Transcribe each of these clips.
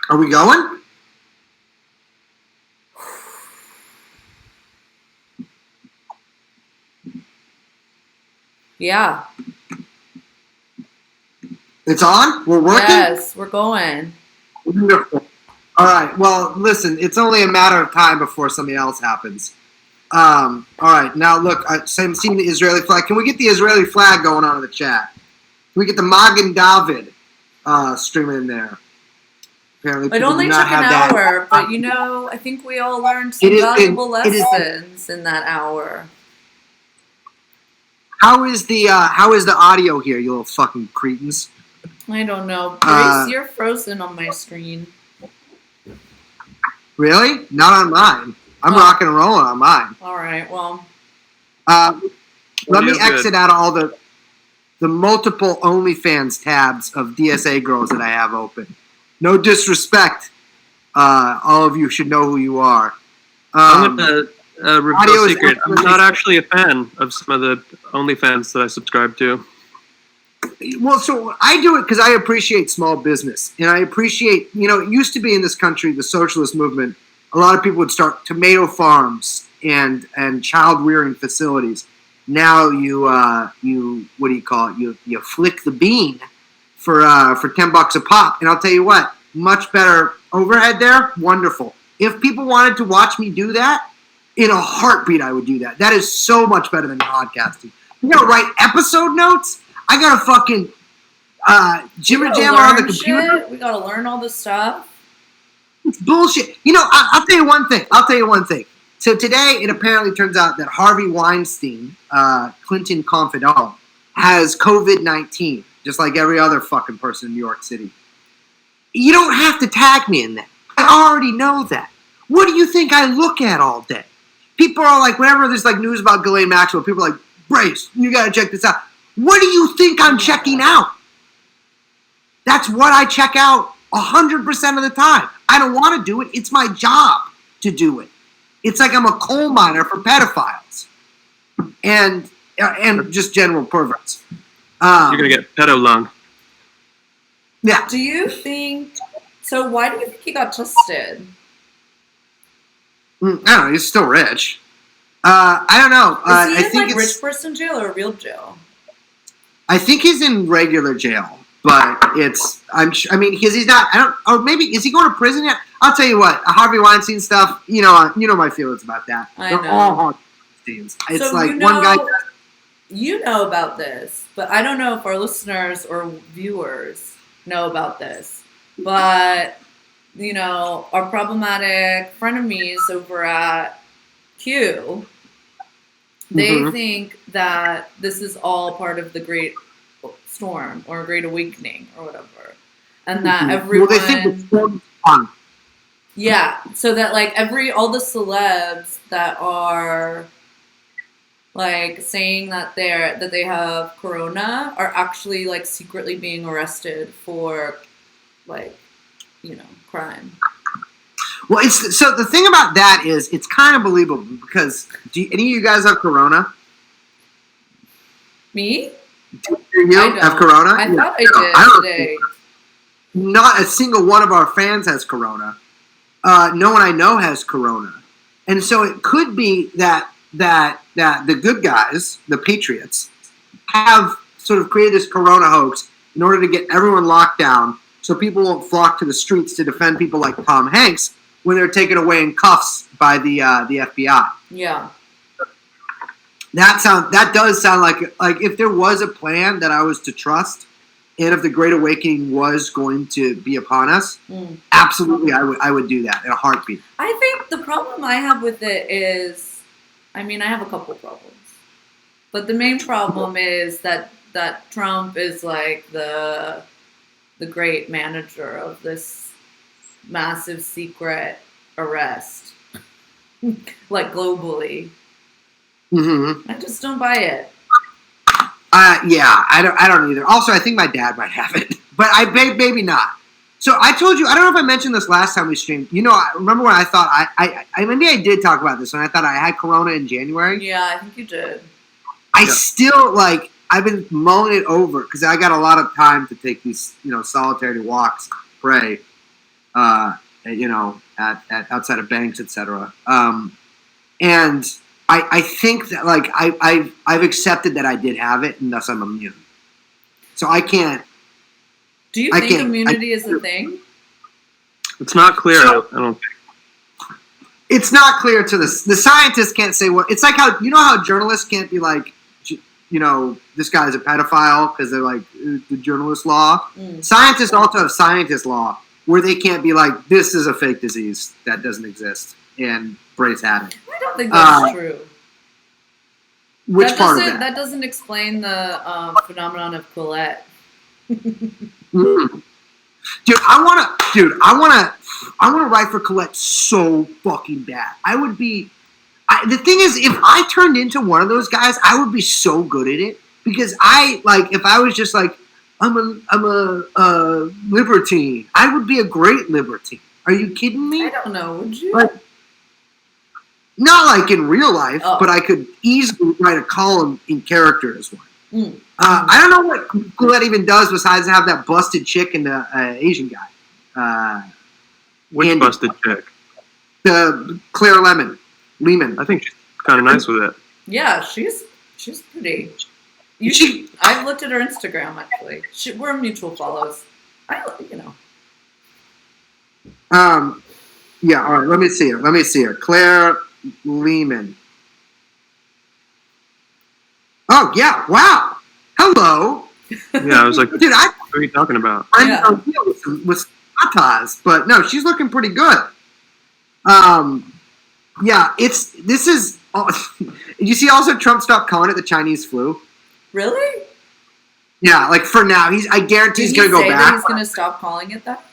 Are we going? Yeah. It's on? We're working? Yes, we're going. Wonderful. All right. Well, listen, it's only a matter of time before something else happens. All right. Now, look, I'm seeing the Israeli flag. Can we get the Israeli flag going on in the chat? Can we get the Magen David streaming in there? Apparently, It only took an hour, but I think we all learned some valuable lessons in that hour. How is the audio here, you little fucking cretins? I don't know. Grace, you're frozen on my screen. Really? Not on mine. I'm rocking and rolling on mine. All right. Well. Let me exit out all the multiple OnlyFans tabs of DSA girls that I have open. No disrespect. All of you should know who you are. I'm going to reveal a secret. I'm not actually a fan of some of the OnlyFans that I subscribe to. Well, so I do it because I appreciate small business. And I appreciate, it used to be in this country, the socialist movement, a lot of people would start tomato farms and child rearing facilities. Now you what do you call it? You flick the bean for $10 a pop, and I'll tell you what, much better overhead there. Wonderful. If people wanted to watch me do that, in a heartbeat, I would do that. That is so much better than podcasting. You gotta write episode notes. I gotta fucking jibber jammer on the computer. Shit. We gotta learn all this stuff. It's bullshit. I'll tell you one thing. So today, it apparently turns out that Harvey Weinstein, Clinton confidant, has COVID-19, just like every other fucking person in New York City. You don't have to tag me in that. I already know that. What do you think I look at all day? People are like, whenever there's like news about Ghislaine Maxwell, people are like, Brace, you gotta check this out. What do you think I'm checking out? That's what I check out 100% of the time. I don't want to do it. It's my job to do it. It's like I'm a coal miner for pedophiles and just general perverts. You're gonna get pedo lung. Yeah. Do you think? So why do you think he got tested? I don't know. He's still rich. I don't know. Is he I think in rich person jail or real jail? I think he's in regular jail, but because he's not. I don't. Or maybe is he going to prison yet? I'll tell you what. Harvey Weinstein stuff. You know my feelings about that. They're all Harvey Weinsteins. It's so one guy. You know about this, but I don't know if our listeners or viewers know about this. But our problematic frenemies over at Q, they think that this is all part of the Great Storm or Great Awakening or whatever, and that everyone. Well, they think the storm's on. Yeah, so that all the celebs that are saying that they have corona are actually secretly being arrested for crime. Well, so the thing about that is it's kind of believable because do any of you guys have corona? Me? Do you have corona? I thought I did today. Not a single one of our fans has corona. No one I know has corona, and so it could be that the good guys, the patriots, have sort of created this corona hoax in order to get everyone locked down so people won't flock to the streets to defend people like Tom Hanks when they're taken away in cuffs by the FBI. Yeah. That does sound like if there was a plan that I was to trust, and if the Great Awakening was going to be upon us, absolutely I would do that in a heartbeat. I think the problem I have with it is, I have a couple problems, but the main problem is that Trump is the great manager of this massive secret arrest, globally. I just don't buy it. Yeah, I don't either. Also, I think my dad might have it, but maybe not. So I told you, I don't know if I mentioned this last time we streamed. I remember when I thought maybe I did talk about this when I thought I had corona in January. Yeah, I think you did. I still I've been mulling it over because I got a lot of time to take these, solitary walks, pray, at outside of banks, etc. And I think that like I've accepted that I did have it, and thus I'm immune. So I can't. Do you think immunity is a thing? It's not clear. I don't think. It's not clear to the scientists can't say what. It's like how journalists can't be like, this guy's a pedophile because they're like the journalist law. Scientists also have scientist law where they can't be like, this is a fake disease that doesn't exist and Bray's had it. I don't think that's true. Which part of that? That doesn't explain the phenomenon of Colette. Dude, I wanna write for Colette so fucking bad. I would be. The thing is, if I turned into one of those guys, I would be so good at it because if I was just like, I'm a libertine, I would be a great libertine. Are you kidding me? I don't know. Would you? Not like in real life, but I could easily write a column in character as one. I don't know what Colette even does besides have that busted chick and the Asian guy. Which busted chick? The Claire Lehman. I think she's kind of nice with it. Yeah, she's pretty. I've looked at her Instagram actually. We're mutual follows. Yeah. All right. Let me see her. Claire Lehman. Oh yeah! Wow. Hello. Yeah, I was like, dude, what are you talking about? With tatas, but no, she's looking pretty good. Yeah, this is. You see, also Trump stopped calling it the Chinese flu. Really? Yeah, like for now, I guarantee he's gonna go back. He's gonna stop calling it that.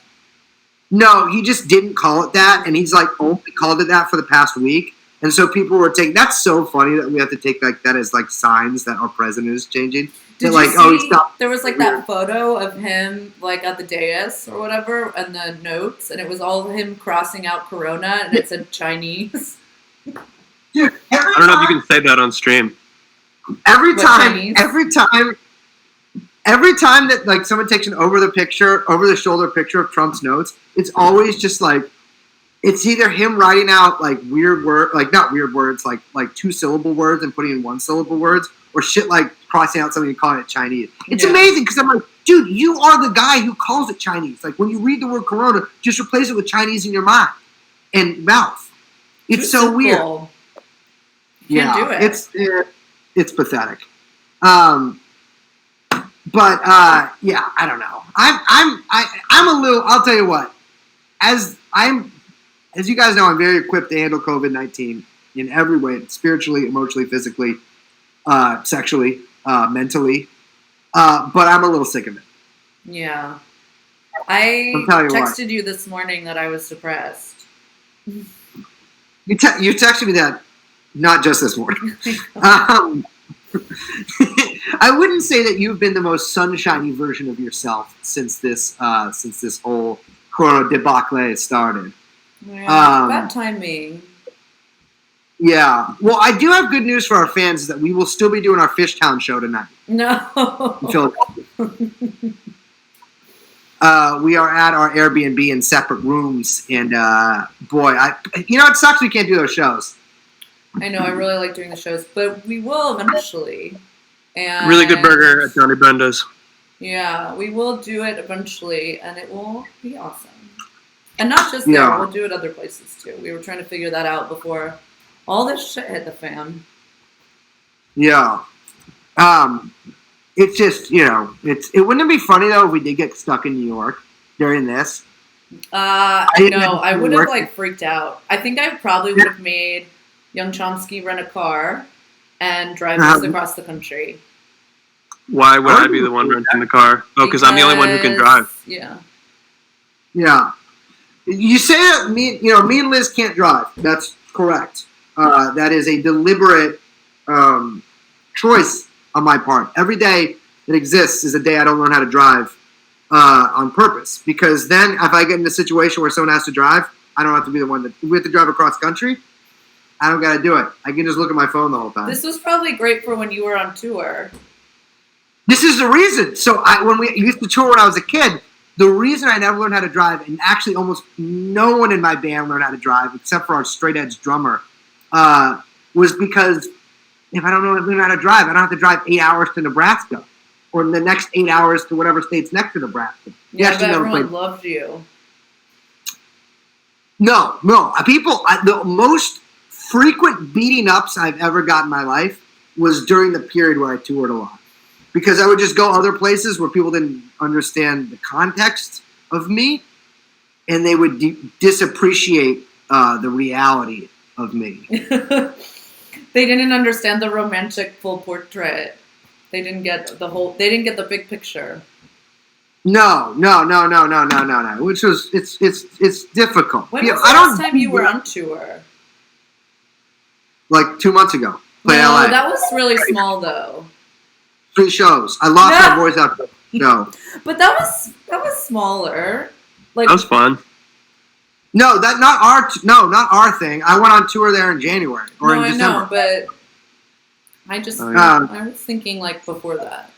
No, he just didn't call it that, and he's like only called it that for the past week. And so people were taking. That's so funny that we have to take like that as like signs that our president is changing. Did you see? There was like that photo of him like at the dais or whatever, and the notes, and it was all him crossing out Corona, and it said Chinese. Dude, I don't know if you can say that on stream. Every time that like someone takes an over the shoulder picture of Trump's notes, it's always just like it's either him writing out like weird word, like not weird words, like 2-syllable words and putting in 1-syllable words, or shit like crossing out something and calling it Chinese. It's amazing because I'm like, dude, you are the guy who calls it Chinese. Like when you read the word Corona, just replace it with Chinese in your mind and mouth. It's so weird. Can't do it. It's pathetic. But I don't know. I'm a little. I'll tell you what. As you guys know, I'm very equipped to handle COVID-19 in every way, spiritually, emotionally, physically, sexually, mentally. But I'm a little sick of it. Yeah. I texted you this morning that I was depressed. You texted me that not just this morning. I wouldn't say that you've been the most sunshiny version of yourself since this whole Corona debacle started. Yeah, bad timing. Yeah. Well, I do have good news for our fans is that we will still be doing our Fishtown show tonight. No. In Philadelphia. We are at our Airbnb in separate rooms, and it sucks we can't do those shows. I know, I really like doing the shows, but we will eventually. And really good burger at Johnny Brenda's. Yeah, we will do it eventually, and it will be awesome. And not just there, we'll do it other places too. We were trying to figure that out before all this shit hit the fan. Yeah. It's just, it wouldn't be funny though if we did get stuck in New York during this. I would have freaked out. I think I probably would have made young Chomsky rent a car and drive us across the country. Why would I be the one renting the car? Oh, because I'm the only one who can drive. Yeah. Yeah. You say that me and Liz can't drive. That's correct. That is a deliberate choice on my part. Every day that exists is a day I don't learn how to drive on purpose. Because then if I get in a situation where someone has to drive, I don't have to be the one that... If we have to drive across country, I don't got to do it. I can just look at my phone the whole time. This was probably great for when you were on tour. This is the reason. So when we used to tour when I was a kid, the reason I never learned how to drive, and actually almost no one in my band learned how to drive except for our straight edge drummer, was because if I don't learn how to drive, I don't have to drive 8 hours to Nebraska or the next 8 hours to whatever state's next to Nebraska. Yeah, but everyone loved you. No. The most frequent beating ups I've ever got in my life was during the period where I toured a lot. Because I would just go other places where people didn't understand the context of me, and they would disappreciate the reality of me. They didn't understand the romantic full portrait. They didn't get the big picture. No. Which was it's difficult. When was the last time you were on tour? Like 2 months ago. No, LA. that was really small though. 3 shows. I lost my voice after the show. But that was smaller. Like That was fun. No, not our thing. I went on tour there in January or in December. I know, but I was thinking like before that.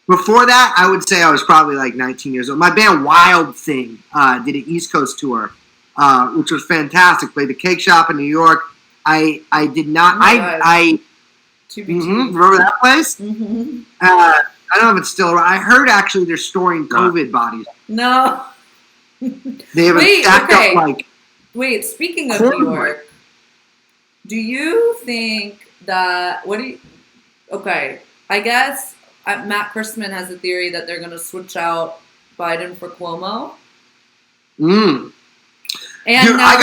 Before that, I would say I was probably like 19 years old. My band Wild Thing did an East Coast tour, which was fantastic. Played the Cake Shop in New York. I did not. Remember that place? Mm-hmm. I don't know if it's still around. I heard actually they're storing COVID bodies. No. They have stacked up like. Wait, speaking of New York, do you think that Okay, I guess Matt Christman has a theory that they're going to switch out Biden for Cuomo. And Dude, now,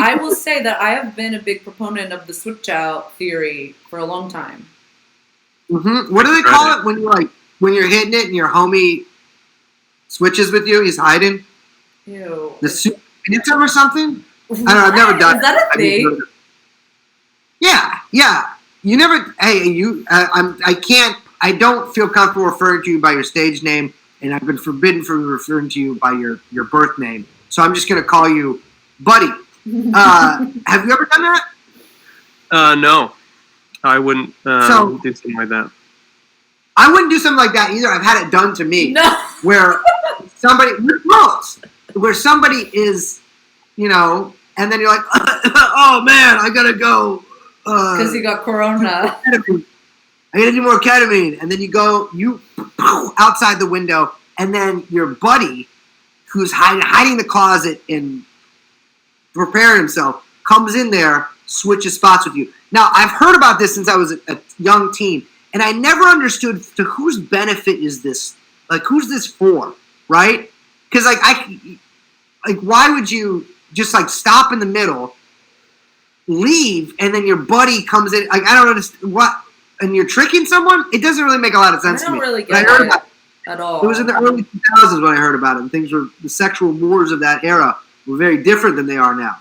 I will say that I have been a big proponent of the switch out theory for a long time. Mm-hmm. What do they call it when you're hitting it and your homie switches with you? He's hiding. Ew. The super or something? I don't know. I've never done. Is that a thing? Yeah. You never. Hey, you. I can't. I don't feel comfortable referring to you by your stage name, and I've been forbidden from referring to you by your birth name. So I'm just going to call you Buddy. Have you ever done that? No. I wouldn't do something like that. I wouldn't do something like that either. I've had it done to me. No. Where somebody is, and then you're like, oh man, I gotta go. Because you got corona. I gotta do more ketamine. And then you outside the window, and then your buddy, who's hiding in the closet and preparing himself, comes in there, switches spots with you. Now, I've heard about this since I was a young teen, and I never understood to whose benefit is this? Like, who's this for, right? Because, why would you just, stop in the middle, leave, and then your buddy comes in? I don't understand. What? And you're tricking someone? It doesn't really make a lot of sense to me. I don't really get it at all. It was in the early 2000s when I heard about it, and the sexual wars of that era were very different than they are now.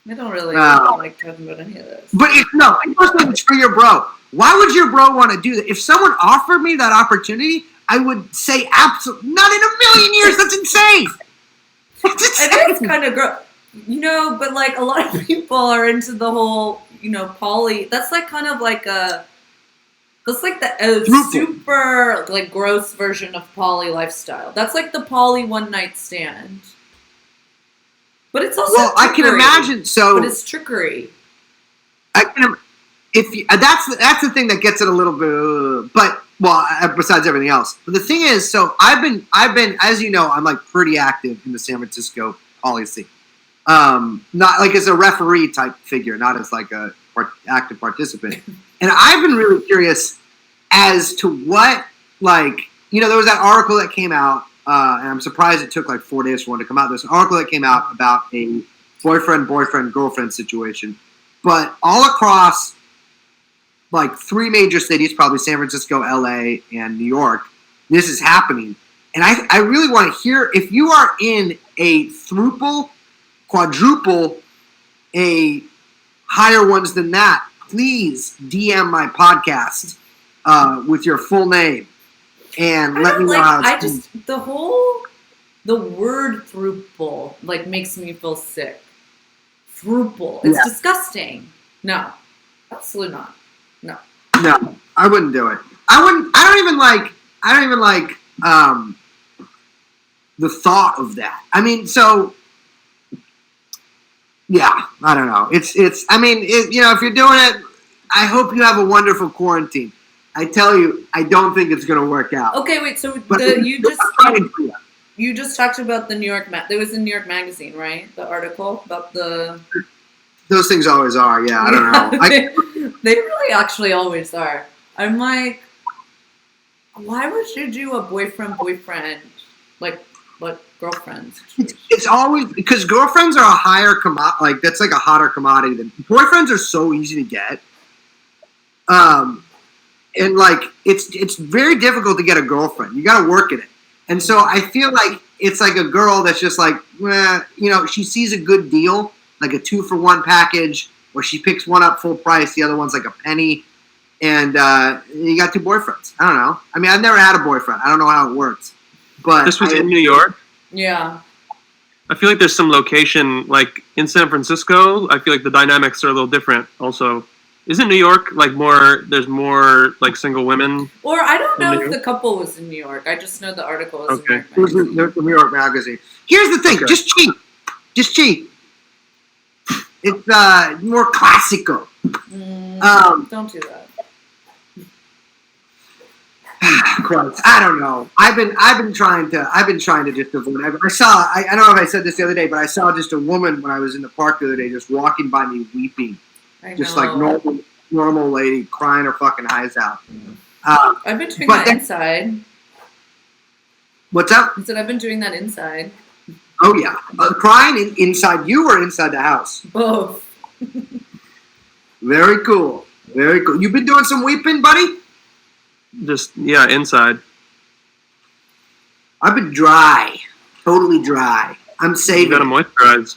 I don't really like talking about any of this. But it's for your bro. Why would your bro want to do that? If someone offered me that opportunity, I would say absolutely not in a million years. That's insane. That's insane. I think it's kind of gross. But a lot of people are into the whole, poly. That's kind of like a. That's the super gross version of poly lifestyle. That's like the poly one night stand. But it's also trickery. I can imagine. So, but it's trickery. That's the thing that gets it a little bit. Besides everything else. But the thing is, so I've been, as you know, I'm pretty active in the San Francisco poly scene. Not as a referee type figure, not as a active participant. And I've been really curious as to what, there was that article that came out, and I'm surprised it took 4 days for one to come out. There's an article that came out about a boyfriend-girlfriend situation. But all across, 3 major cities, probably San Francisco, LA, and New York, this is happening. And I really want to hear, if you are in a thruple, quadruple, a higher ones than that, please DM my podcast with your full name and let me know how it's the word thruple makes me feel sick. Thruple. It's disgusting. No. Absolutely not. No. I wouldn't do it. I don't even like the thought of that. I mean, so yeah, I don't know. If you're doing it, I hope you have a wonderful quarantine. I tell you, I don't think it's going to work out. Okay, wait. So But you just talked about the New York. There was a New York Magazine, right? The article about the. Those things always are. Yeah, I don't know. They really actually always are. I'm like, why would you do a boyfriend, like girlfriends? It's always because girlfriends are a higher commodity. Like that's like a hotter commodity than boyfriends are so easy to get. And like it's very difficult to get a girlfriend. You got to work at it. And so I feel like it's like a girl that's just like, she sees a good deal, like a 2-for-1 package, or she picks one up full price, the other one's like a penny, and you got 2 boyfriends. I don't know. I mean, I've never had a boyfriend. I don't know how it works. But this was in New York? Yeah. I feel like there's some location, like in San Francisco, I feel like the dynamics are a little different also. Isn't New York like there's more like single women? Or I don't know if the couple was in New York. I just know the article was okay. in New York Magazine. It was the New York Magazine. Here's the thing. Okay. Just cheat. It's more classical. Don't do that. Christ, I don't know. I've been trying to just avoid. I don't know if I said this the other day, but I saw just a woman when I was in the park the other day, just walking by me weeping, just like normal lady crying her fucking eyes out. I've been doing that inside. What's up? I said I've been doing that inside. Oh yeah, crying inside you or inside the house? Both. Very cool. Very cool. You've been doing some weeping, buddy? Just, yeah, inside. I've been dry. Totally dry. I'm saving. You gotta moisturize.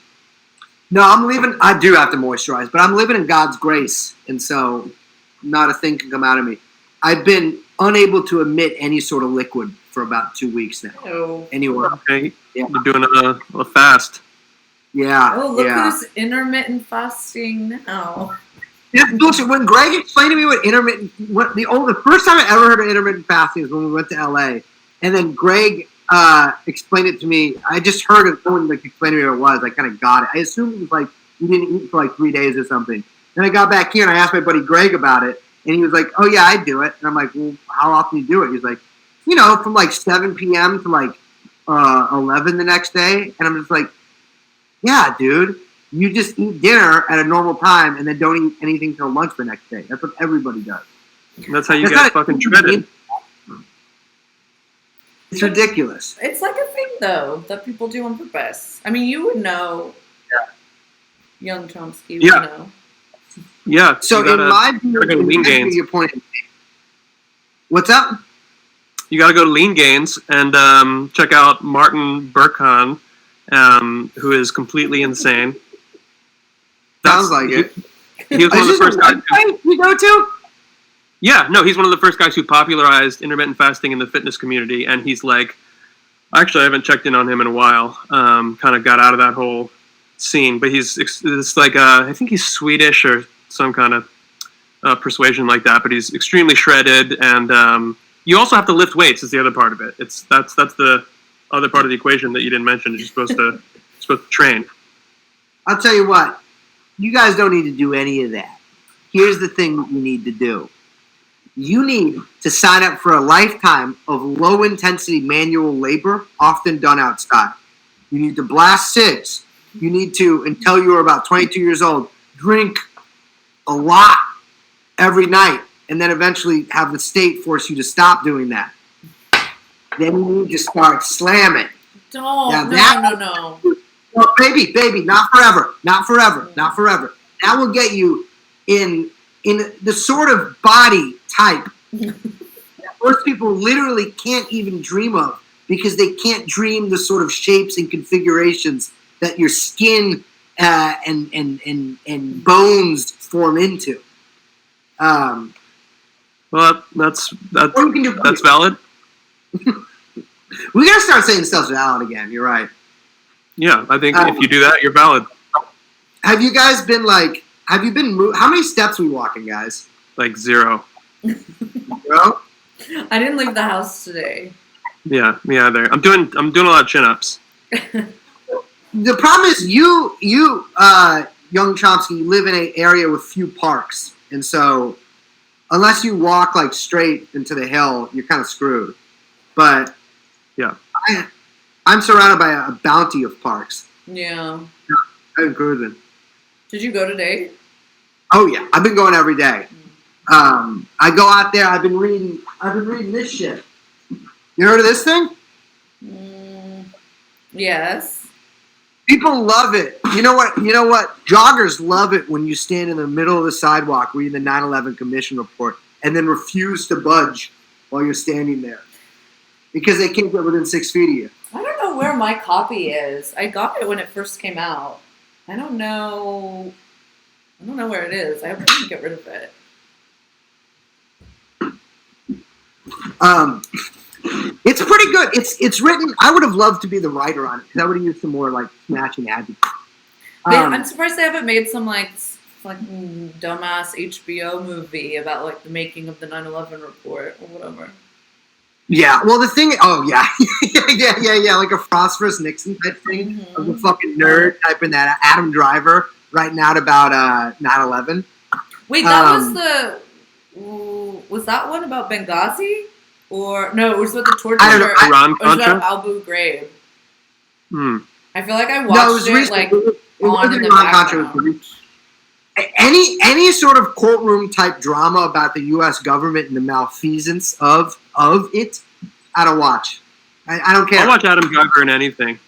No, I'm living. I do have to moisturize, but I'm living in God's grace, and so not a thing can come out of me. I've been unable to emit any sort of liquid for about 2 weeks now. Oh. Anywhere. Okay. Yeah. You're doing a fast. Yeah. Oh, look who's intermittent fasting now. It's bullshit. When Greg explained to me the first time I ever heard of intermittent fasting was when we went to LA, and then Greg explained it to me. I just heard it. No one explained to me what it was. I kind of got it. I assumed it was like you didn't eat for like 3 days or something. Then I got back here and I asked my buddy Greg about it, and he was like, "Oh yeah, I do it." And I'm like, "Well, how often do you do it?" He's like, from like 7 p.m. to like 11 the next day, and I'm just like, "Yeah, dude." You just eat dinner at a normal time and then don't eat anything till lunch the next day. That's what everybody does. That's how you get fucking shredded. It's ridiculous. It's like a thing, though, that people do on purpose. I mean, you would know. Yeah. Young Chomsky would know. Yeah. So in my view, your point. What's up? You got to go to Lean Gains and check out Martin Burkhan, who is completely insane. Sounds like it. He was one of the first guys you go to? Yeah, no, he's one of the first guys who popularized intermittent fasting in the fitness community, and he's like, actually, I haven't checked in on him in a while. Kind of got out of that whole scene, but it's like I think he's Swedish or some kind of persuasion like that. But he's extremely shredded, and you also have to lift weights. Is the other part of it. That's the other part of the equation that you didn't mention. You're supposed to train. I'll tell you what. You guys don't need to do any of that. Here's the thing that you need to do. You need to sign up for a lifetime of low-intensity manual labor, often done outside. You need to blast cigs. You need to, until you are about 22 years old, drink a lot every night, and then eventually have the state force you to stop doing that. Then you need to start slamming. No. Well, baby, not forever. That will get you in the sort of body type that most people literally can't even dream of because they can't dream the sort of shapes and configurations that your skin and bones form into. Well, that's valid. We gotta start saying stuff's valid again. You're right. Yeah, I think if you do that, you're valid. Have you guys been how many steps are we walking, guys? Like 0. Bro? I didn't leave the house today. Yeah, me either. I'm doing a lot of chin-ups. The problem is you young Chomsky, you live in an area with few parks, and so unless you walk like straight into the hill, you're kind of screwed. But Yeah. I'm surrounded by a bounty of parks. Yeah. I'm cruising. Did you go today? Oh yeah, I've been going every day. I go out there. I've been reading this shit. You heard of this thing? Yes. People love it. You know what? Joggers love it when you stand in the middle of the sidewalk reading the 9/11 Commission report and then refuse to budge while you're standing there because they can't get within 6 feet of you. I don't know where my copy is. I got it when it first came out. I don't know where it is. I hope I can get rid of it. It's pretty good. It's written. I would have loved to be the writer on it because I would have used some more like smashing adjectives. I'm surprised they haven't made some like dumbass HBO movie about like the making of the 9/11 report or whatever. Yeah. Well, the thing. Oh yeah, yeah. Like a Phosphorus Nixon type thing of the fucking nerd typing that Adam Driver writing out about 9/11. Wait, that was that one about Benghazi? Or no, it was with the torture. Iran-Contra? It was about Abu Ghraib. I feel like I watched No, it was recent. like it on in the background. Any sort of courtroom type drama about the U.S. government and the malfeasance of it, I don't watch. I don't care. I'll watch Adam Driver in anything.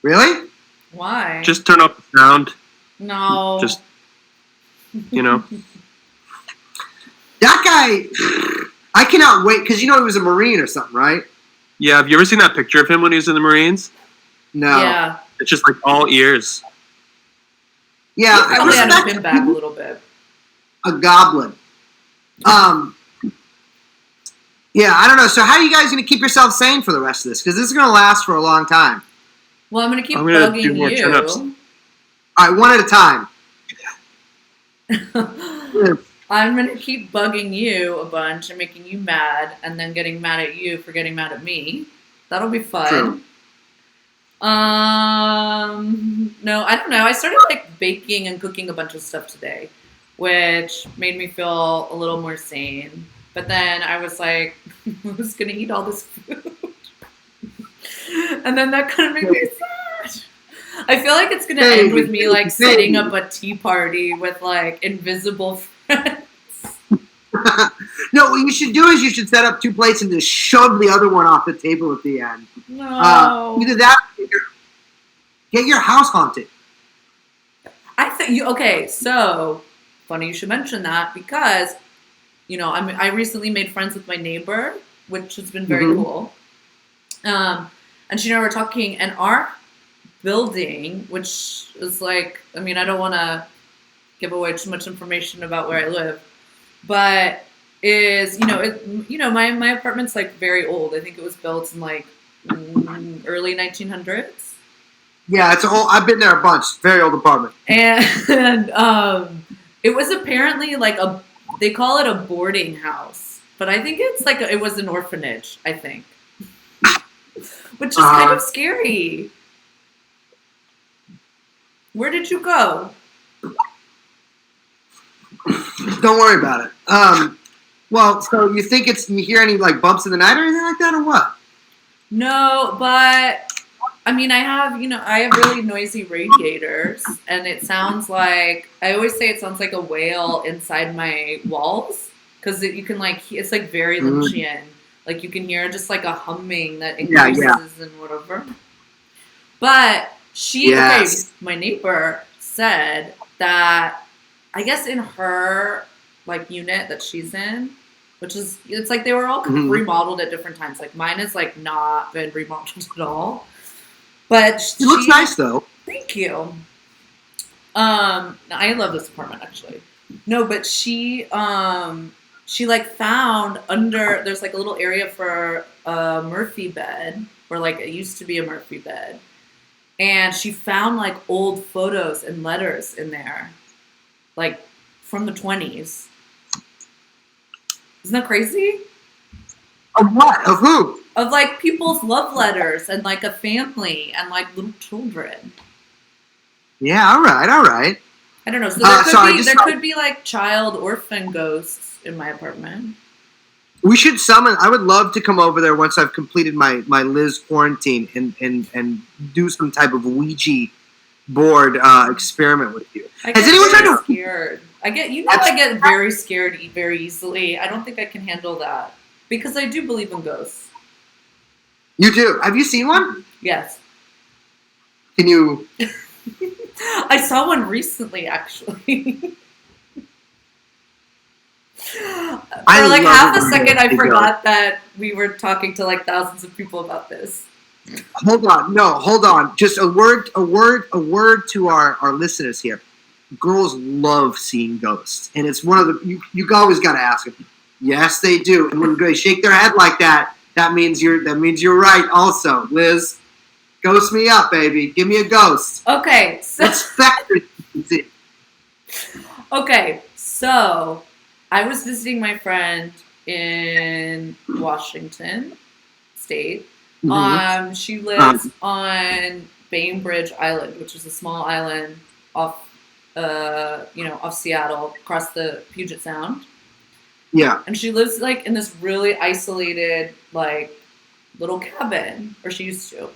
Really? Why? Just turn off the sound. No. Just, you know. That guy, I cannot wait because he was a Marine or something, right? Yeah, have you ever seen that picture of him when he was in the Marines? No. Yeah. It's just like all ears. Yeah, I probably had respect to pin back a little bit. a goblin. Yeah, I don't know. So how are you guys going to keep yourself sane for the rest of this? Because this is going to last for a long time. Well, I'm gonna keep I'm gonna bugging do more chin-ups. All right, one at a time. you. I'm gonna keep bugging you a bunch and making you mad, and then getting mad at you for getting mad at me. That'll be fun. True. No, I don't know. I started like baking and cooking a bunch of stuff today, which made me feel a little more sane. But then I was like, I was gonna eat all this food, and then that kind of made me sad. I feel like it's gonna end with me like setting up a tea party with like invisible friends. No, what you should do is you should set up 2 plates and just shove the other one off the table at the end. No. Either that or get your house haunted. I think you okay. So funny you should mention that because I recently made friends with my neighbor, which has been very cool. And she and I were talking, and our building, which is like, I mean, I don't want to give away too much information about where I live, but is my apartment's like very old. I think it was built in like early 1900s. Yeah, it's a whole. I've been there a bunch. Very old apartment. And it was apparently like they call it a boarding house, but I think it's like it was an orphanage, I think. Which is kind of scary. Where did you go? Don't worry about it. Well, so you think you hear any like bumps in the night or anything like that, or what? No, but I mean, I have really noisy radiators, and it sounds like, I always say it sounds like a whale inside my walls, because you can like, it's like very Lynchian. Like you can hear just like a humming that increases and whatever. But my neighbor said that I guess in her like unit that she's in, which is, it's like they were all kind of remodeled at different times. Like mine is like not been remodeled at all. But it looks nice though. Thank you. I love this apartment actually. No, but she like found there's like a little area for a Murphy bed, or like it used to be a Murphy bed. And she found like old photos and letters in there, like from the 1920s. Isn't that crazy? Of what? Of who? Of like people's love letters and like a family and like little children. Yeah, all right. I don't know. So there could be like child orphan ghosts in my apartment. We should summon. I would love to come over there once I've completed my Liz quarantine and do some type of Ouija board experiment with you. Has anyone tried to? Scared. I get very scared very easily. I don't think I can handle that because I do believe in ghosts. You do? Have you seen one? Yes. Can you? I saw one recently, actually. For like half a second, I forgot that we were talking to like thousands of people about this. Hold on. Just a word to our listeners here. Girls love seeing ghosts, and it's one of the you always got to ask them. Yes, they do, and when they shake their head like that, that means you're right. Also, Liz, ghost me up, baby. Give me a ghost. Okay, so okay, so I was visiting my friend in Washington State. Mm-hmm. She lives on Bainbridge Island, which is a small island off Seattle, across the Puget Sound. Yeah. And she lives like in this really isolated, like little cabin, or she used to.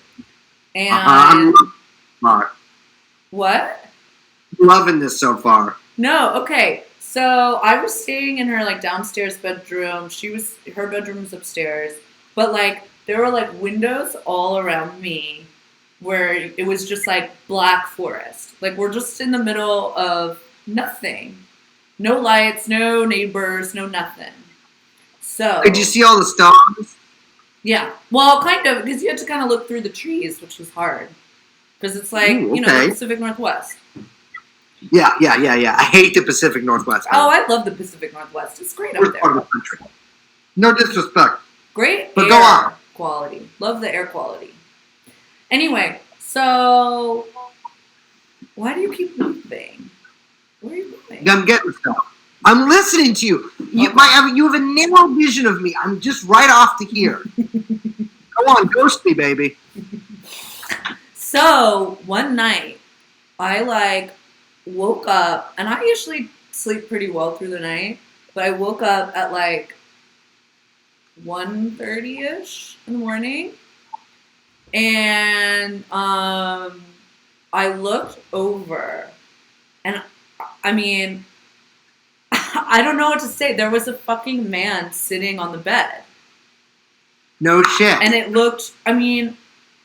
And what? Loving this so far. No, okay. So I was staying in her like downstairs bedroom. Her bedroom was upstairs, but like there were like windows all around me where it was just like black forest. Like we're just in the middle of nothing. No lights, no neighbors, no nothing. So could you see all the stars? Yeah. Well, kind of, because you had to kind of look through the trees, which was hard. Because it's like, the Pacific Northwest. Yeah. I hate the Pacific Northwest. Oh, I love the Pacific Northwest. It's great up there. Part of the country. No disrespect. Great but air go on. Quality. Love the air quality. Anyway, so why do you keep moving? Where are you moving? I'm getting stuff. I'm listening to you. You have a narrow vision of me. I'm just right off to here. Go on, ghost me, baby. So one night, I woke up, and I usually sleep pretty well through the night, but I woke up at 1:30ish in the morning, and I looked over, and I mean, I don't know what to say. There was a fucking man sitting on the bed. No shit. And it looked,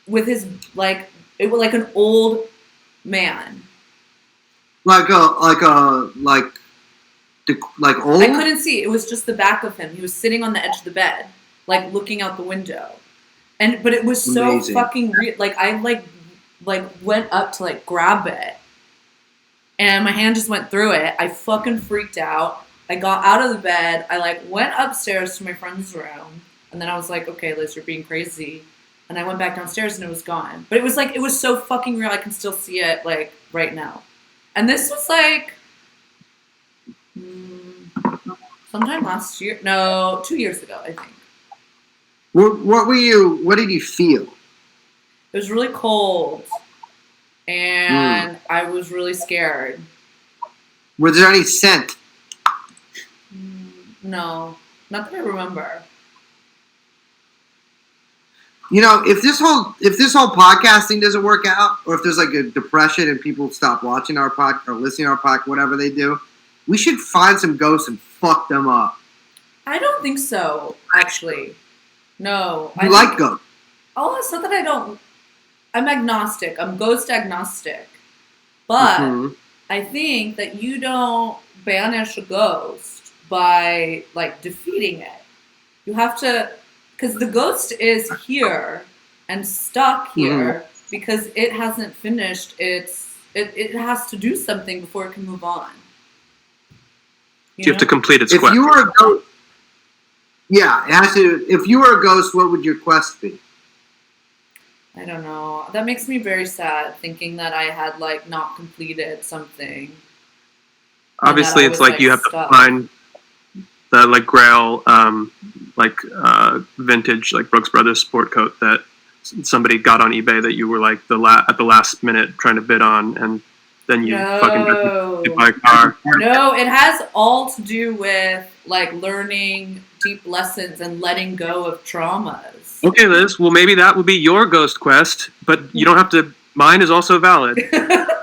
with his it was like an old man. Like old? I couldn't see. It was just the back of him. He was sitting on the edge of the bed, looking out the window. But it was so amazing. Fucking real. I went up to grab it. And my hand just went through it. I fucking freaked out. I got out of the bed. I went upstairs to my friend's room. And then I was like, okay, Liz, you're being crazy. And I went back downstairs and it was gone. But it was so fucking real. I can still see it right now. And this was sometime last year. No, 2 years ago, I think. What did you feel? It was really cold. And I was really scared. Was there any scent? No, not that I remember. If this whole podcasting doesn't work out, or if there's a depression and people stop watching our podcast or listening to our podcast, whatever they do, we should find some ghosts and fuck them up. I don't think so, actually. No. You like ghosts? Oh, it's not that I don't. I'm agnostic. I'm ghost agnostic. But I think that you don't banish a ghost by defeating it. You have to, because the ghost is here and stuck here because it hasn't finished its. It has to do something before it can move on. You have to complete its quest. If you were a ghost, yeah, it has to. If you were a ghost, what would your quest be? I don't know. That makes me very sad, thinking that I had not completed something. Obviously, it's you have stuck. to find the like Grail, vintage like Brooks Brothers sport coat that somebody got on eBay that you were like at the last minute trying to bid on, and then you fucking buy a car. No, it has all to do with like learning deep lessons and letting go of traumas. Okay, Liz. Well, maybe that would be your ghost quest, but you don't have to. Mine is also valid. That's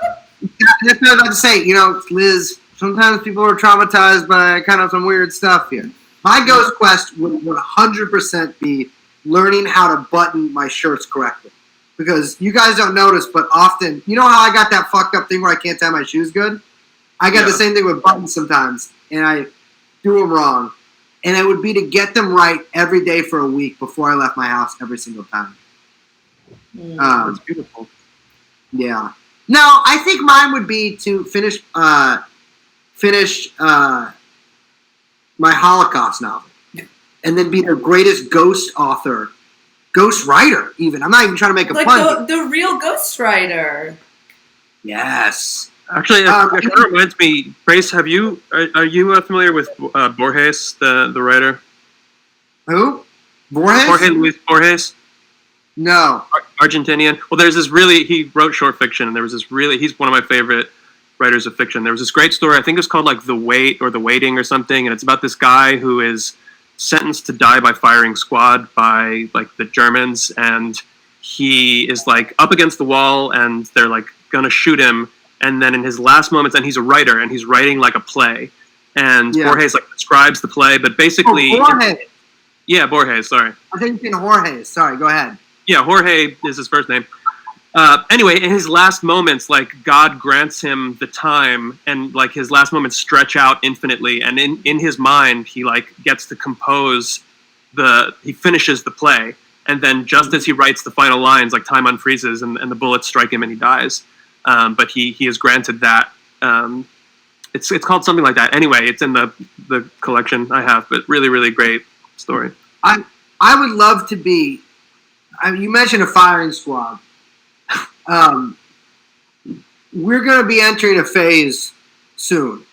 what I was about to say. Liz, sometimes people are traumatized by kind of some weird stuff here. My ghost quest would 100% be learning how to button my shirts correctly. Because you guys don't notice, but often, you know how I got that fucked up thing where I can't tie my shoes good? I got the same thing with buttons sometimes, and I do them wrong. And it would be to get them right every day for a week before I left my house every single time. That's beautiful. Yeah. No, I think mine would be to finish my Holocaust novel, and then be the greatest ghost author, ghost writer. Even I'm not even trying to make a pun. The real ghostwriter. Yes. Actually, that reminds me. Grace, are you familiar with Borges, the writer? Who? Borges? Jorge Luis Borges. No. Argentinian. Well, he wrote short fiction, and he's one of my favorite writers of fiction. There was this great story, I think it's called like The Wait or The Waiting or something, and it's about this guy who is sentenced to die by firing squad by like the Germans, and he is like up against the wall, and they're like gonna shoot him, and then in his last moments, and he's a writer, and he's writing like a play, and Borges like describes the play, but basically... Borges. Yeah, Borges, sorry. I think it's Jorge. Sorry, go ahead. Yeah, Jorge is his first name. Anyway, in his last moments, like God grants him the time, and like his last moments stretch out infinitely. And in his mind, he like gets to compose he finishes the play, and then just as he writes the final lines, like time unfreezes and the bullets strike him and he dies. But he is granted that. It's called something like that. Anyway, it's in the collection I have, but really, really great story. I would love to be. You mentioned a firing squad. We're going to be entering a phase soon.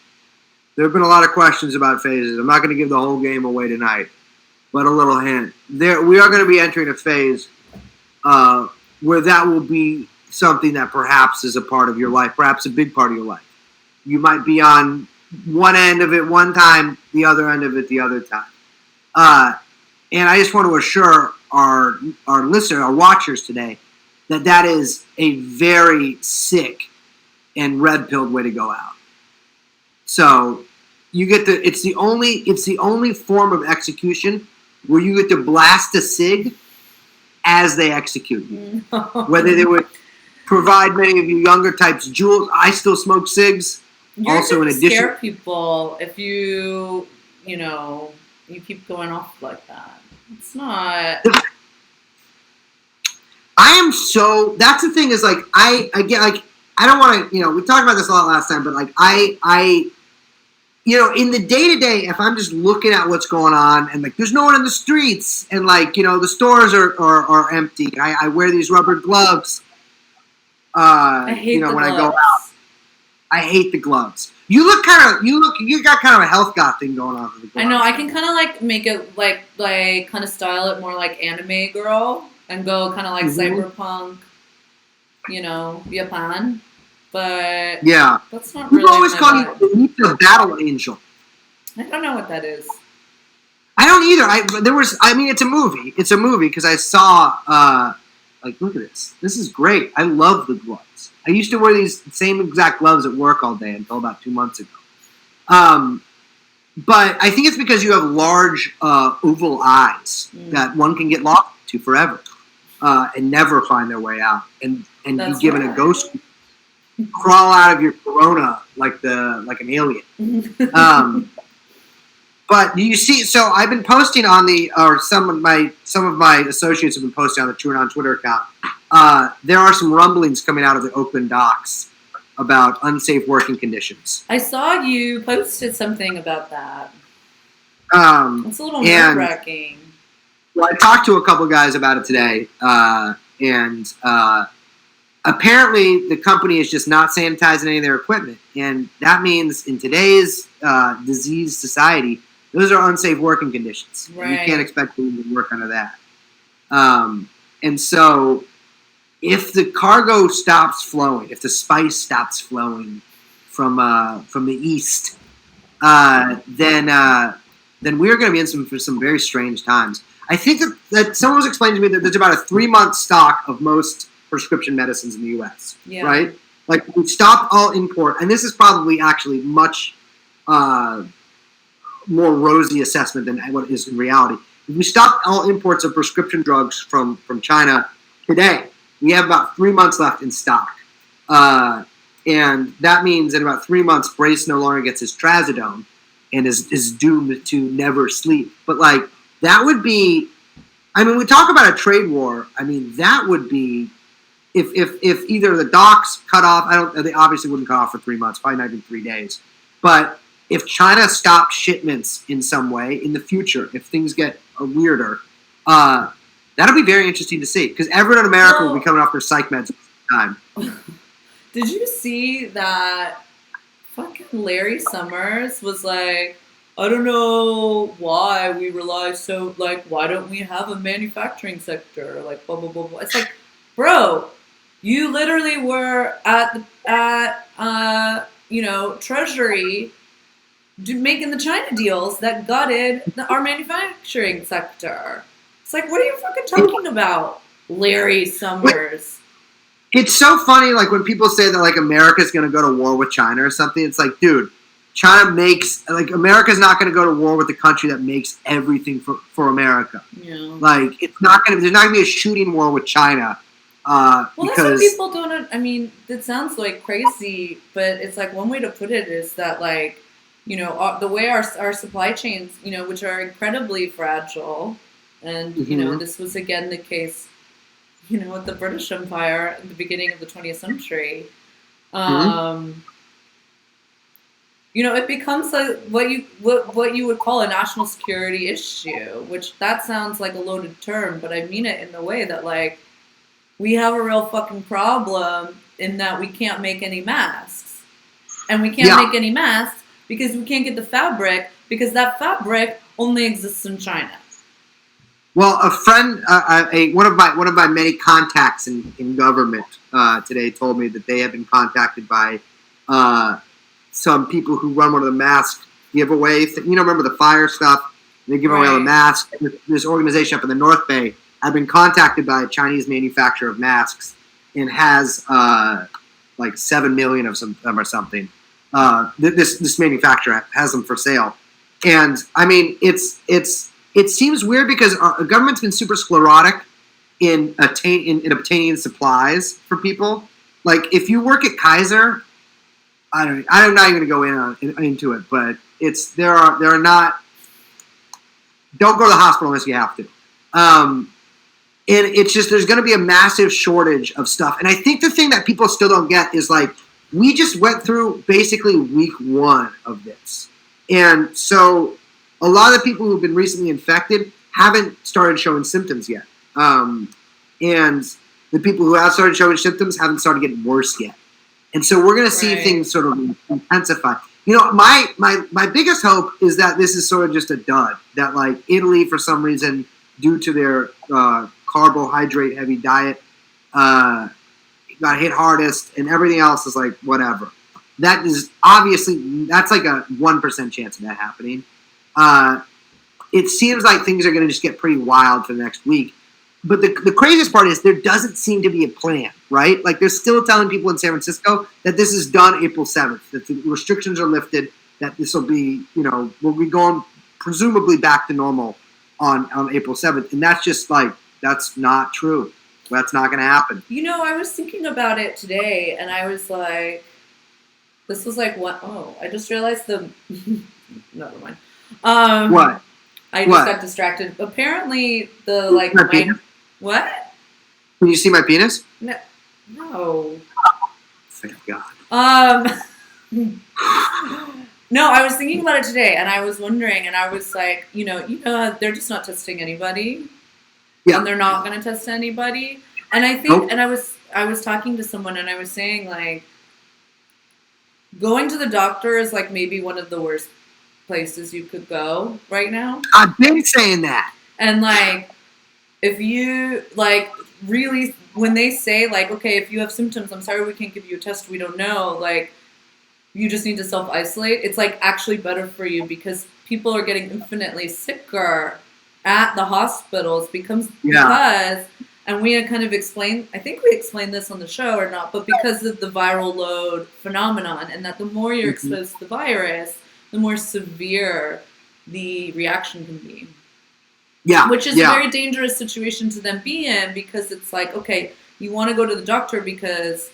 There have been a lot of questions about phases. I'm not going to give the whole game away tonight, but a little hint. We are going to be entering a phase where that will be something that perhaps is a part of your life, perhaps a big part of your life. You might be on one end of it one time, the other end of it the other time. And I just want to assure our listeners, our watchers today, that is a very sick and red-pilled way to go out. So you get it's the only form of execution where you get to blast a cig as they execute you. Whether they would provide many of you younger types jewels. I still smoke cigs. You're also, in addition, scare people if you keep going off like that. It's not. I am so. That's the thing is like I get like I don't want to. We talked about this a lot last time, but like I in the day to day, if I'm just looking at what's going on and like there's no one in the streets and like the stores are empty. And I wear these rubber gloves. I hate the when gloves. I go out. I hate the gloves. You got kind of a health goth thing going on with the gloves. I know. I can kind of like make it like kind of style it more like anime girl and go kind of like cyberpunk, Japan. But yeah, that's not really. People always call you the battle angel. I don't know what that is. I don't either. It's a movie. It's a movie because I saw. Look at this. This is great. I love the gloves. I used to wear these same exact gloves at work all day until about 2 months ago. But I think it's because you have large oval eyes that one can get lost to forever and never find their way out, and be given a ghost crawl out of your corona like an alien. But you see, so I've been posting on some of my associates have been posting on the TrueAnon Twitter account. There are some rumblings coming out of the Oakland docks about unsafe working conditions. I saw you posted something about that. It's a little nerve-wracking. Well, I talked to a couple guys about it today, and apparently the company is just not sanitizing any of their equipment, and that means in today's diseased society, those are unsafe working conditions. Right. You can't expect people to work under that. And so if the cargo stops flowing, if the spice stops flowing from the east, then we're going to be in for some very strange times. I think that someone was explaining to me that there's about a 3-month stock of most prescription medicines in the U.S. Yeah. Right? Like, we stopped all import, and this is probably actually much more rosy assessment than what is in reality. If we stopped all imports of prescription drugs from China today, we have about 3 months left in stock. And that means in about 3 months, Brace no longer gets his trazodone and is doomed to never sleep. But, like, that would be, I mean, we talk about a trade war. I mean, that would be, if either the docks cut off, they obviously wouldn't cut off for 3 months, probably not even 3 days. But if China stopped shipments in some way in the future, if things get weirder, that'll be very interesting to see. Because everyone in America will be coming off their psych meds at the time. Did you see that fucking Larry Summers was like, I don't know why we rely so, like, why don't we have a manufacturing sector? Like, blah, blah, blah, blah. It's like, bro, you literally were at Treasury making the China deals that gutted our manufacturing sector. It's like, what are you fucking talking about, Larry Summers? It's so funny, like, when people say that, like, America's going to go to war with China or something. It's like, dude, China makes, like, America's not going to go to war with the country that makes everything for America. Yeah. Like, there's not going to be a shooting war with China. Well, because that's what people don't, I mean, it sounds like crazy, but it's like, one way to put it is that, like, you know, the way our supply chains, you know, which are incredibly fragile, and, you know, this was again the case, you know, with the British Empire at the beginning of the 20th century, you know, it becomes like what you would call a national security issue, which that sounds like a loaded term, but I mean it in the way that, like, we have a real fucking problem in that we can't make any masks. And we can't make any masks because we can't get the fabric, because that fabric only exists in China. Well, a friend, one of my many contacts in government today told me that they have been contacted by some people who run one of the mask giveaways. You know, remember the fire stuff? They give away all the masks. This organization up in the North Bay have been contacted by a Chinese manufacturer of masks and has like 7 million of them or something. This manufacturer has them for sale, and I mean, it seems weird because the government's been super sclerotic in obtaining supplies for people. Like, if you work at Kaiser, I'm not even going to go into it, but there are not. Don't go to the hospital unless you have to. And it's just, there's going to be a massive shortage of stuff. And I think the thing that people still don't get is, like, we just went through basically week 1 of this. And so a lot of the people who've been recently infected haven't started showing symptoms yet. And the people who have started showing symptoms haven't started getting worse yet. And so we're going to see things sort of intensify. You know, my biggest hope is that this is sort of just a dud. That, like, Italy, for some reason, due to their carbohydrate-heavy diet, got hit hardest, and everything else is like, whatever. That is obviously, that's like a 1% chance of that happening. It seems like things are going to just get pretty wild for the next week. But the craziest part is there doesn't seem to be a plan, right? Like, they're still telling people in San Francisco that this is done April 7th, that the restrictions are lifted, that this will be, you know, we'll be going presumably back to normal on April 7th. And that's just, like, that's not true. That's not going to happen. You know, I was thinking about it today, and I was like, this was like, what? Oh, I just realized never mind. What? I just got distracted. Apparently, what? Can you see my penis? No. No. Thank God. No, I was thinking about it today, and I was wondering, and I was like, you know, they're just not testing anybody. Yeah. And they're not going to test anybody. And I think, and I was talking to someone, and I was saying, like, going to the doctor is, like, maybe one of the worst places you could go right now. I've been saying that. And like, if you like really, when they say like, okay, if you have symptoms, I'm sorry, we can't give you a test, we don't know, like, you just need to self-isolate, it's like actually better for you because people are getting infinitely sicker at the hospitals because and we had kind of explained, I think we explained this on the show or not, but because of the viral load phenomenon, and that the more you're exposed to the virus, the more severe the reaction can be. Yeah. Which is a very dangerous situation to then be in, because it's like, okay, you want to go to the doctor because,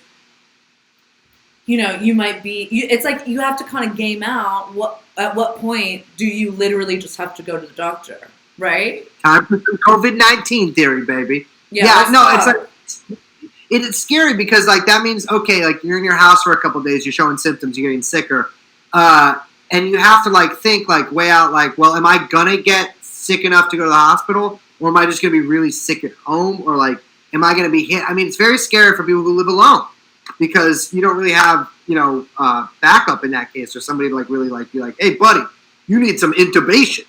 you know, you might be, it's like you have to kind of game out at what point do you literally just have to go to the doctor, right? Time for some COVID-19 theory, baby. Yeah, no, it's like, it's scary because like that means, okay, like you're in your house for a couple of days, you're showing symptoms, you're getting sicker, and you have to like think like way out, like, well, am I gonna get sick enough to go to the hospital, or am I just gonna be really sick at home, or like, am I gonna be hit? I mean, it's very scary for people who live alone because you don't really have, you know, backup in that case, or somebody to like really like be like, hey, buddy, you need some intubation,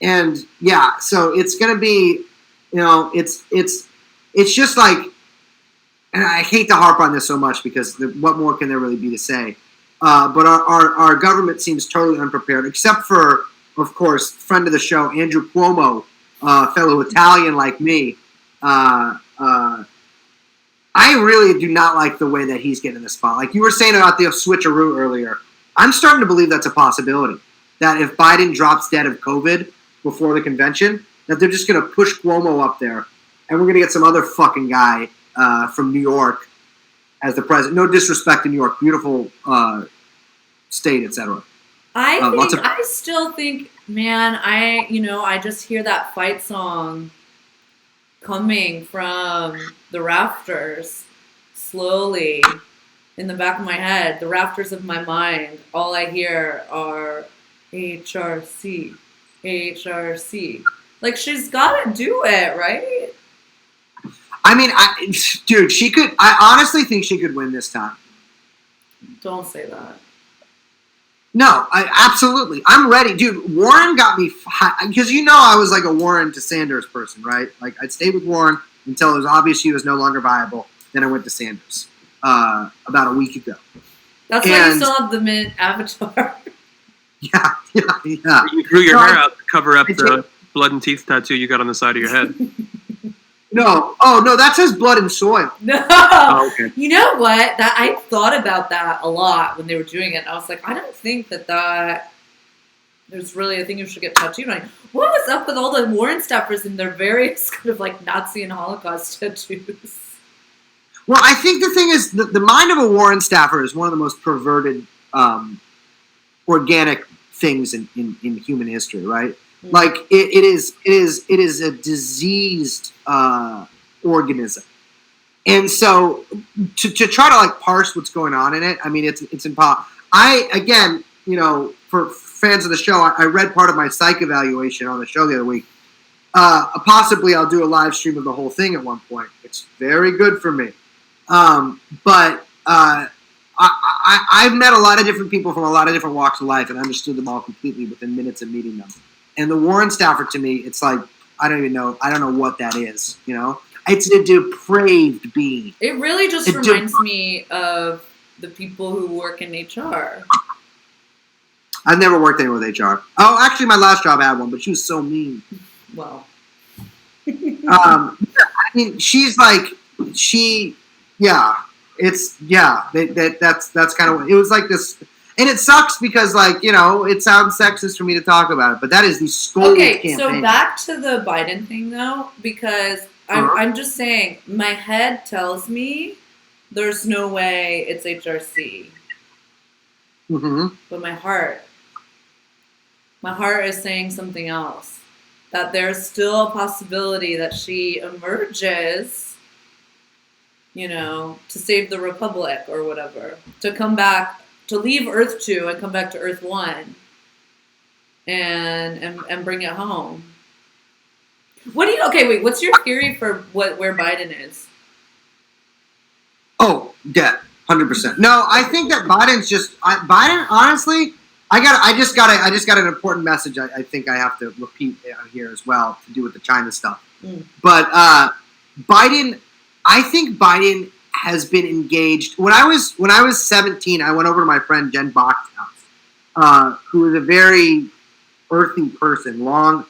and yeah, so it's gonna be. You know, it's just like, and I hate to harp on this so much because what more can there really be to say? But our government seems totally unprepared, except for, of course, friend of the show, Andrew Cuomo, fellow Italian like me. I really do not like the way that he's getting the spot. Like you were saying about the switcheroo earlier, I'm starting to believe that's a possibility. That if Biden drops dead of COVID before the convention, that they're just going to push Cuomo up there, and we're going to get some other fucking guy from New York as the president. No disrespect to New York, beautiful state, etc. I still think, man, I just hear that fight song coming from the rafters slowly in the back of my head, the rafters of my mind. All I hear are HRC, HRC. Like, she's got to do it, right? I mean, dude, she could. I honestly think she could win this time. Don't say that. No, absolutely. I'm ready. Dude, Warren got me, because you know I was like a Warren to Sanders person, right? Like, I'd stayed with Warren until it was obvious she was no longer viable. Then I went to Sanders about a week ago. That's why you still have the mint avatar. Yeah. You grew your hair out to cover up the blood and teeth tattoo you got on the side of your head. No. Oh, no, that says blood and soil. No. Oh, okay. You know what? That I thought about that a lot when they were doing it. And I was like, I don't think that there's really a thing you should get tattooed. Like, what was up with all the Warren staffers and their various kind of like Nazi and Holocaust tattoos? Well, I think the thing is, the mind of a Warren staffer is one of the most perverted organic things in human history, right? Like it is a diseased organism, and so to try to like parse what's going on in it, I mean, it's impossible. Again, you know, for fans of the show, I read part of my psych evaluation on the show the other week. Possibly, I'll do a live stream of the whole thing at one point. It's very good for me, but I've met a lot of different people from a lot of different walks of life, and understood them all completely within minutes of meeting them. And the Warren staffer, to me, it's like, I don't know what that is, you know? It's a depraved being. It really just reminds me of the people who work in HR. I've never worked anywhere with HR. Oh, actually, my last job had one, but she was so mean. Well. I mean, she's like, that's kind of, it was like this. And it sucks because, like, you know, it sounds sexist for me to talk about it, but that is the scolded campaign. So back to the Biden thing, though, because I'm just saying, my head tells me there's no way it's HRC. Mm-hmm. But my heart is saying something else. That there's still a possibility that she emerges, you know, to save the Republic or whatever, to come back, to leave Earth 2 and come back to Earth 1 and bring it home. What's your theory for where Biden is? Oh, dead. 100%. No, I think that Biden, honestly, I just got an important message. I think I have to repeat here as well to do with the China stuff. But Biden, I think Biden has been engaged. When I was 17, I went over to my friend Jen Bach's house, who is a very earthy person, long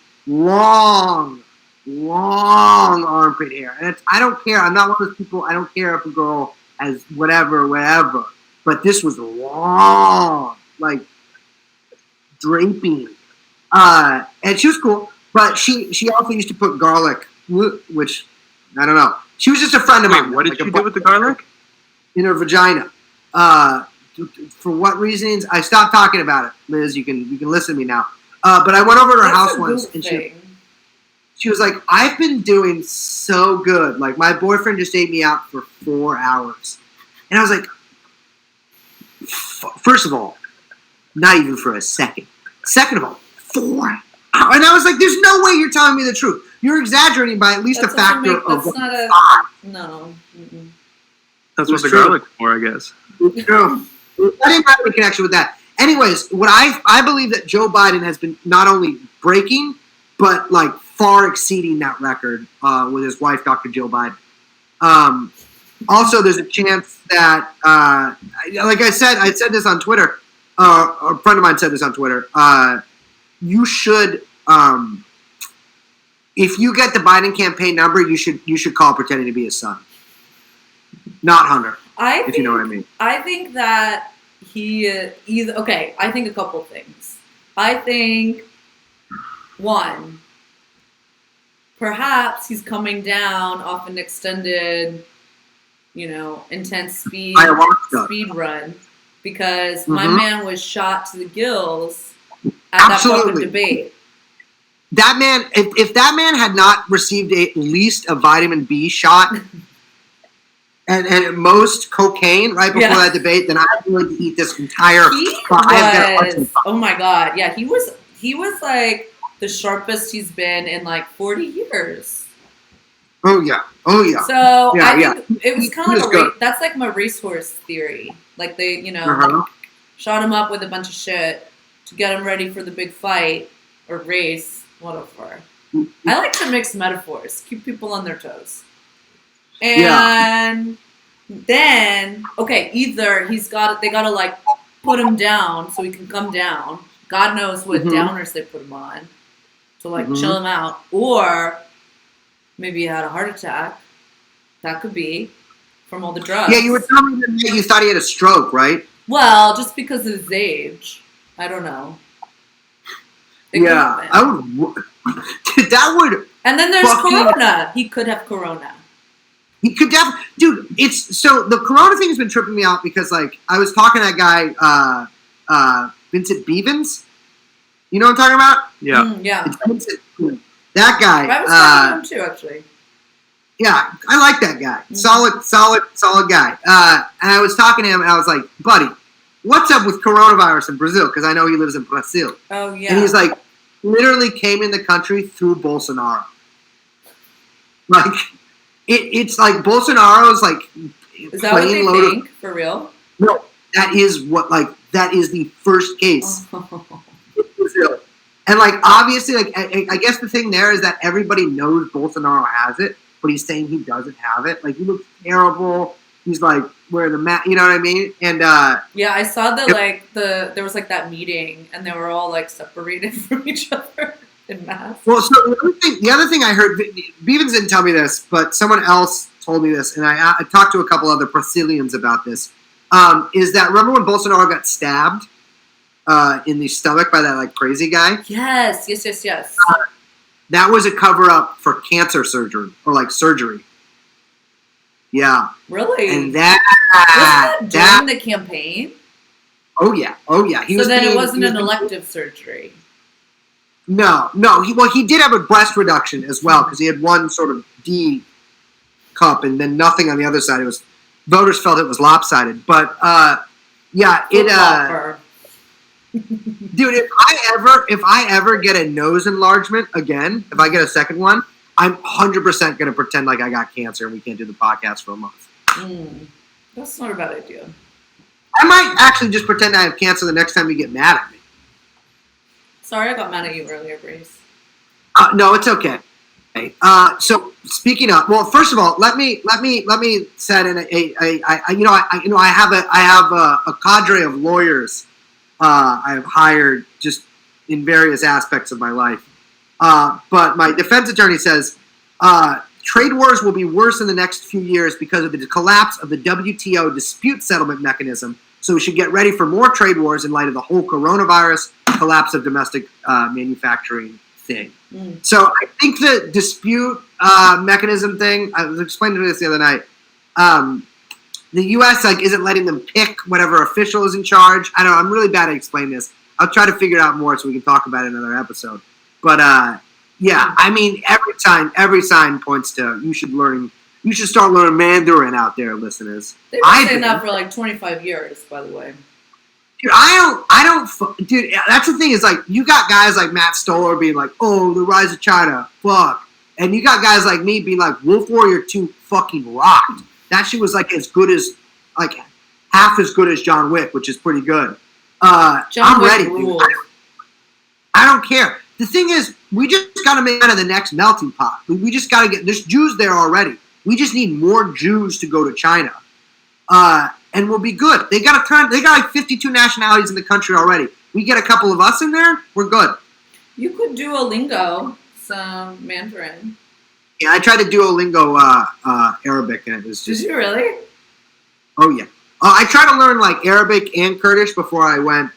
armpit hair, and I don't care. I'm not one of those people. I don't care if a girl has whatever, but this was long, like draping, and she was cool. But she also used to put garlic, which I don't know. She was just a friend of mine. What did you do with the garlic? In her vagina. For what reasons? I stopped talking about it, Liz. You can listen to me now. But I went over to her house once, and she was like, "I've been doing so good. Like my boyfriend just ate me out for 4 hours," and I was like, first of all, not even for a second. Second of all, 4 hours. And I was like, there's no way you're telling me the truth. You're exaggerating by at least a factor of 5. No. Mm-mm. That's what the garlic's for, I guess. It's true. I didn't have any connection with that. Anyways, what I believe that Joe Biden has been not only breaking, but like far exceeding that record with his wife, Dr. Jill Biden. Also, there's a chance that, like I said this on Twitter. A friend of mine said this on Twitter. You should, if you get the Biden campaign number, you should call pretending to be his son, not Hunter. If you know what I mean. I think that he I think a couple things. I think one, perhaps he's coming down off an extended, intense speed run because my man was shot to the gills at that fucking debate. That man, if that man had not received at least a vitamin B shot and at most cocaine right before that debate, then I'd be willing to eat this entire. Oh my god! Yeah, he was like the sharpest he's been in like 40 years. Oh yeah. So I think it was kind of that's like my racehorse theory. Like they, shot him up with a bunch of shit to get him ready for the big fight or race, whatever. I like to mix metaphors, keep people on their toes. And then, either they gotta like put him down so he can come down. God knows what downers they put him on to like chill him out, or maybe he had a heart attack. That could be from all the drugs. Yeah, you were telling me that you thought he had a stroke, right? Well, just because of his age, I don't know. I would. That would. And then there's Corona. He could have Corona. He could definitely, dude. It's so the Corona thing has been tripping me out because like I was talking to that guy, Vincent Bevins. You know what I'm talking about? Yeah. Yeah. It's Vincent, that guy. I was talking to him too, actually. Yeah, I like that guy. Solid guy. And I was talking to him, and I was like, buddy, what's up with coronavirus in Brazil? Because I know he lives in Brazil. Oh, yeah. And he's like, literally came in the country through Bolsonaro. Like, it's like Bolsonaro's like is that what they think? For real? No, that is the first case in Brazil. And like, obviously, like, I guess the thing there is that everybody knows Bolsonaro has it, but he's saying he doesn't have it. Like, he looks terrible. He's like wearing the mask, you know what I mean? And I saw that there was like that meeting, and they were all like separated from each other in masks. Well, so the other thing I heard, Bevins didn't tell me this, but someone else told me this, and I talked to a couple other Brazilians about this. Is that remember when Bolsonaro got stabbed in the stomach by that like crazy guy? Yes. That was a cover up for cancer surgery or like surgery. Yeah. Really? And that wasn't that during the campaign? Oh yeah. It wasn't an elective surgery. No. He did have a breast reduction as well because he had one sort of D cup and then nothing on the other side. Voters felt it was lopsided, but dude, if I ever get a nose enlargement again, if I get a second one, I'm 100% going to pretend like I got cancer and we can't do the podcast for a month. That's not a bad idea. I might actually just pretend I have cancer the next time you get mad at me. Sorry, I got mad at you earlier, Grace. No, it's okay. So speaking of, well, first of all, let me set in I have a cadre of lawyers I have hired just in various aspects of my life. But my defense attorney says trade wars will be worse in the next few years because of the collapse of the WTO dispute settlement mechanism. So we should get ready for more trade wars in light of the whole coronavirus collapse of domestic manufacturing thing. So I think the dispute mechanism thing, I was explaining this the other night. The U.S. isn't letting them pick whatever official is in charge. I don't know. I'm really bad at explaining this. I'll try to figure it out more so we can talk about it in another episode. But yeah, I mean, every sign points to you should start learning Mandarin out there, listeners. They've been saying that for like 25 years, by the way. Dude, dude, that's the thing is you got guys like Matt Stoller being like, oh, the rise of China, fuck. And you got guys like me being like, Wolf Warrior 2 fucking rocked. That shit was as good as, half as good as John Wick, which is pretty good. I'm ready, dude. I don't care. The thing is, we just got to make out of the next melting pot. We just got to there's Jews there already. We just need more Jews to go to China. And we'll be good. They got 52 nationalities in the country already. We get a couple of us in there, we're good. You could Duolingo some Mandarin. Yeah, I tried to Duolingo Arabic, and it was just... Did you really? Oh, yeah. I tried to learn, Arabic and Kurdish before I went,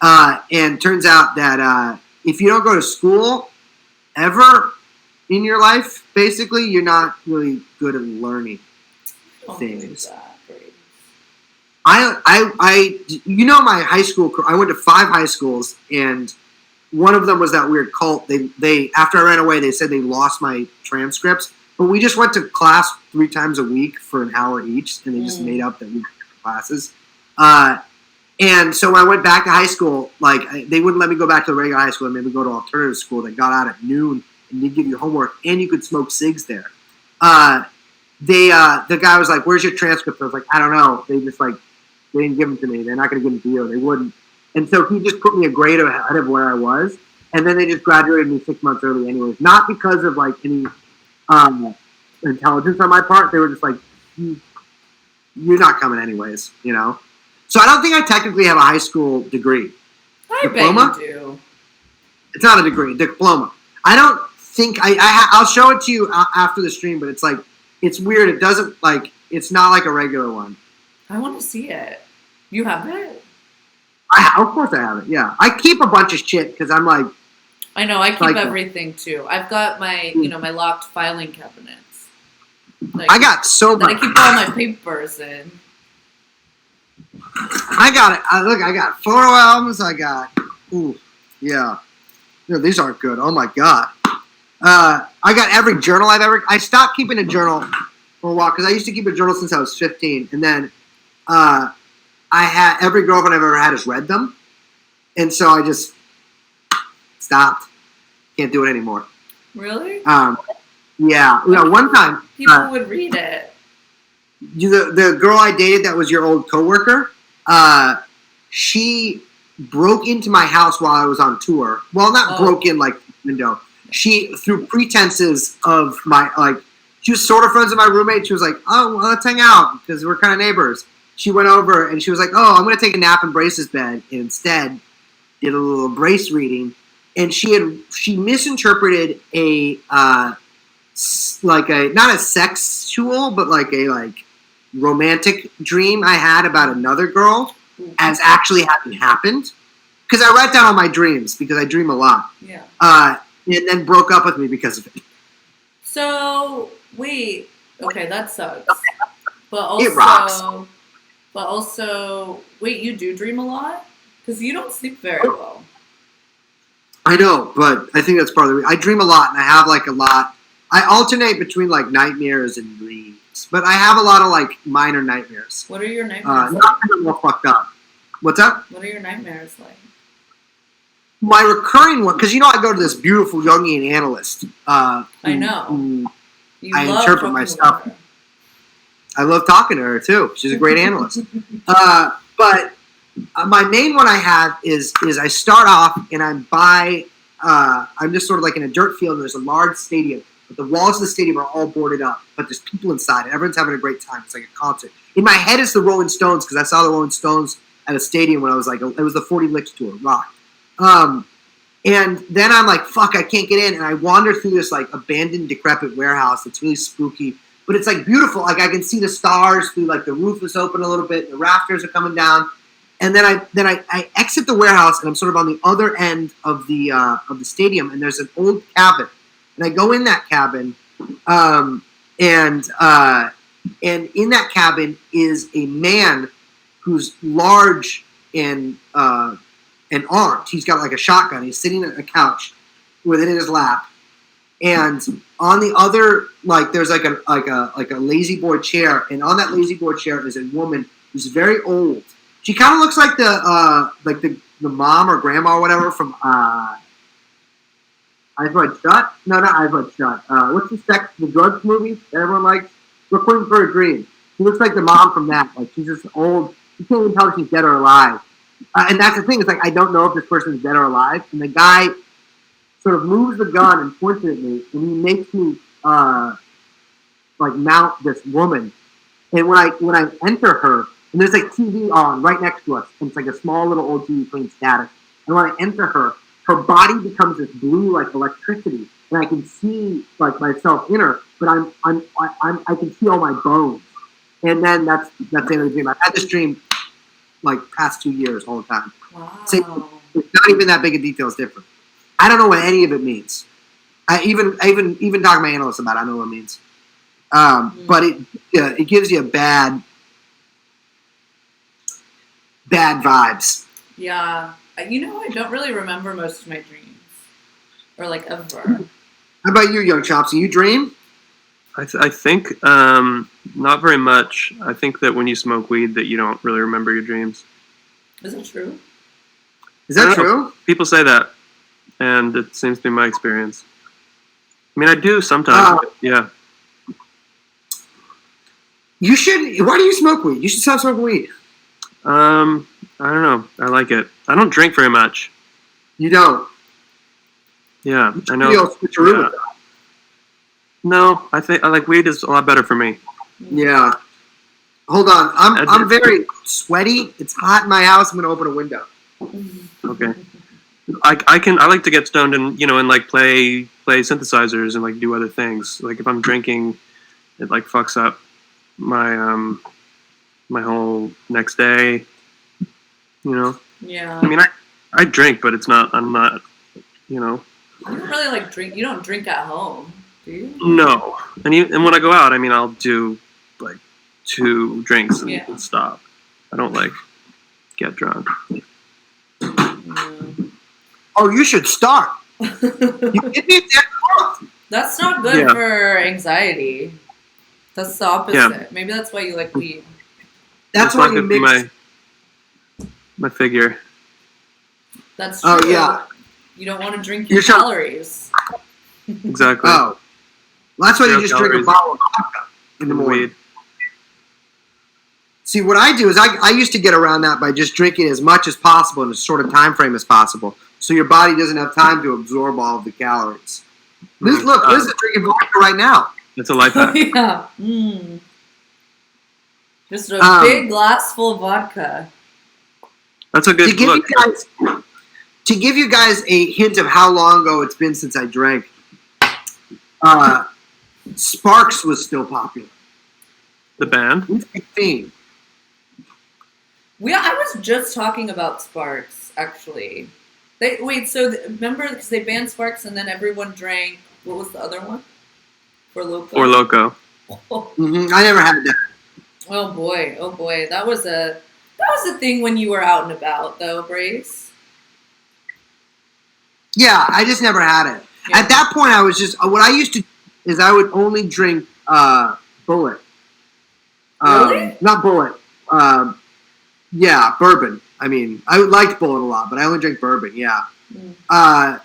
and turns out that if you don't go to school ever in your life, basically, you're not really good at learning things. My high school, I went to 5 high schools, and one of them was that weird cult. They after I ran away, they said they lost my transcripts, but we just went to class 3 times a week for an hour each, and they just made up that we had classes. And so when I went back to high school, they wouldn't let me go back to the regular high school and made me go to alternative school that got out at noon and they'd give you homework and you could smoke cigs there. The guy was like, "Where's your transcript?" I was like, "I don't know." They just they didn't give them to me. They're not going to give them to you. They wouldn't. And so he just put me a grade ahead of where I was. And then they just graduated me 6 months early anyways. Not because of any intelligence on my part. They were just like, you're not coming anyways, So I don't think I technically have a high school degree. Diploma? Bet you do. It's not a degree, diploma. I don't think, I'll show it to you after the stream, but it's weird. It doesn't, it's not like a regular one. I want to see it. You have it? Of course I have it, yeah. I keep a bunch of shit because I'm like... I know, I keep everything too. I've got my, my locked filing cabinets. I got so much. I keep all my papers in. I got it. I got photo albums. Yeah. No, these aren't good. Oh my God. I got every journal I stopped keeping a journal for a while because I used to keep a journal since I was 15. And then I had every girlfriend I've ever had has read them. And so I just stopped. Can't do it anymore. Really? Yeah. One time. People would read it. The girl I dated that was your old coworker, she broke into my house while I was on tour. Well, not broke in like the window. She, through pretenses of she was sort of friends with my roommate. She was like, "Oh, well, let's hang out because we're kind of neighbors." She went over and she was like, "Oh, I'm going to take a nap in Brace's bed." And instead, did a little Brace reading, and she misinterpreted a not a sexual, but a romantic dream I had about another girl as actually having happened. Because I write down all my dreams because I dream a lot. Yeah. And then broke up with me because of it. So wait, okay, that sucks. But it rocks. But also, wait, you do dream a lot? Because you don't sleep very well. I know, but I think that's part of the reason. I dream a lot, and I have a lot. I alternate between nightmares and dreams, but I have a lot of minor nightmares. What are your nightmares? Not all fucked up. What's up? What are your nightmares like? My recurring one, because I go to this beautiful Jungian analyst. I know. I interpret my stuff. I love talking to her too. She's a great analyst. But my main one I have is I start off and I'm just sort of like in a dirt field. And there's a large stadium, but the walls of the stadium are all boarded up. But there's people inside, and everyone's having a great time. It's like a concert. In my head, it's the Rolling Stones because I saw the Rolling Stones at a stadium when I was like, it was the 40 Licks tour, rock. And then I'm like, fuck, I can't get in. And I wander through this like abandoned, decrepit warehouse that's really spooky, but it's like beautiful. Like I can see the stars through like the roof is open a little bit, the rafters are coming down. And then I exit the warehouse and I'm sort of on the other end of the stadium, and there's an old cabin. And I go in that cabin, and in that cabin is a man who's large and armed. He's got like a shotgun. He's sitting at a couch with it in his lap. And on the other, like there's like a lazy boy chair, and on that lazy boy chair is a woman who's very old. She kind of looks like the mom or grandma or whatever from Eyes Wide Shut. No, not Eyes Wide Shut. What's the drugs movie that everyone likes? Requiem for a Dream. She looks like the mom from that. Like she's just old. You can't even tell if she's dead or alive. And that's the thing. It's like I don't know if this person's dead or alive. And the guy sort of moves the gun and points it at me, and he makes me like mount this woman. And when I enter her, and there's like TV on right next to us, and it's like a small little old TV playing static. And when I enter her, her body becomes this blue like electricity, and I can see like myself in her, but I can see all my bones. And then that's the end of the dream. I've had this dream like past 2 years all the time. Wow. So it's not even that big a detail. It's different. I don't know what any of it means. I even talk to my analyst about it. I don't know what it means. But it gives you a bad vibes. Yeah. I don't really remember most of my dreams. Or like ever. How about you, young Chopsy? You dream? I think not very much. I think that when you smoke weed, that you don't really remember your dreams. Is it true? Is that true? People say that, and it seems to be my experience. I mean, I do sometimes. But yeah. You should. Why do you smoke weed? You should stop smoking weed. I don't know. I like it. I don't drink very much. You don't. Yeah, I know. Yeah. No, I think I like weed is a lot better for me. Yeah. Hold on. I'm very sweaty. It's hot in my house. I'm gonna open a window. Okay. I like to get stoned and and like play synthesizers and like do other things. Like if I'm drinking, it like fucks up my my whole next day. Yeah. I mean, I drink, but I'm not. You don't really like drink. You don't drink at home, do you? No. And when I go out, I mean, I'll do like 2 drinks and stop. I don't like get drunk. Oh, you should start. That's not good for anxiety. That's the opposite. Yeah. Maybe that's why you like weed. That's why you mix my figure. That's true. Oh yeah. You don't want to drink your calories. Exactly. Oh. Well, that's why you just drink a bottle of vodka in the morning. Weed. See, what I do is I used to get around that by just drinking as much as possible in as short a time frame as possible, so your body doesn't have time to absorb all of the calories. Liz is drinking vodka right now. It's a life hack. Yeah. Just a big glass full of vodka. That's a good look. To give you guys a hint of how long ago it's been since I drank, Sparks was still popular. The band? 15. I was just talking about Sparks, actually. Remember, because they banned Sparks and then everyone drank, what was the other one? Four Loko. Mm-hmm. I never had that. Oh boy. That was a thing when you were out and about, though, Brace. Yeah, I just never had it. Yeah. At that point, I was just, what I used to do is I would only drink Bullet. Really? Not Bullet. Yeah, bourbon. I mean, I liked Bullet a lot, but I only drink bourbon, yeah. I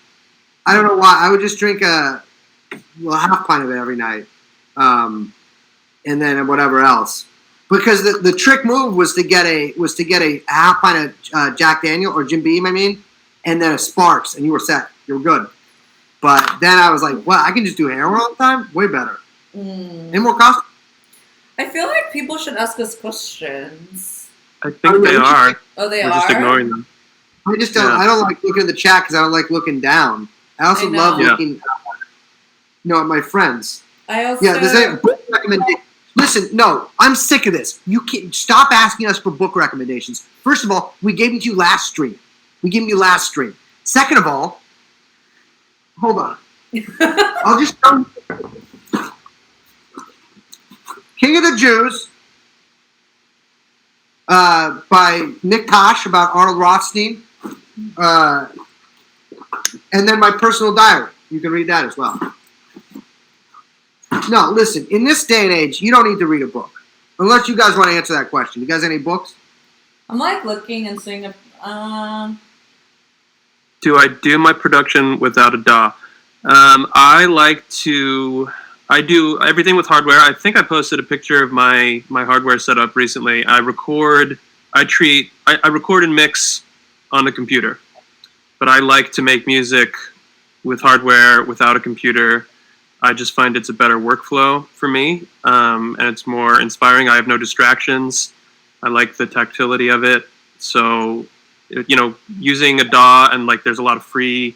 don't know why. I would just drink a half pint of it every night. And then whatever else. because the trick move was to get a half pint of Jack Daniel or Jim Beam, I mean, and then a Sparks, and you were set. You were good. But then I was like, well, I can just do heroin all the time? Way better. And more cost. I feel like people should ask us questions. I think they are. Oh, they We're are? just ignoring them. I just don't. Yeah. I don't like looking at the chat because I don't like looking down. I also love looking, at my friends. I also. Yeah, there's a book recommendation. Listen, no, I'm sick of this. You can't stop asking us for book recommendations. First of all, we gave it to you last stream. Second of all, hold on. I'll just tell you. King of the Jews by Nick Tosh about Arnold Rothstein. And then my personal diary. You can read that as well. No, listen. In this day and age, you don't need to read a book. Unless you guys want to answer that question. You guys have any books? I'm like looking and seeing if... Do I do my production without a DAW? I do everything with hardware. I think I posted a picture of my hardware setup recently. I record and mix on the computer. But I like to make music with hardware without a computer. I just find it's a better workflow for me, and it's more inspiring. I have no distractions. I like the tactility of it. So, using a DAW and there's a lot of free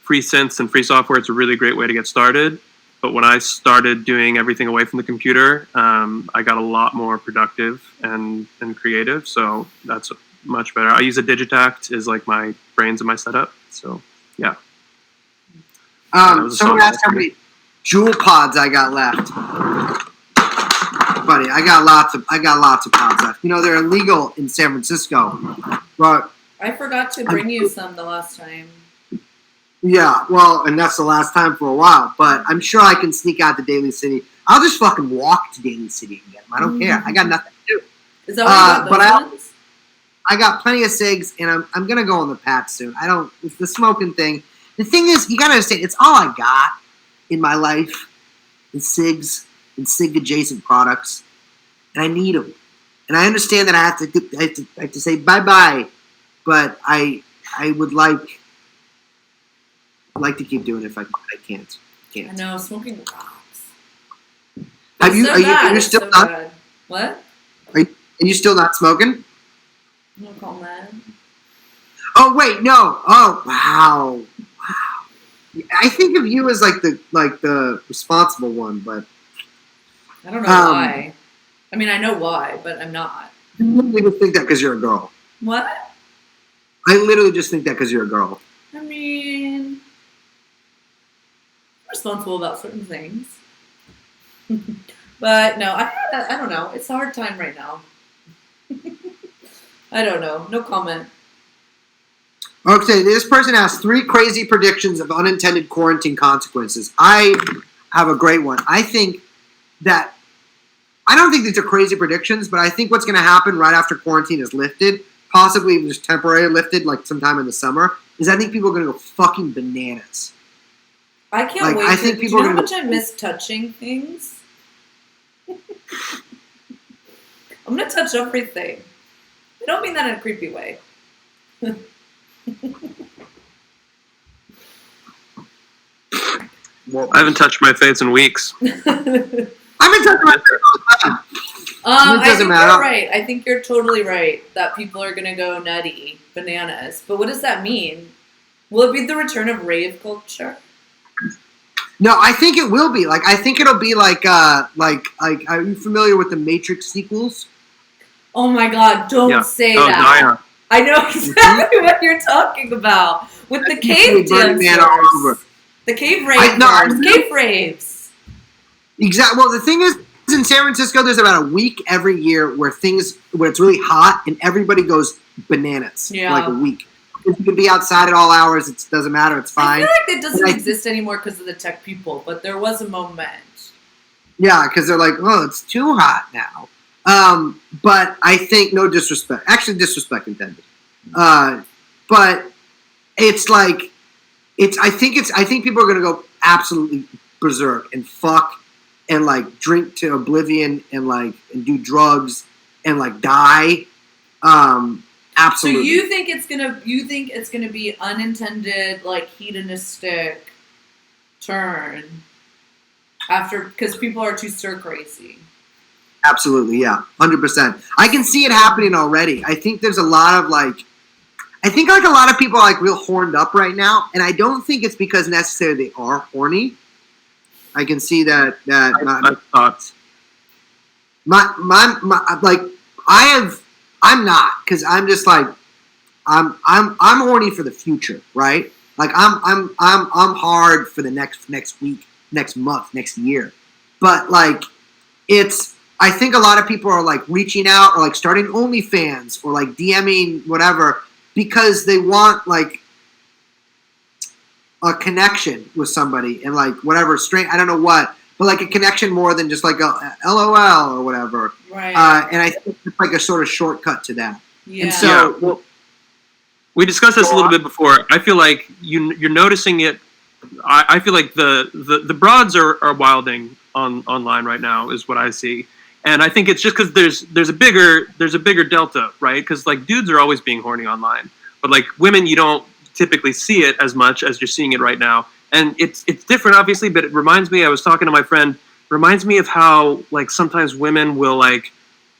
synths and free software. It's a really great way to get started. But when I started doing everything away from the computer, I got a lot more productive and creative. So that's much better. I use a Digitact as my brains of my setup. So yeah. Someone asked how many Jewel pods I got left. Buddy, I got lots of pods left. They're illegal in San Francisco. But I forgot to bring you some the last time. Yeah, well, and that's the last time for a while. But I'm sure I can sneak out to Daly City. I'll just fucking walk to Daly City and get them. I don't care. I got nothing to do. Is that what you got those ones? I got plenty of cigs, and I'm gonna go on the patch soon. It's the smoking thing. The thing is, you gotta understand, it's all I got in my life, in cigs and cig adjacent products, and I need them. And I understand that I have to say bye bye, but I would like to keep doing it if I can't. I know, smoking rocks. Are you still so not? bad. What? Are you still not smoking? No comment. Oh wait, no. Oh wow. I think of you as the responsible one, but I don't know why. I mean, I know why, but I'm not. I literally just think that because you're a girl. What? I literally just think that because you're a girl. I mean, I'm responsible about certain things. But no, I don't know. It's a hard time right now. I don't know. No comment. Okay, this person asked 3 crazy predictions of unintended quarantine consequences. I have a great one. I don't think these are crazy predictions, but I think what's going to happen right after quarantine is lifted, possibly even just temporarily lifted, sometime in the summer, is I think people are going to go fucking bananas. I can't wait. I think people do you know are how going much I miss touching things? I'm going to touch everything. I don't mean that in a creepy way. Well, I haven't touched my face in weeks. I've been touching my face all the time. I think you're right. I think you're totally right that people are going to go nutty, bananas. But what does that mean? Will it be the return of rave culture? No, I think it will be. I think it'll be are you familiar with the Matrix sequels? Oh my God, don't say that. Zion. I know exactly what you're talking about. With the cave dancers. The cave raves. Cave raves. Exactly. Well, the thing is, in San Francisco, there's about a week every year where it's really hot and everybody goes bananas. Yeah. For a week. You can be outside at all hours. It doesn't matter. It's fine. I feel like it doesn't exist anymore because of the tech people, but there was a moment. Yeah, because they're it's too hot now. But I think, no disrespect. Actually, disrespect intended. But it's I think people are going to go absolutely berserk and fuck and like drink to oblivion and like and do drugs and like die. Absolutely. So you think it's gonna be unintended, like hedonistic turn after, because people are too stir crazy. Absolutely, yeah, 100%. I can see it happening already. I think there's a lot of like, I think like a lot of people are like real horned up right now, and I don't think it's because necessarily they are horny. I can see that My thoughts. my like I'm not, because I'm just like I'm horny for the future, right? Like I'm hard for the next week, next month, next year. But like I think a lot of people are like reaching out or like starting OnlyFans or like DMing whatever because they want like a connection with somebody and like whatever straight, I don't know what, but like a connection more than just like a LOL or whatever. Right. And I think it's like a sort of shortcut to that. Yeah. And so, well, we discussed this a little bit before. I feel like you're noticing it. I feel like the broads are wilding online right now is what I see, and I think it's just because there's a bigger delta, right? Because like dudes are always being horny online, but like women, you don't typically see it as much as you're seeing it right now, and it's different, obviously. But it reminds me. I was talking to my friend. Reminds me of how like sometimes women will like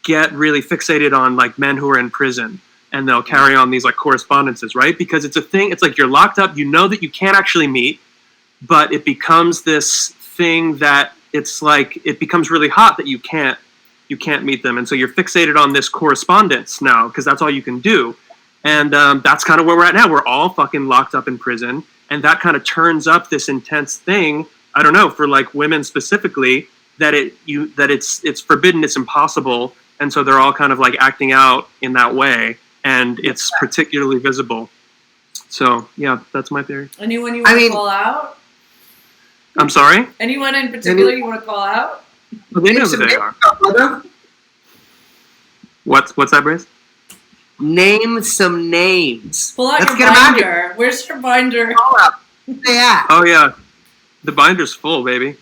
get really fixated on like men who are in prison. And they'll carry on these like correspondences, right? Because it's a thing. It's like you're locked up. You know that you can't actually meet, but it becomes this thing that it's like it becomes really hot that you can't meet them, and so you're fixated on this correspondence now because that's all you can do. And that's kind of where we're at now. We're all fucking locked up in prison, and that kind of turns up this intense thing. I don't know, for like women specifically, that it's forbidden, it's impossible, and so they're all kind of like acting out in that way. And it's particularly visible. So, yeah, that's my theory. Anyone you want to call out? I'm sorry? Anyone in particular you want to call out? Well, they know who they are. What's that, Brace? Name some names. Pull out your binder. Where's your binder? Yeah. Oh, yeah. The binder's full, baby.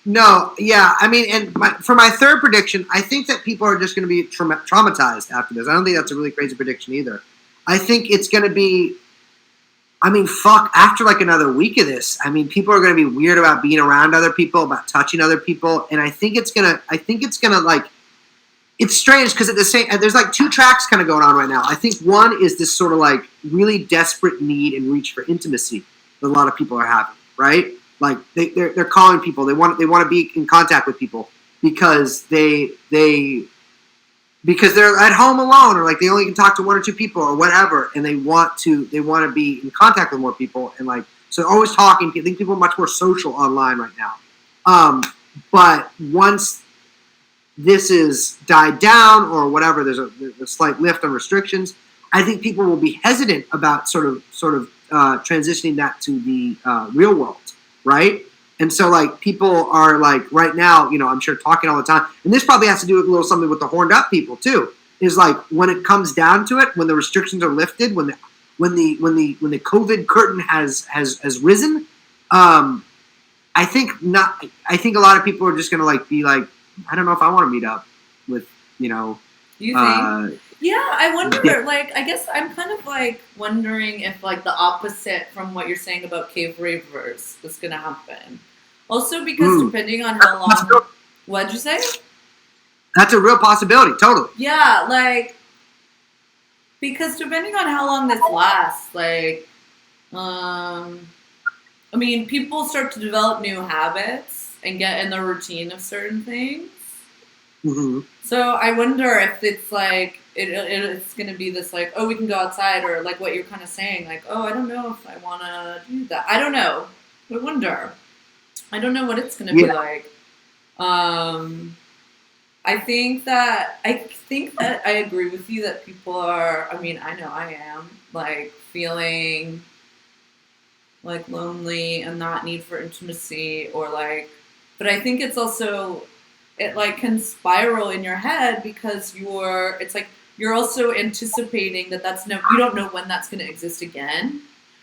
No, yeah, I mean, and for my third prediction, I think that people are just going to be traumatized after this. I don't think that's a really crazy prediction either. I think it's going to be, I mean, fuck, after like another week of this, I mean, people are going to be weird about being around other people, about touching other people, and I think it's going to like, it's strange because at the same, there's like two tracks kind of going on right now. I think one is this sort of like really desperate need and reach for intimacy that a lot of people are having, right? Like they're calling people. They want to be in contact with people because because they're at home alone, or like they only can talk to one or two people or whatever, and they want to be in contact with more people, and like so they're always talking. I think people are much more social online right now. But once this is died down or whatever, there's a slight lift on restrictions. I think people will be hesitant about sort of transitioning that to the real world. Right? And so, like, people are, like, right now, you know, I'm sure talking all the time. And this probably has to do with a little something with the horned up people, too. Is, like, when it comes down to it, when the restrictions are lifted, when the COVID curtain has risen, I think a lot of people are just going to, like, be like, I don't know if I want to meet up with, you know. You think? Yeah, I wonder, like, I guess I'm kind of, like, wondering if, like, the opposite from what you're saying about cave ravers is going to happen. Also because depending on how long... What'd you say? That's a real possibility, totally. Yeah, like, because depending on how long this lasts, like, I mean, people start to develop new habits and get in the routine of certain things. Mm-hmm. So I wonder if it's like it's going to be this like, oh, we can go outside, or like what you're kind of saying, like, oh, I don't know if I want to do that. I don't know. I wonder. I don't know what it's going to be like. I think that I agree with you that people are. I mean, I know I am like feeling like lonely and not need for intimacy, or like, but I think it's also. It like can spiral in your head because it's like you're also anticipating that you don't know when that's going to exist again,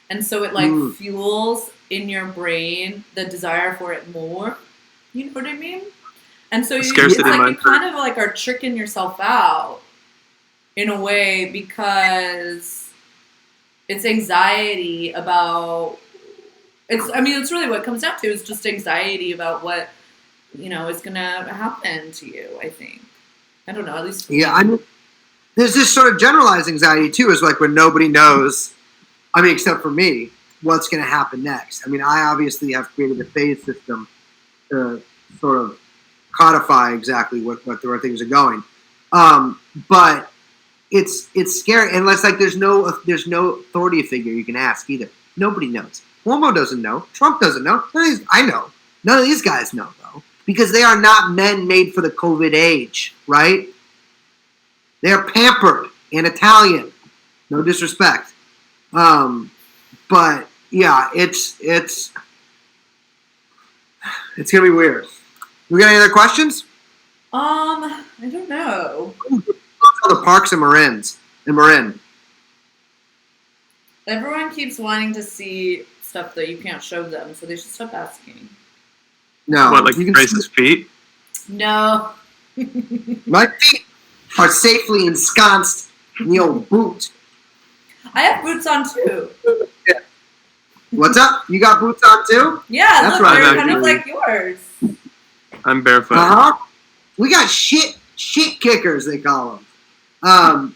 and so it like fuels in your brain the desire for it more. You know what I mean? And so it's Scarcity like you mindset. kind of like are tricking yourself out in a way because it's anxiety about it's really what it comes down to is just anxiety about what is gonna happen to you. I think I don't know, at least for me. Yeah, I mean, there's this sort of generalized anxiety too, is like when nobody knows, I mean, except for me, what's going to happen next. I mean, I obviously have created a phase system to sort of codify exactly what the right things are going. But it's scary, and it's like there's no authority figure you can ask either. Nobody knows. Cuomo doesn't know. Trump doesn't know. I know. None of these guys know though, because they are not men made for the COVID age, right? They're pampered and Italian. No disrespect. But yeah, it's gonna be weird. We got any other questions? I don't know. The parks in Marin. Everyone keeps wanting to see stuff that you can't show them, so they should stop asking. No. What, like you can Grace's feet? No. My feet are safely ensconced in the old boot. I have boots on too. Yeah. What's up? You got boots on too? Yeah, That's look, right. they're kind of like yours. I'm barefoot. We got shit kickers, they call them.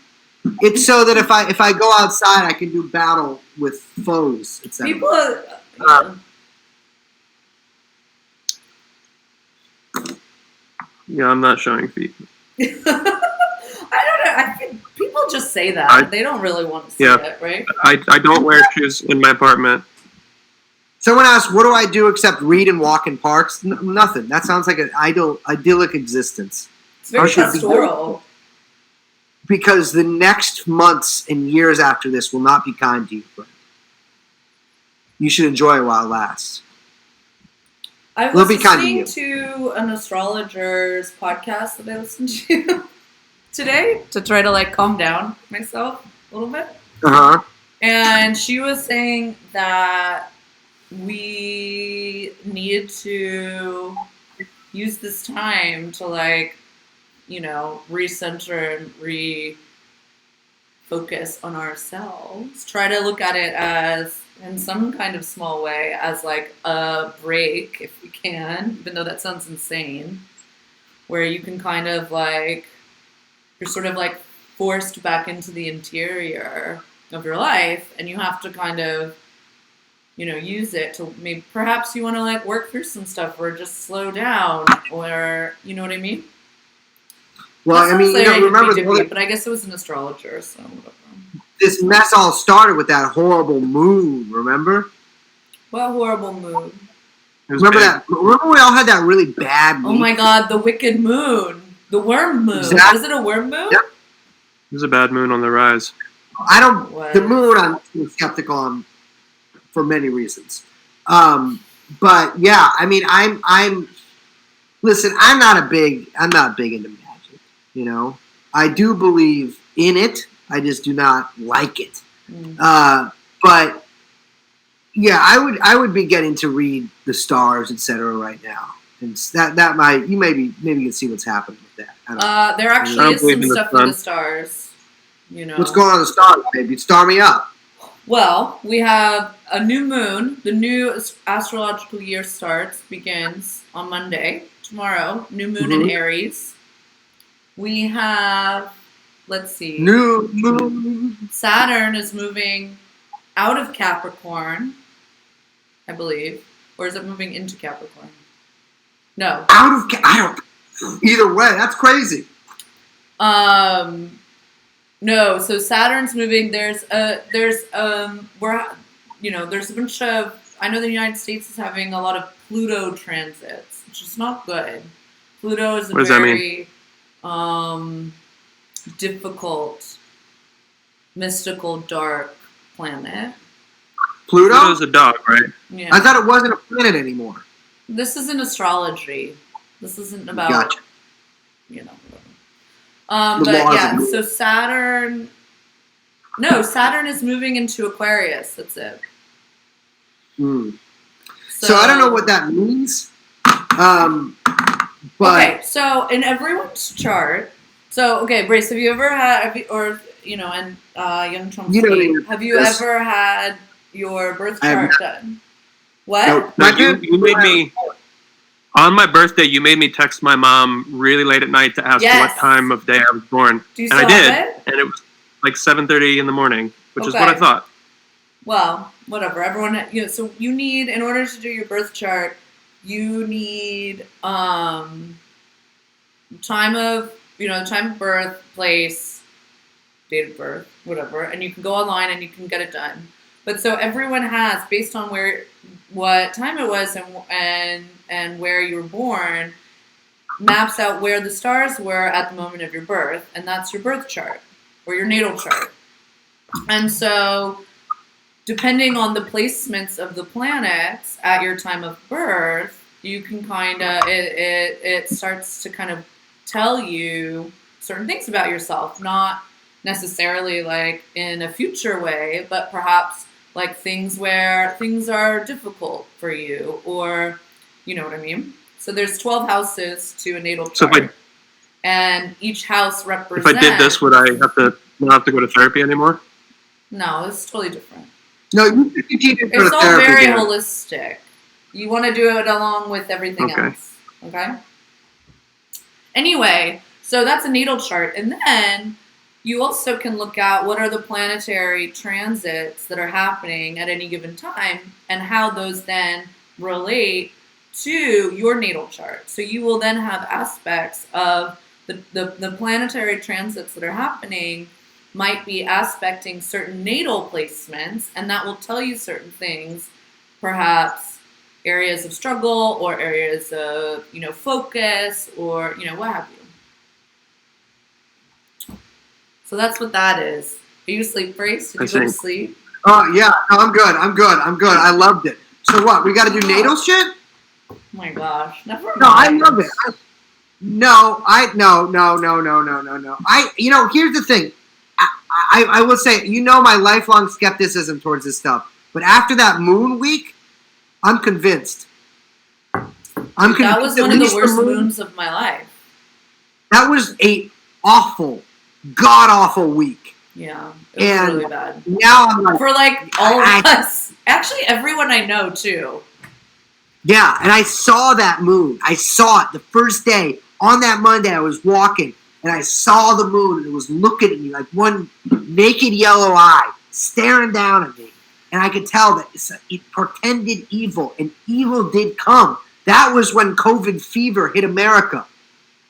It's so that if I go outside, I can do battle with foes, etc. People. Yeah, I'm not showing feet. I don't know. I think people just say that. They don't really want to see it, right? I don't wear shoes in my apartment. Someone asked, what do I do except read and walk in parks? Nothing. That sounds like an idyllic existence. It's very pastoral. Because the next months and years after this will not be kind to you, friend. You should enjoy it while it lasts. I was listening to an astrologer's podcast that I listened to today to try to like calm down myself a little bit. Uh-huh. And she was saying that we need to use this time to like, recenter and refocus on ourselves. Try to look at it as, in some kind of small way, as like a break, if we can, even though that sounds insane, where you can kind of like, you're sort of like forced back into the interior of your life, and you have to kind of, use it to maybe, perhaps you want to like work through some stuff or just slow down, or, you know what I mean? Well, I mean, remember, but I guess it was an astrologer, so whatever. This mess all started with that horrible moon, remember? What horrible moon? Remember that? Remember we all had that really bad moon? Oh my god, the wicked moon. The worm moon. Exactly. Was it a worm moon? Yep. There's a bad moon on the rise. The moon I'm skeptical on for many reasons. But yeah, I mean, listen, I'm not big into magic, I do believe in it. I just do not like it. But yeah, I would be getting to read the stars, etc. right now, and that might maybe you can see what's happening with that. There actually is some stuff with the stars. What's going on with the stars, baby? Star me up. Well, we have a new moon. The new astrological year begins on Monday, tomorrow. New moon in Aries. We have, let's see. New moon. Saturn is moving out of Capricorn, I believe. Or is it moving into Capricorn? No. I don't. Either way, that's crazy. No, so Saturn's moving. There's a bunch of, I know the United States is having a lot of Pluto transits, which is not good. Pluto is a very difficult, mystical, dark planet. Pluto's a dog, right? Yeah. I thought it wasn't a planet anymore. This isn't astrology. This isn't about, gotcha. But yeah, so Saturn is moving into Aquarius. That's it. So I don't know what that means. But okay, so in everyone's chart, so okay, Brace, have you ever had, and Young Trump, have you ever had your birth chart done? What? No, you made me on my birthday. You made me text my mom really late at night to ask what time of day I was born, and I did, and it was like 7:30 in the morning, which is what I thought. Well, whatever. Everyone, so you need, in order to do your birth chart, you need time of birth, place, date of birth, whatever, and you can go online and you can get it done. But so everyone has, based on what time it was and where you were born, maps out where the stars were at the moment of your birth, and that's your birth chart or your natal chart. And so, depending on the placements of the planets at your time of birth, you can kind of, it starts to kind of tell you certain things about yourself, not necessarily like in a future way, but perhaps like things where things are difficult for you, or you know what I mean? So there's 12 houses to a natal chart, and each house represents... If I did this, would I not have to go to therapy anymore? No, it's totally different. No, you continue to go to it's all therapy. very holistic. You want to do it along with everything else. Okay? Anyway, so that's a natal chart. And then you also can look at what are the planetary transits that are happening at any given time and how those then relate to your natal chart. So you will then have aspects of the planetary transits that are happening might be aspecting certain natal placements, and that will tell you certain things, perhaps areas of struggle or areas of, focus or, what have you. So that's what that is. Are you asleep, Brace? Did you go to sleep? Oh, yeah. No, I'm good. I loved it. So what? We got to do natal shit? Oh my gosh. Never mind. No, I love it. No. Here's the thing. I will say, my lifelong skepticism towards this stuff. But after that moon week, I'm convinced. That was one of the worst moons of my life. That was a god-awful week. Yeah, it was really bad. Now I'm like... For all of us. Actually, everyone I know, too. Yeah, and I saw that moon. I saw it the first day. On that Monday, I was walking, and I saw the moon, and it was looking at me like one naked yellow eye, staring down at me. And I could tell that it portended evil, and evil did come. That was when COVID fever hit America.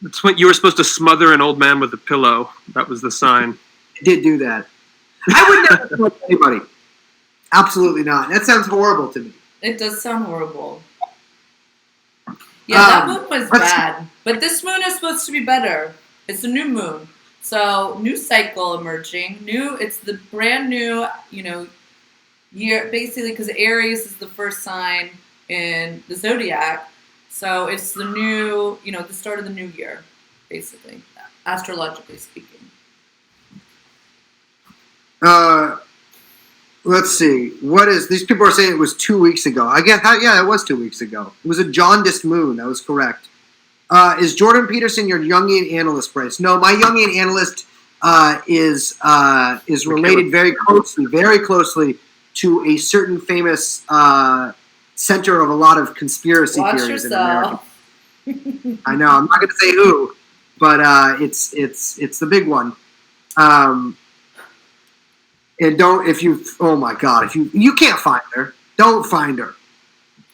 That's when you were supposed to smother an old man with a pillow. That was the sign. I did do that. I would never smother anybody. Absolutely not. That sounds horrible to me. It does sound horrible. Yeah, that moon was bad. But this moon is supposed to be better. It's a new moon. So, new cycle emerging. It's the brand new, year, basically, because Aries is the first sign in the zodiac. So, it's the new, the start of the new year, basically, astrologically speaking. Let's see. These people are saying it was 2 weeks ago. I guess, it was 2 weeks ago. It was a jaundiced moon. That was correct. Is Jordan Peterson your Jungian analyst, Bryce? No, my Jungian analyst is related very closely to a certain famous center of a lot of conspiracy theories in America. I know. I'm not going to say who, but it's the big one. And oh my God, if you can't find her, don't find her.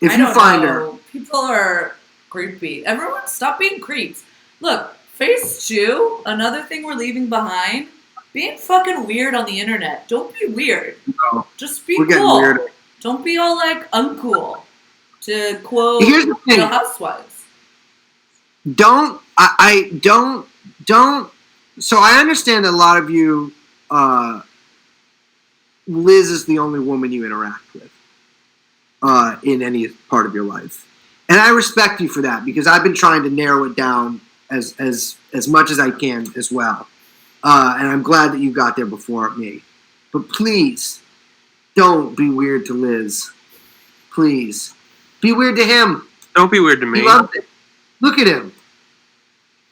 If you find her. People are creepy. Everyone stop being creeps. Look, phase 2, another thing we're leaving behind, being fucking weird on the internet. Don't be weird. No, just be cool. Weird. Don't be all uncool. To quote Real Housewives. Don't. So I understand that a lot of you, Liz is the only woman you interact with in any part of your life. And I respect you for that because I've been trying to narrow it down as much as I can as well. And I'm glad that you got there before me. But please, don't be weird to Liz. Please. Be weird to him. Don't be weird to me. He loves it. Look at him.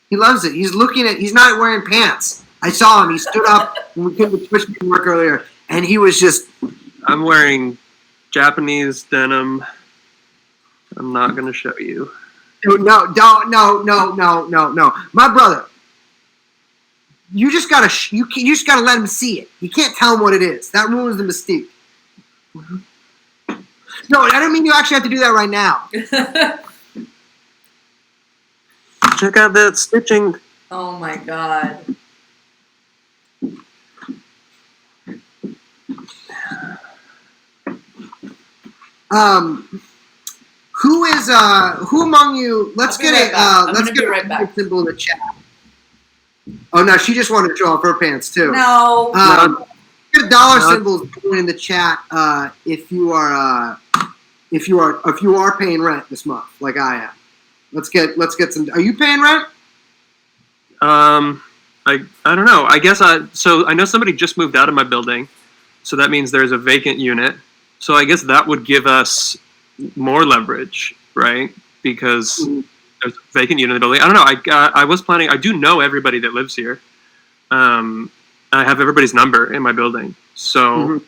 He loves it. He's not wearing pants. I saw him. He stood up when we came to Twitch work earlier, and he was just... I'm wearing Japanese denim. I'm not going to show you. No. My brother, you just gotta let him see it. You can't tell him what it is. That ruins the mystique. No, I don't mean you actually have to do that right now. Check out that stitching. Oh my god. Who among you? Let's get a symbol in the chat. Oh no, she just wanted to show off her pants too. No. Get a dollar symbol in the chat if you are paying rent this month, like I am. Let's get some. Are you paying rent? I don't know. I guess so I know somebody just moved out of my building, so that means there's a vacant unit. So I guess that would give us more leverage, right? Because there's a vacant unit in the building. I don't know. I was planning. I do know everybody that lives here. I have everybody's number in my building, so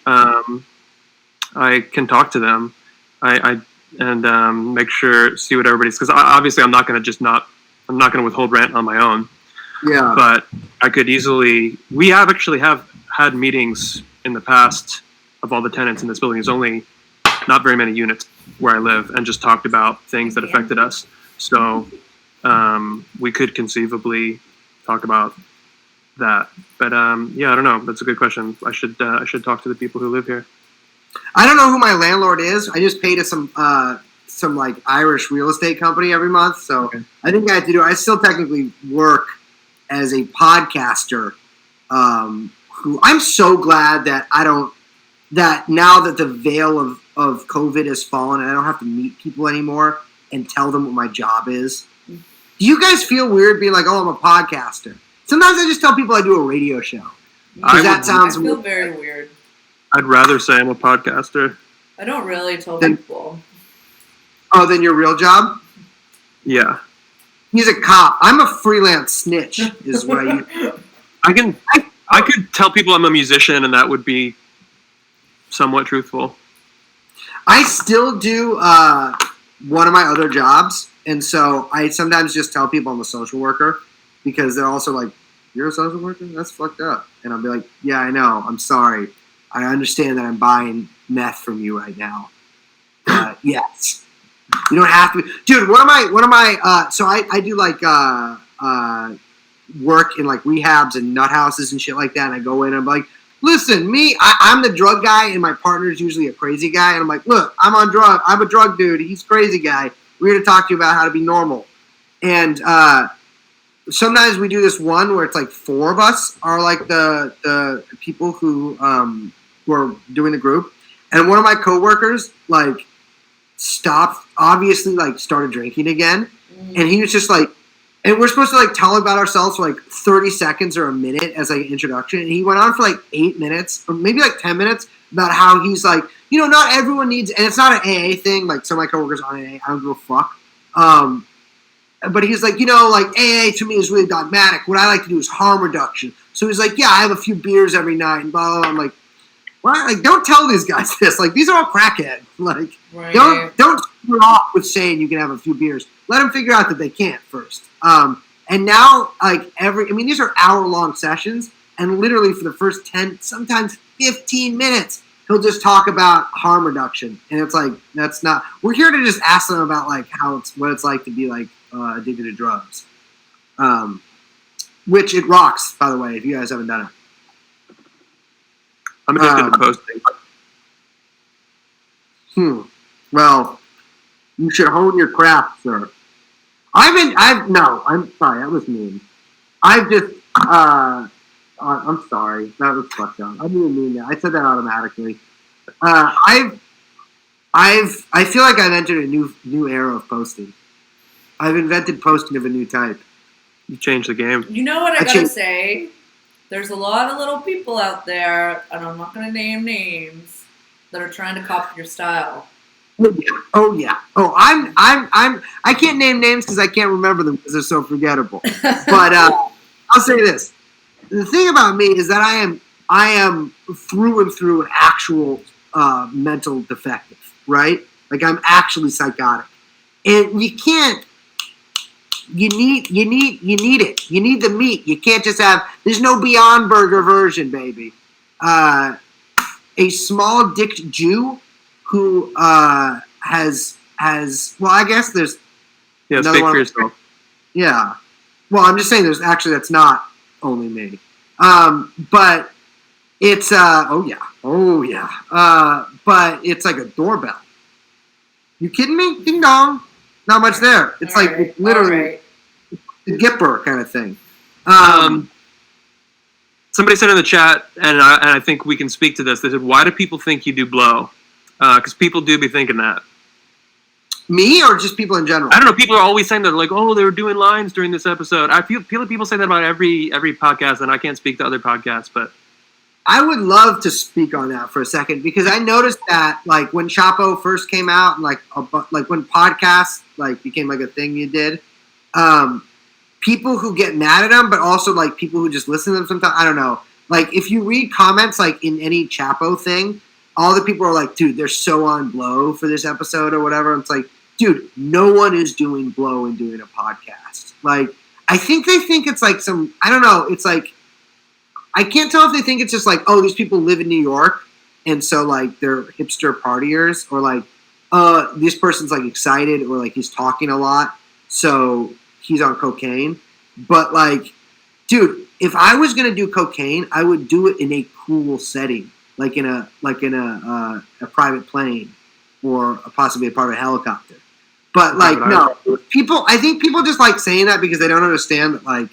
I can talk to them. Make sure, see what everybody's, because obviously I'm not going to withhold rent on my own. Yeah. But I could easily. We have actually had meetings in the past of all the tenants in this building. There's only not very many units where I live, and just talked about things that affected us. So we could conceivably talk about that. But yeah, I don't know. That's a good question. I should talk to the people who live here. I don't know who my landlord is. I just pay to some like Irish real estate company every month. So okay. I think I have to do. I still technically work as a podcaster. Who I'm so glad that that now that the veil of COVID has fallen and I don't have to meet people anymore and tell them what my job is. Do you guys feel weird being like, oh, I'm a podcaster? Sometimes I just tell people I do a radio show. I feel very weird. I'd rather say I'm a podcaster. I don't really tell people. Oh, then your real job? Yeah. He's a cop. I'm a freelance snitch, is what I could tell people I'm a musician, and that would be somewhat truthful. I still do one of my other jobs, and so I sometimes just tell people I'm a social worker, because they're also like, you're a social worker? That's fucked up. And I'll be like, yeah, I know. I'm sorry. I understand that I'm buying meth from you right now. Yes. You don't have to. Dude, one of my so I do like work in like rehabs and nut houses and shit like that, and I go in and I'm like, listen, I'm the drug guy and my partner's usually a crazy guy, and I'm like, look, I'm a drug dude, he's a crazy guy. We're here to talk to you about how to be normal. And sometimes we do this one where it's like 4 of us are like the people who are doing the group, and one of my coworkers like started drinking again, and he was just like, and we're supposed to like tell about ourselves for like 30 seconds or a minute as like an introduction, and he went on for like 8 minutes or maybe like 10 minutes about how he's like, you know, not everyone needs, and it's not an AA thing, like some of my coworkers on AA, I don't give a fuck, but he's like, you know, like AA to me is really dogmatic. What I like to do is harm reduction. So he's like, yeah, I have a few beers every night and blah, blah, blah. I'm like, what? Like, don't tell these guys this. Like, these are all crackhead. Like, right. Don't start off with saying you can have a few beers. Let them figure out that they can't first. And now, like, these are hour-long sessions, and literally for the first 10, sometimes 15 minutes, he'll just talk about harm reduction. And it's like, that's not, we're here to just ask them about, like, what it's like to be, like, addicted to drugs. Which it rocks, by the way, if you guys haven't done it. I'm addicted to posting. Well, you should hone your craft, sir. I'm sorry, that was mean. I'm sorry, that was fucked up. I didn't mean that. I said that automatically. I feel like I've entered a new era of posting. I've invented posting of a new type. You changed the game. You know what I gotta say? There's a lot of little people out there, and I'm not gonna name names, that are trying to copy your style. Oh yeah. I can't name names because I can't remember them because they're so forgettable. But I'll say this: the thing about me is that I am through and through an actual mental defective, right? Like I'm actually psychotic, and you can't. You need it. You need the meat. You can't just have. There's no Beyond Burger version, baby. A small dicked Jew who has well, I guess there's speak for yourself. Yeah. Well, I'm just saying that's not only me. But it's oh yeah. But it's like a doorbell. You kidding me? Ding dong. Not much there. It's it's literally a Gipper kind of thing. Somebody said in the chat, and I think we can speak to this. They said, "Why do people think you do blow?" Because people do be thinking that. Me or just people in general? I don't know. People are always saying that, like, "Oh, they were doing lines during this episode." I feel like people say that about every podcast, and I can't speak to other podcasts, but I would love to speak on that for a second because I noticed that, like, when Chapo first came out, and like when podcasts like became like a thing you did, people who get mad at them, but also like people who just listen to them sometimes. I don't know. Like, if you read comments like in any Chapo thing, all the people are like, "Dude, they're so on blow for this episode" or whatever. It's like, dude, no one is doing blow and doing a podcast. Like, I think they think it's like some. I don't know. It's like. I can't tell if they think it's just like, oh, these people live in New York, and so like they're hipster partiers, or like, this person's like excited, or like he's talking a lot, so he's on cocaine. But like, dude, if I was gonna do cocaine, I would do it in a cool setting, like in a private plane, or possibly a private helicopter. But like, no, people. I think people just like saying that because they don't understand that like.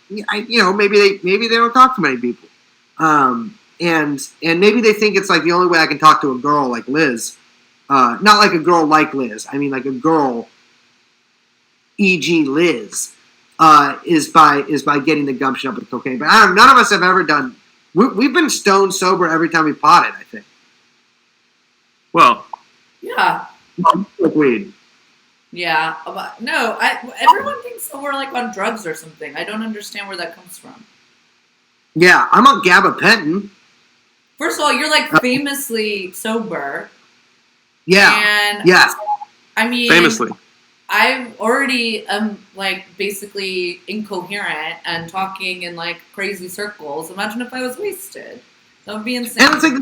Maybe they don't talk to many people, and maybe they think it's like the only way I can talk to a girl like Liz, not like a girl like Liz. I mean like a girl, e.g. Liz, is by getting the gumption up with cocaine. But none of us have ever done. We've been stone sober every time we potted. I think. Well. Yeah. Like weed. Yeah, no, everyone thinks that we're like on drugs or something. I don't understand where that comes from. Yeah, I'm on gabapentin. First of all, you're like famously sober. Yeah. And yes. I mean, famously. I already am like basically incoherent and talking in like crazy circles. Imagine if I was wasted. That would be insane. And it's like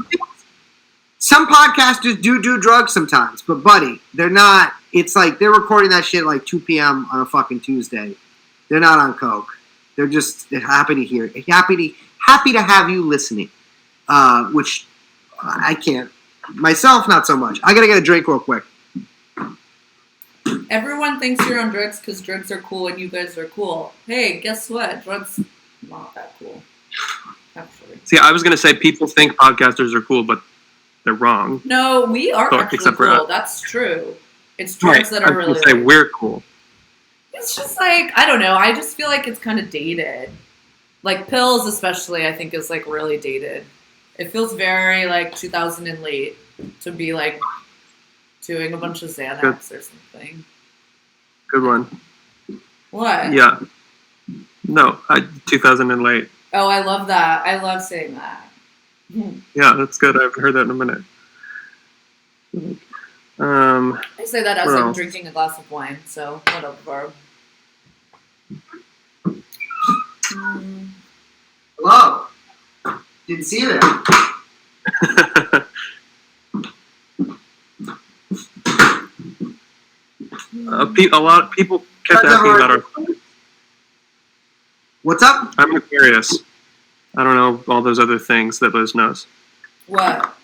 some podcasters do drugs sometimes, but buddy, they're not. It's like they're recording that shit at like 2 p.m. on a fucking Tuesday. They're not on coke. They're happy to hear, happy to have you listening. Which I can't myself, not so much. I gotta get a drink real quick. Everyone thinks you're on drugs because drugs are cool and you guys are cool. Hey, guess what? Drugs not that cool. Actually. See, I was gonna say people think podcasters are cool, but they're wrong. No, we are actually cool. That's true. It's drugs that are really. I say we're cool. It's just like, I don't know. I just feel like it's kind of dated. Like pills, especially, I think is like really dated. It feels very like 2000 and late to be like doing a bunch of Xanax or something. Good one. What? Yeah. No, 2000 and late. Oh, I love that. I love saying that. Yeah, that's good. I haven't heard that in a minute. I say that as I'm drinking a glass of wine, so whatever. Hello. Didn't see you there. A lot of people kept asking about our. What's up? I'm an Aquarius. I don't know all those other things that Liz knows. What?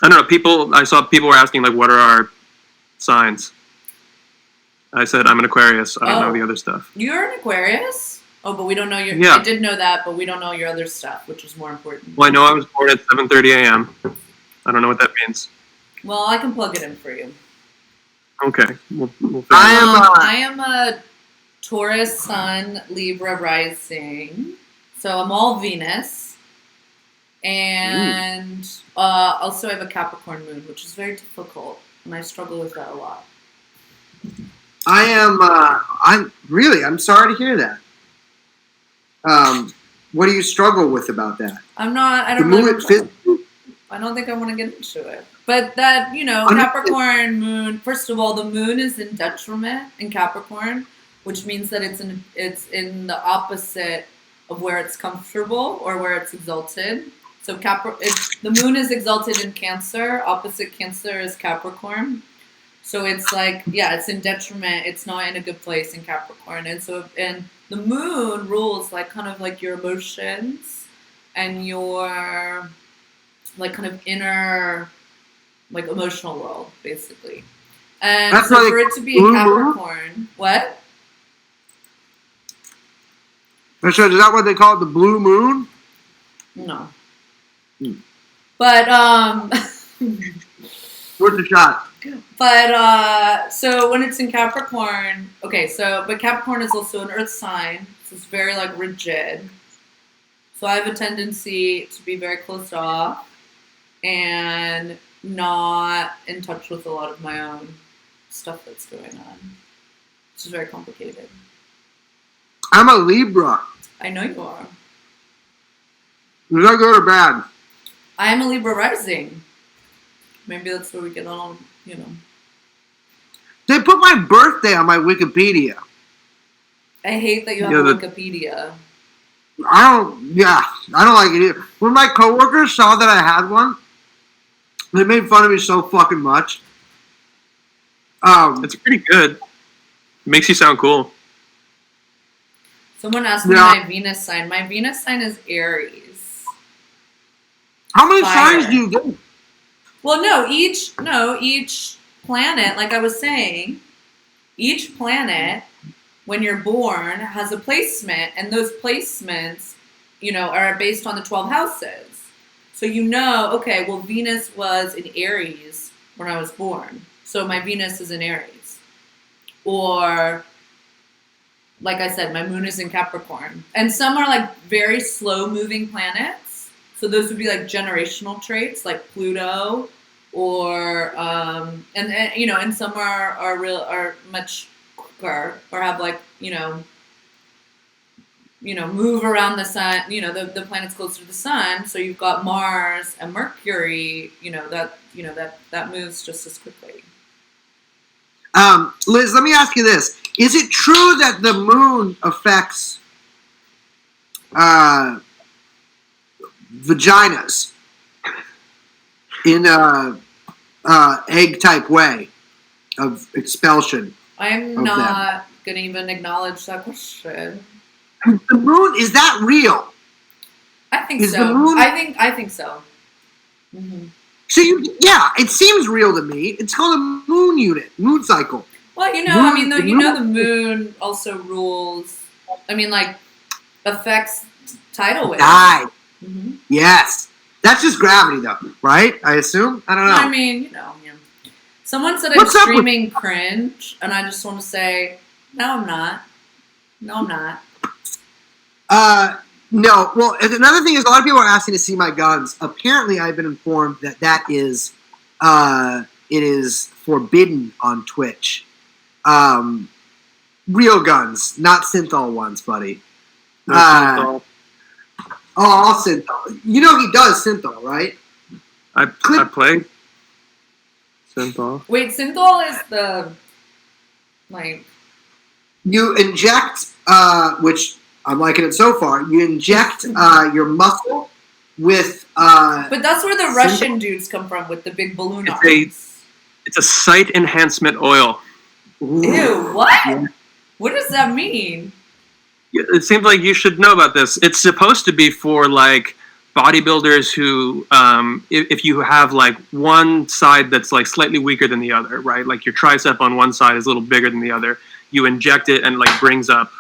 I don't know. I saw people were asking like, what are our signs? I said I'm an Aquarius. I don't know the other stuff. You're an Aquarius? Oh, but we don't know your. Yeah. I did know that, but we don't know your other stuff, which is more important. Well, I know I was born at 7:30 a.m. I don't know what that means. Well, I can plug it in for you. Okay. We'll I am a Taurus Sun, Libra rising. So I'm all Venus. And also I have a Capricorn moon, which is very difficult, and I struggle with that a lot. I'm sorry to hear that. What do you struggle with about that? I don't think I want to get into it. But that, Capricorn moon, first of all, the moon is in detriment in Capricorn, which means that it's in the opposite of where it's comfortable or where it's exalted. So the moon is exalted in Cancer, opposite Cancer is Capricorn. So it's like, it's in detriment. It's not in a good place in Capricorn. And the moon rules like kind of like your emotions and your like kind of inner like emotional world, basically. And That's so for it to be a Capricorn, what? Is that what they call it, the blue moon? No. But worth a shot. But so when it's in Capricorn, but Capricorn is also an earth sign, so it's very like rigid. So I have a tendency to be very closed off and not in touch with a lot of my own stuff that's going on, which is very complicated. I'm a Libra. I know you are. Is that good or bad? I am a Libra rising. Maybe that's where we get on, They put my birthday on my Wikipedia. I hate that you have a Wikipedia. I don't like it either. When my coworkers saw that I had one, they made fun of me so fucking much. It's pretty good. It makes you sound cool. Someone asked me my Venus sign. My Venus sign is Aries. How many signs do you get? Well, each planet, like I was saying, each planet, when you're born, has a placement, and those placements, are based on the 12 houses. So Venus was in Aries when I was born. So my Venus is in Aries. Or, like I said, my moon is in Capricorn. And some are like very slow moving planets. So those would be like generational traits, like Pluto, or and some are much quicker, or have like move around the sun. The planets closer to the sun. So you've got Mars and Mercury. That moves just as quickly. Liz, let me ask you this: is it true that the moon affects vaginas in a egg type way of expulsion? I'm not going to even acknowledge that question. The moon, is that real? I think so. The moon? I think so. Mm-hmm. So it seems real to me. It's called a moon unit, moon cycle. Well, the moon also rules. Affects tidal waves. Mm-hmm. Yes, that's just gravity, though, right? I assume. I don't know. Someone said I'm streaming cringe, and I just want to say, no, I'm not. No. Well, another thing is, a lot of people are asking to see my guns. Apparently, I've been informed that is, it is forbidden on Twitch. Real guns, not synthol ones, buddy. Synthol. All synthol. He does synthol, right? I play synthol. Wait, synthol is the you inject, which I'm liking it so far. You inject your muscle with. But that's where the Russian dudes come from with the big balloon arms. It's a sight enhancement oil. Ooh. Ew! What? Yeah. What does that mean? It seems like you should know about this. It's supposed to be for like bodybuilders who, if you have like one side that's like slightly weaker than the other, right? Like your tricep on one side is a little bigger than the other. You inject it and like brings up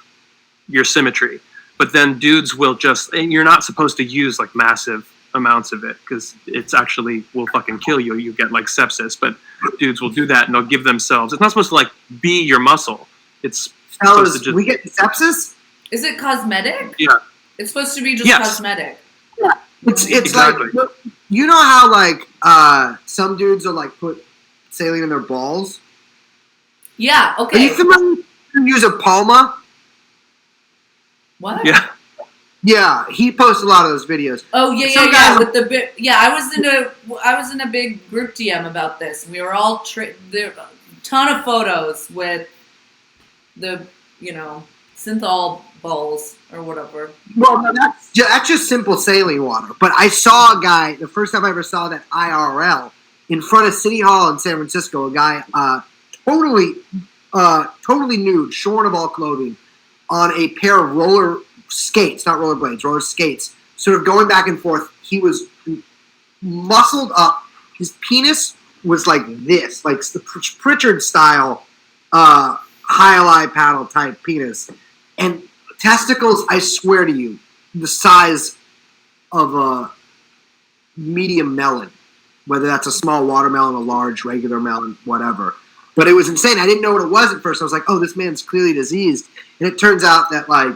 your symmetry. But then dudes will and you're not supposed to use like massive amounts of it because it's actually will fucking kill you. You get like sepsis. But dudes will do that and they'll give themselves. It's not supposed to like be your muscle. It's supposed to we get sepsis. Is it cosmetic? Yeah. It's supposed to be just cosmetic. Yeah. It's Exactly. like, you know how like some dudes are like put saline in their balls. Yeah. Are Okay. you familiar with the use of Palma? What? Yeah. Yeah, he posts a lot of those videos. Oh yeah, Some yeah, guys yeah. are- With the bit, yeah, I was in a big group DM about this. We were all there, a ton of photos with the synthol balls or whatever. Well, no, that's just simple saline water. But I saw a guy, the first time I ever saw that IRL, in front of City Hall in San Francisco, a guy totally nude, shorn of all clothing, on a pair of roller skates, not rollerblades, roller skates, sort of going back and forth. He was muscled up. His penis was like this, like the Pritchard style highlight paddle type penis. And testicles, I swear to you, the size of a medium melon, whether that's a small watermelon, a large regular melon, whatever. But it was insane. I didn't know what it was at first. I was like, oh, this man's clearly diseased. And it turns out that, like,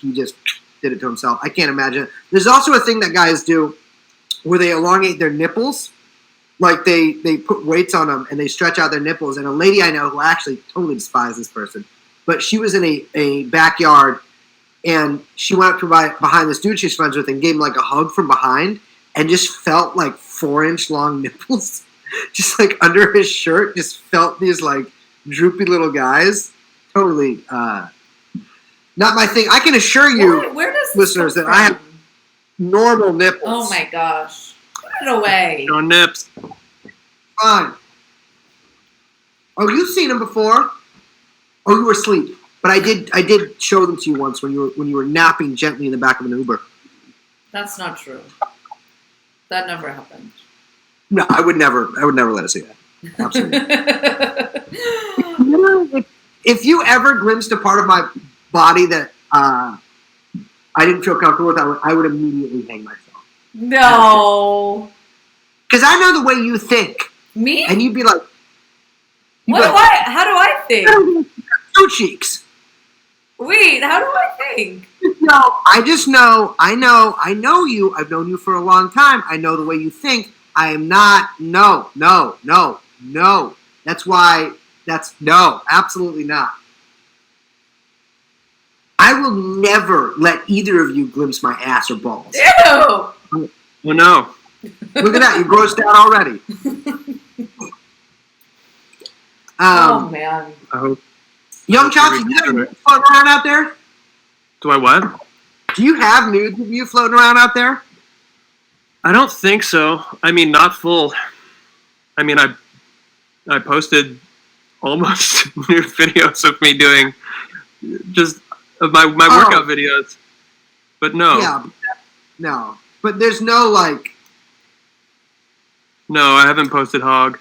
he just did it to himself. I can't imagine it. There's also a thing that guys do where they elongate their nipples. Like, they put weights on them and they stretch out their nipples. And a lady I know who actually totally despise this person, but she was in a backyard and she went up to behind this dude she's friends with and gave him, like, a hug from behind and just felt, like, 4-inch long nipples. Just, like, under his shirt, just felt these, like, droopy little guys. Totally not my thing. I can assure you, Where does this listeners, come that I have from? normal nipples. Oh my gosh! Put it away. No nips. Fine. Oh, you've seen them before. Oh, you were asleep. But I did show them to you once when you were napping gently in the back of an Uber. That's not true. That never happened. No, I would never let us see that. Absolutely. If you ever glimpsed a part of my body that I didn't feel comfortable with, I would immediately hang myself. No. Because I know the way you think. Me? And you'd be like... How do I think? Two cheeks. Wait, how do I think? No, I just know, I know you. I've known you for a long time. I know the way you think. I am not, no. No, absolutely not. I will never let either of you glimpse my ass or balls. Ew! Oh no. Look at that, you grossed out already. Oh man. I hope. Young Chauncey, you have nudes floating around out there? Do I what? Do you have nudes of you floating around out there? I don't think so. I mean, not full. I mean, I posted almost nude videos of me doing just of my workout videos, but no. Yeah, no. But there's no like. No, I haven't posted hog.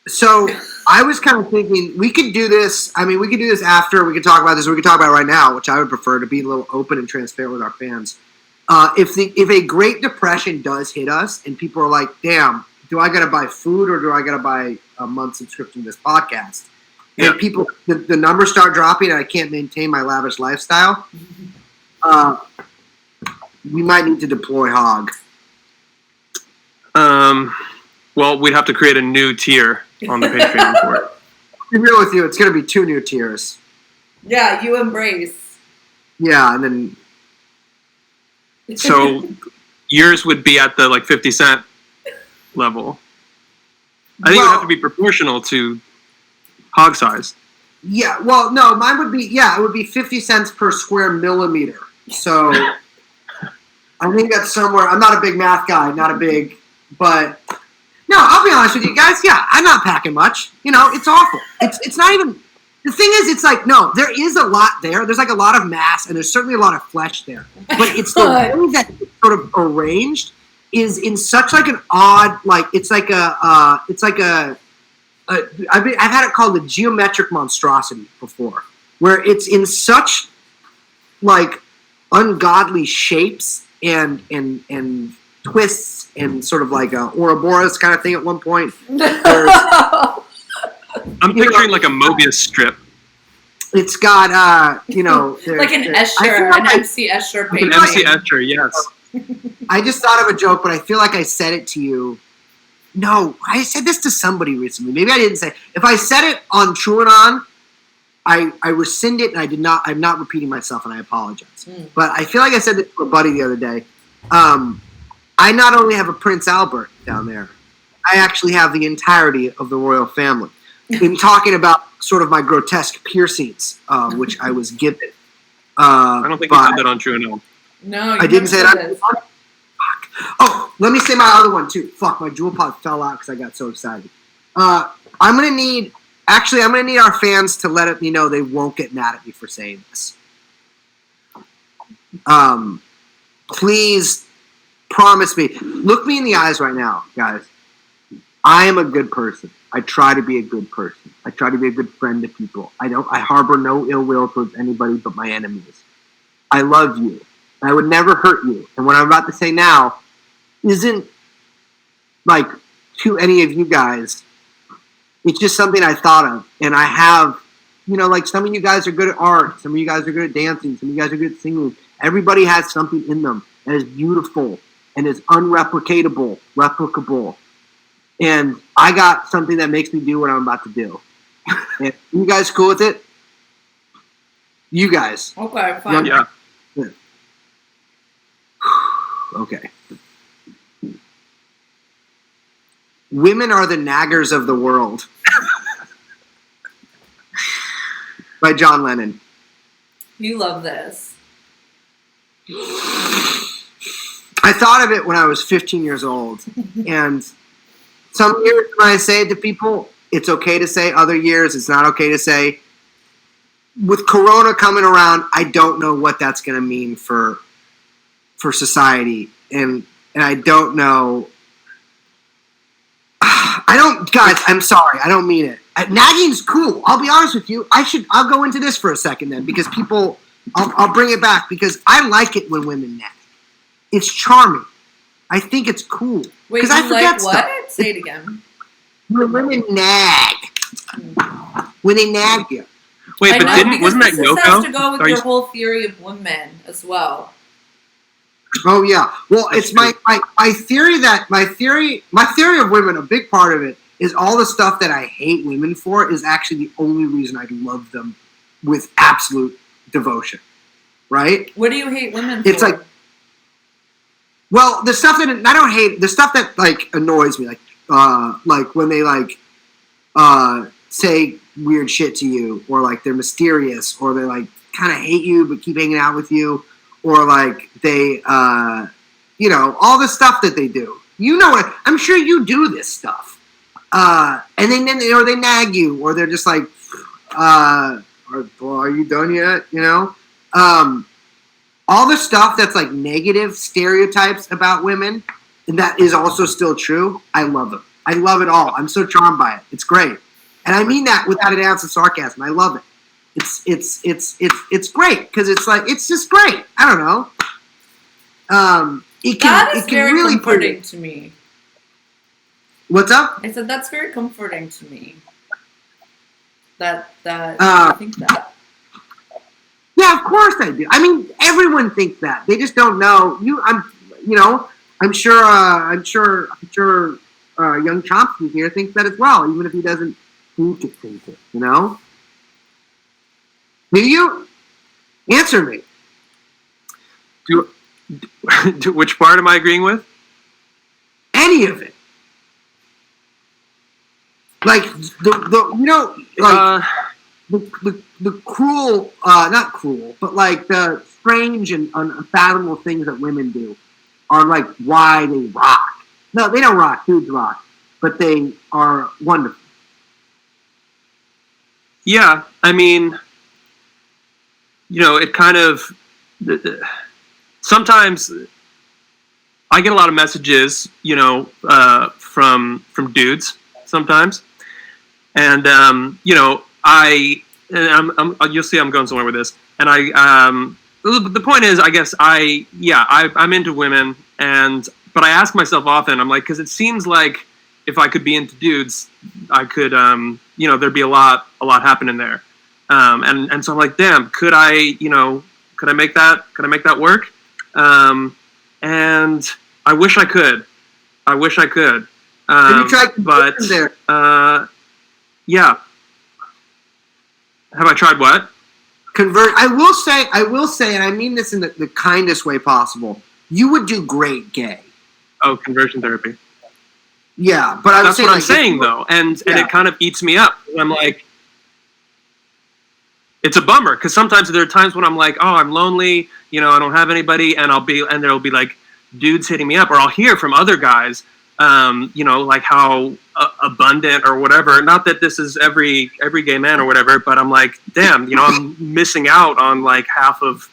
So I was kind of thinking we could do this. I mean, we could do this after. We could talk about this. We could talk about it right now, which I would prefer to be a little open and transparent with our fans. If a Great Depression does hit us and people are like, damn, do I got to buy food or do I got to buy a month subscription to this podcast? And people, the numbers start dropping and I can't maintain my lavish lifestyle, we might need to deploy hog. Well, we'd have to create a new tier on the Patreon for it. To be real with you, it's going to be 2 new tiers. Yeah, you embrace. Yeah, and then... So yours would be at the like 50 cent level. I think it would have to be proportional to hog size. Yeah, well, no, mine would be, it would be 50 cents per square millimeter. So I think that's somewhere, I'm not a big math guy, but no, I'll be honest with you guys. Yeah, I'm not packing much. You know, it's awful. It's not even, the thing is, it's like, no, there is a lot there. There's like a lot of mass and there's certainly a lot of flesh there. But it's the way that it's sort of arranged is in such like an odd, like, I've had it called a geometric monstrosity before, where it's in such like ungodly shapes and twists and sort of like a Ouroboros kind of thing at one point. I'm picturing like a Mobius strip. It's got, like an Escher, an MC Escher Like painting. an MC Escher, yes. I just thought of a joke, but I feel like I said it to you. No, I said this to somebody recently. Maybe I didn't say. If I said it on TrueAnon, I rescind it, and I did not. I'm not repeating myself, and I apologize. But I feel like I said this to a buddy the other day. I not only have a Prince Albert down there, I actually have the entirety of the royal family. In talking about sort of my grotesque piercings, which I was given. I don't think you said that on TrueAnon. No, I didn't say that. Fuck. Oh, let me say my other one too. Fuck, my jewel pod fell out because I got so excited. I'm gonna need our fans to let me know they won't get mad at me for saying this. Please promise me. Look me in the eyes right now, guys. I am a good person. I try to be a good person. I try to be a good friend to people. I harbor no ill will towards anybody but my enemies. I love you. I would never hurt you. And what I'm about to say now isn't like to any of you guys. It's just something I thought of. And I have, like some of you guys are good at art. Some of you guys are good at dancing. Some of you guys are good at singing. Everybody has something in them that is beautiful and is replicable. And I got something that makes me do what I'm about to do. And you guys cool with it? You guys. Okay, fine. Yeah. Okay. Women are the naggers of the world. By John Lennon. You love this. I thought of it when I was 15 years old. And some years when I say it to people, it's okay to say. Other years, it's not okay to say. With Corona coming around, I don't know what that's going to mean for society. And I don't know. Guys, I'm sorry. I don't mean it. Nagging's cool. I'll be honest with you. I'll go into this for a second then, because I'll bring it back, because I like it when women nag. It's charming. I think it's cool. Wait, I forget like what? stuff. Say it again. When women nag. When they nag you. Wait, but wasn't that this Yoko? has to go with your whole theory of women as well. Oh yeah. Well, That's it's my theory of women. A big part of it is all the stuff that I hate women for is actually the only reason I love them with absolute devotion. Right? What do you hate women for? It's like, well, the stuff that I don't hate, the stuff that like annoys me, like when they say weird shit to you, or like they're mysterious, or they like kind of hate you but keep hanging out with you, or like they, all the stuff that they do. You know what? I'm sure you do this stuff, and then or they nag you, or they're just like, are you done yet? All the stuff that's like negative stereotypes about women, and that is also still true. I love them. I love it all. I'm so charmed by it. It's great, and I mean that without an ounce of sarcasm. I love it. It's great because it's like it's just great. I don't know. It can very really comforting to me. What's up? I said that's very comforting to me. I think that. Yeah, of course I do. I mean, everyone thinks that. They just don't know. I'm sure young Chomsky here thinks that as well, even if he doesn't think it. Do you? Answer me. Which part am I agreeing with? Any of it. Like the cruel, not cruel, but like the strange and unfathomable things that women do are like why they rock. No, they don't rock. Dudes rock, but they are wonderful. Yeah, I mean, it kind of sometimes I get a lot of messages, from dudes sometimes, and you'll see I'm going somewhere with this. And the point is, I guess I'm into women, but I ask myself often, I'm like, because it seems like if I could be into dudes, I could, there'd be a lot happening there. And so I'm like, damn, could I make that work? and I wish I could. Have you tried but there? yeah. Have I tried what? Convert. I will say, and I mean this in the kindest way possible. You would do great gay. Oh, conversion therapy. Yeah, but I would that's say, what I'm like, saying though, and Yeah. it kind of eats me up. I'm like, it's a bummer because sometimes there are times when I'm like, oh, I'm lonely, you know, I don't have anybody, and there'll be like dudes hitting me up, or I'll hear from other guys, you know, like how abundant or whatever. Not that this is every gay man or whatever, but I'm like, damn, you know, I'm missing out on like half of,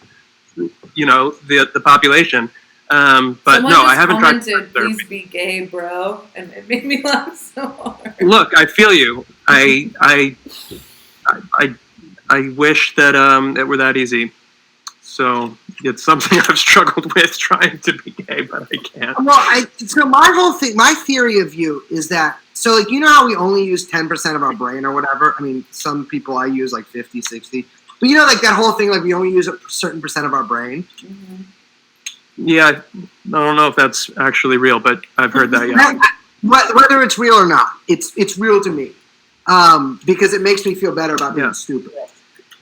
you know, the population. But Someone no, just I haven't tried. commented, "Please be gay, bro," and it made me laugh so hard. Look, I feel you. I wish that it were that easy. So it's something I've struggled with trying to be gay, but I can't. Well, so my theory of you is that, so like, you know how we only use 10% of our brain or whatever? I mean, some people I use like 50, 60. But you know, like that whole thing, like we only use a certain percent of our brain. Mm-hmm. Yeah, I don't know if that's actually real, but I've heard that, yeah. Whether it's real or not, it's real to me, because it makes me feel better about being stupid.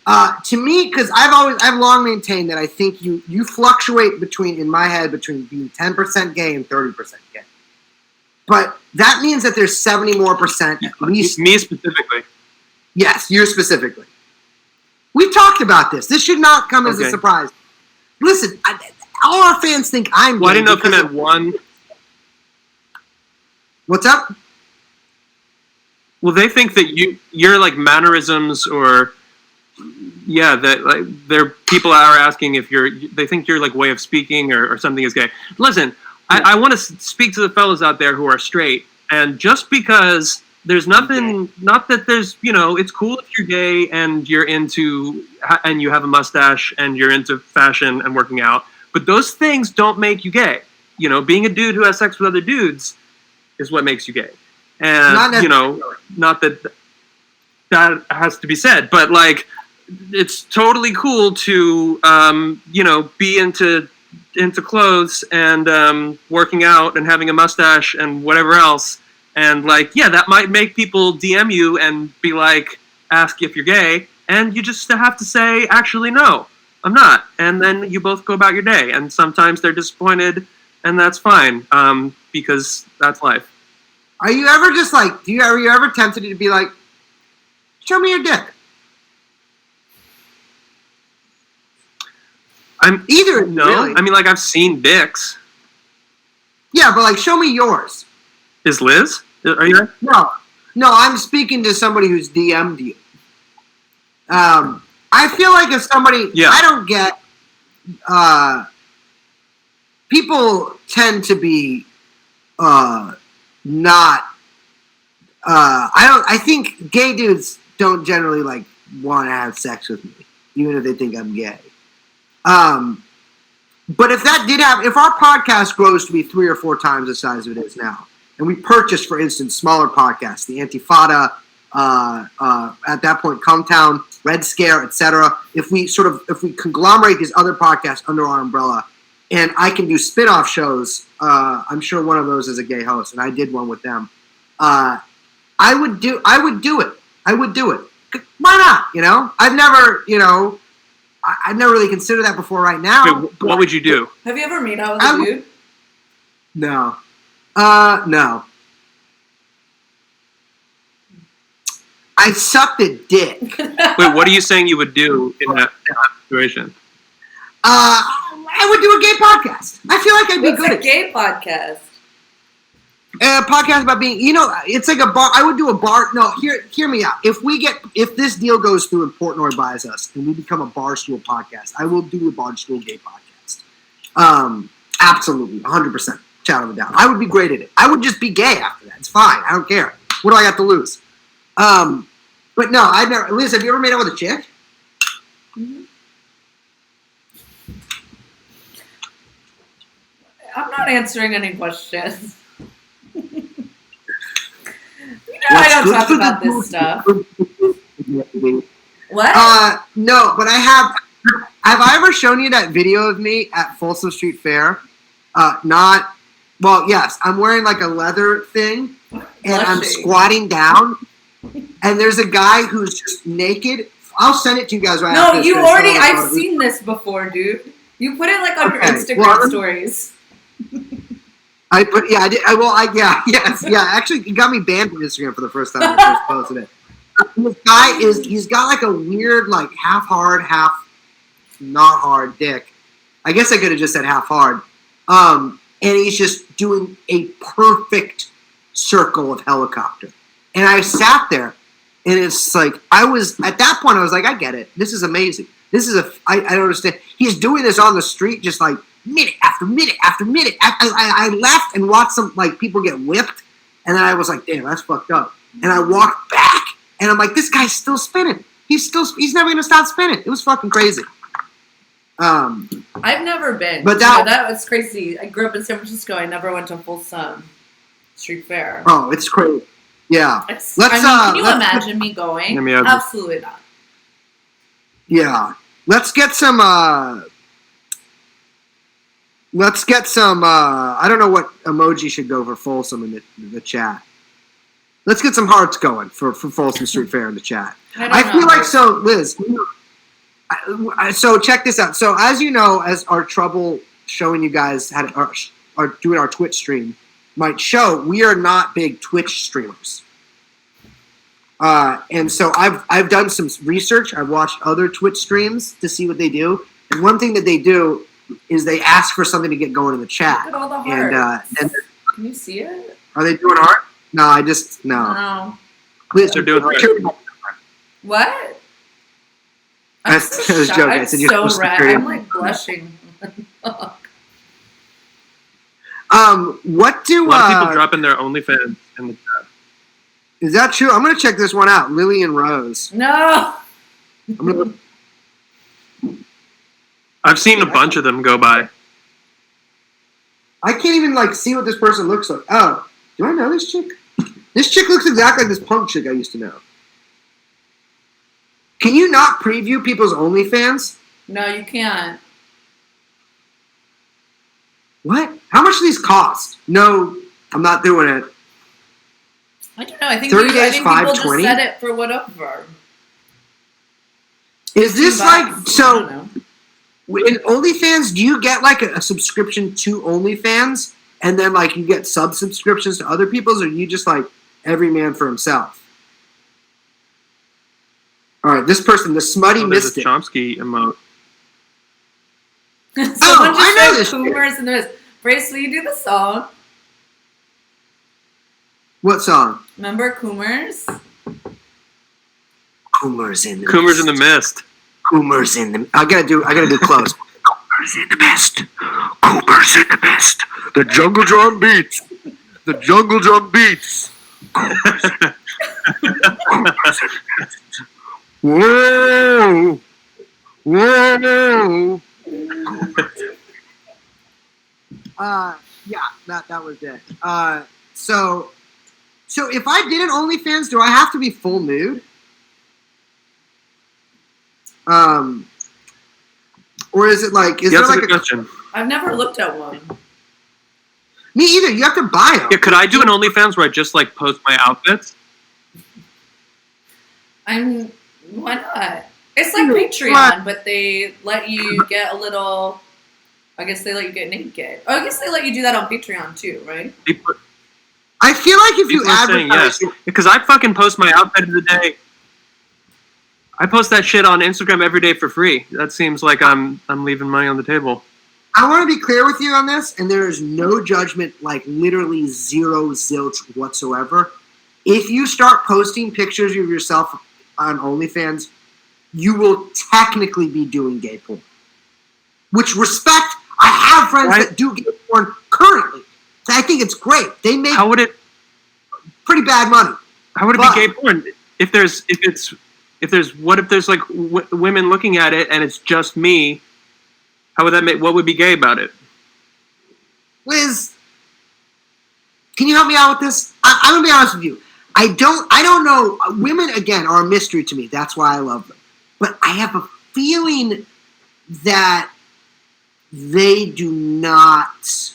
To me, because I've long maintained that I think you fluctuate in my head between being 10% gay and 30% gay, but that means that there's 70% more at least. Me specifically. Yes, you specifically. We've talked about this. This should not come as a surprise. Listen, all our fans think I'm gay. Well, I didn't know if you meant one. What's up? Well, they think that your like mannerisms or that like people are asking if they think your like way of speaking or something is gay. Listen, I want to speak to the fellas out there who are straight, and just because there's nothing, not that there's, you know, it's cool if you're gay and you're into and you have a mustache and you're into fashion and working out, but those things don't make you gay. You know, being a dude who has sex with other dudes is what makes you gay. And, you know, not that has to be said, but like, it's totally cool to, you know, be into clothes and working out and having a mustache and whatever else. And like, yeah, that might make people DM you and be like, ask if you're gay. And you just have to say, actually, no, I'm not. And then you both go about your day. And sometimes they're disappointed, and that's fine, because that's life. Are you ever just like, are you ever tempted to be like, show me your dick? No. Really. I mean, like, I've seen dicks. Yeah, but like, show me yours. Is Liz? Are you there? No, I'm speaking to somebody who's DM'd you. I feel like if somebody, I don't get, people tend to be, not, I think gay dudes don't generally like want to have sex with me, even if they think I'm gay. But if that did happen, if our podcast grows to be 3 or 4 times the size of it is now, and we purchased, for instance, smaller podcasts, the Antifada, at that point, Cometown, Red Scare, etc. If we conglomerate these other podcasts under our umbrella, and I can do spin-off shows, I'm sure one of those is a gay host, and I did one with them. I would do it. Why not? You know, I've never really considered that before right now. Wait, what would you do? Have you ever made out with a dude? No. No. I sucked a dick. Wait, what are you saying you would do in that situation? I would do a gay podcast. I feel like I'd be good at a gay podcast. A podcast about being, it's like a bar. I would do a bar. No, hear me out. If this deal goes through and Portnoy buys us and we become a Barstool podcast, I will do a Barstool gay podcast. Absolutely, 100%. Shout it down. I would be great at it. I would just be gay after that. It's fine. I don't care. What do I got to lose? But no, I've never. Liz, have you ever made out with a chick? Mm-hmm. I'm not answering any questions. I don't talk about this stuff. What? No, but I have. Have I ever shown you that video of me at Folsom Street Fair? Not, well, yes, I'm wearing like a leather thing, and I'm squatting down, and there's a guy who's just naked. I'll send it to you guys right after. No, you already, I've seen this before, dude. You put it like on your Instagram stories. I did. Actually, he got me banned from Instagram for the first time when I first posted it. This guy he's got like a weird, like half hard, half not hard dick. I guess I could have just said half hard. And he's just doing a perfect circle of helicopter. And I sat there, and it's like, at that point, I was like, I get it. This is amazing. I don't understand. He's doing this on the street, just like minute after minute after minute. I left and watched some, like, people get whipped, and then I was like, damn, that's fucked up. And I walked back, and I'm like, this guy's still spinning. He's never going to stop spinning. It was fucking crazy. I've never been. But that was crazy. I grew up in San Francisco. I never went to Folsom Street Fair. Oh, it's crazy. Yeah. Can you imagine me going? Absolutely not. Yeah. Let's get some, I don't know what emoji should go for Folsom in the chat. Let's get some hearts going for Folsom Street Fair in the chat. I feel like, so, Liz, so check this out. So as you know, as our trouble showing you guys how to, or doing our Twitch stream might show, we are not big Twitch streamers. And so I've done some research. I've watched other Twitch streams to see what they do. And one thing that they do is they ask for something to get going in the chat. Look at all the hearts. And can you see it? Are they doing art? No, no. Please, they're doing art. What? I was joking. I said so red. I'm like blushing. What do a lot of people dropping their OnlyFans in the chat? Is that true? I'm gonna check this one out. Lily and Rose. No. I've seen a bunch of them go by. I can't even see what this person looks like. Oh, do I know this chick? This chick looks exactly like this punk chick I used to know. Can you not preview people's OnlyFans? No, you can't. What? How much do these cost? No, I'm not doing it. I don't know. I think 30 days, people just $5.20? set it for whatever. Is this so? In OnlyFans, do you get a subscription to OnlyFans, and then you get sub-subscriptions to other people's, or you just every man for himself? All right, this person, the smutty mystic. There's a Chomsky emote. I know this. Coomers and this. Brace, will you do the song? What song? Remember Coomers? Coomers in the Coomers in the mist. Coomers in the. I gotta do close. Coomers in the mist. Coomers in the mist. The jungle drum beats. The jungle drum beats. Coomers in the mist. Whoa! Whoa! Yeah, that was it. So if I did an OnlyFans, do I have to be full nude? Or is it is there a question? I've never looked at one. Me either. You have to buy them. Yeah, could I do an OnlyFans where I just post my outfits? Why not? It's like Patreon, but they let you get a little. I guess they let you get naked. Oh, I guess they let you do that on Patreon too, right? I feel like if you advertise, yes, because I fucking post my outfit of the day. I post that shit on Instagram every day for free. That seems like I'm leaving money on the table. I want to be clear with you on this, and there is no judgment, literally zero zilch whatsoever. If you start posting pictures of yourself on OnlyFans, you will technically be doing gay porn. Which, respect, I have friends that do gay porn currently. So I think it's great. They make pretty bad money. How would it be gay porn? If there's women looking at it and it's just me? How would that make? What would be gay about it? Liz, can you help me out with this? I'm gonna be honest with you. I don't know. Women, again, are a mystery to me. That's why I love them. But I have a feeling that they do not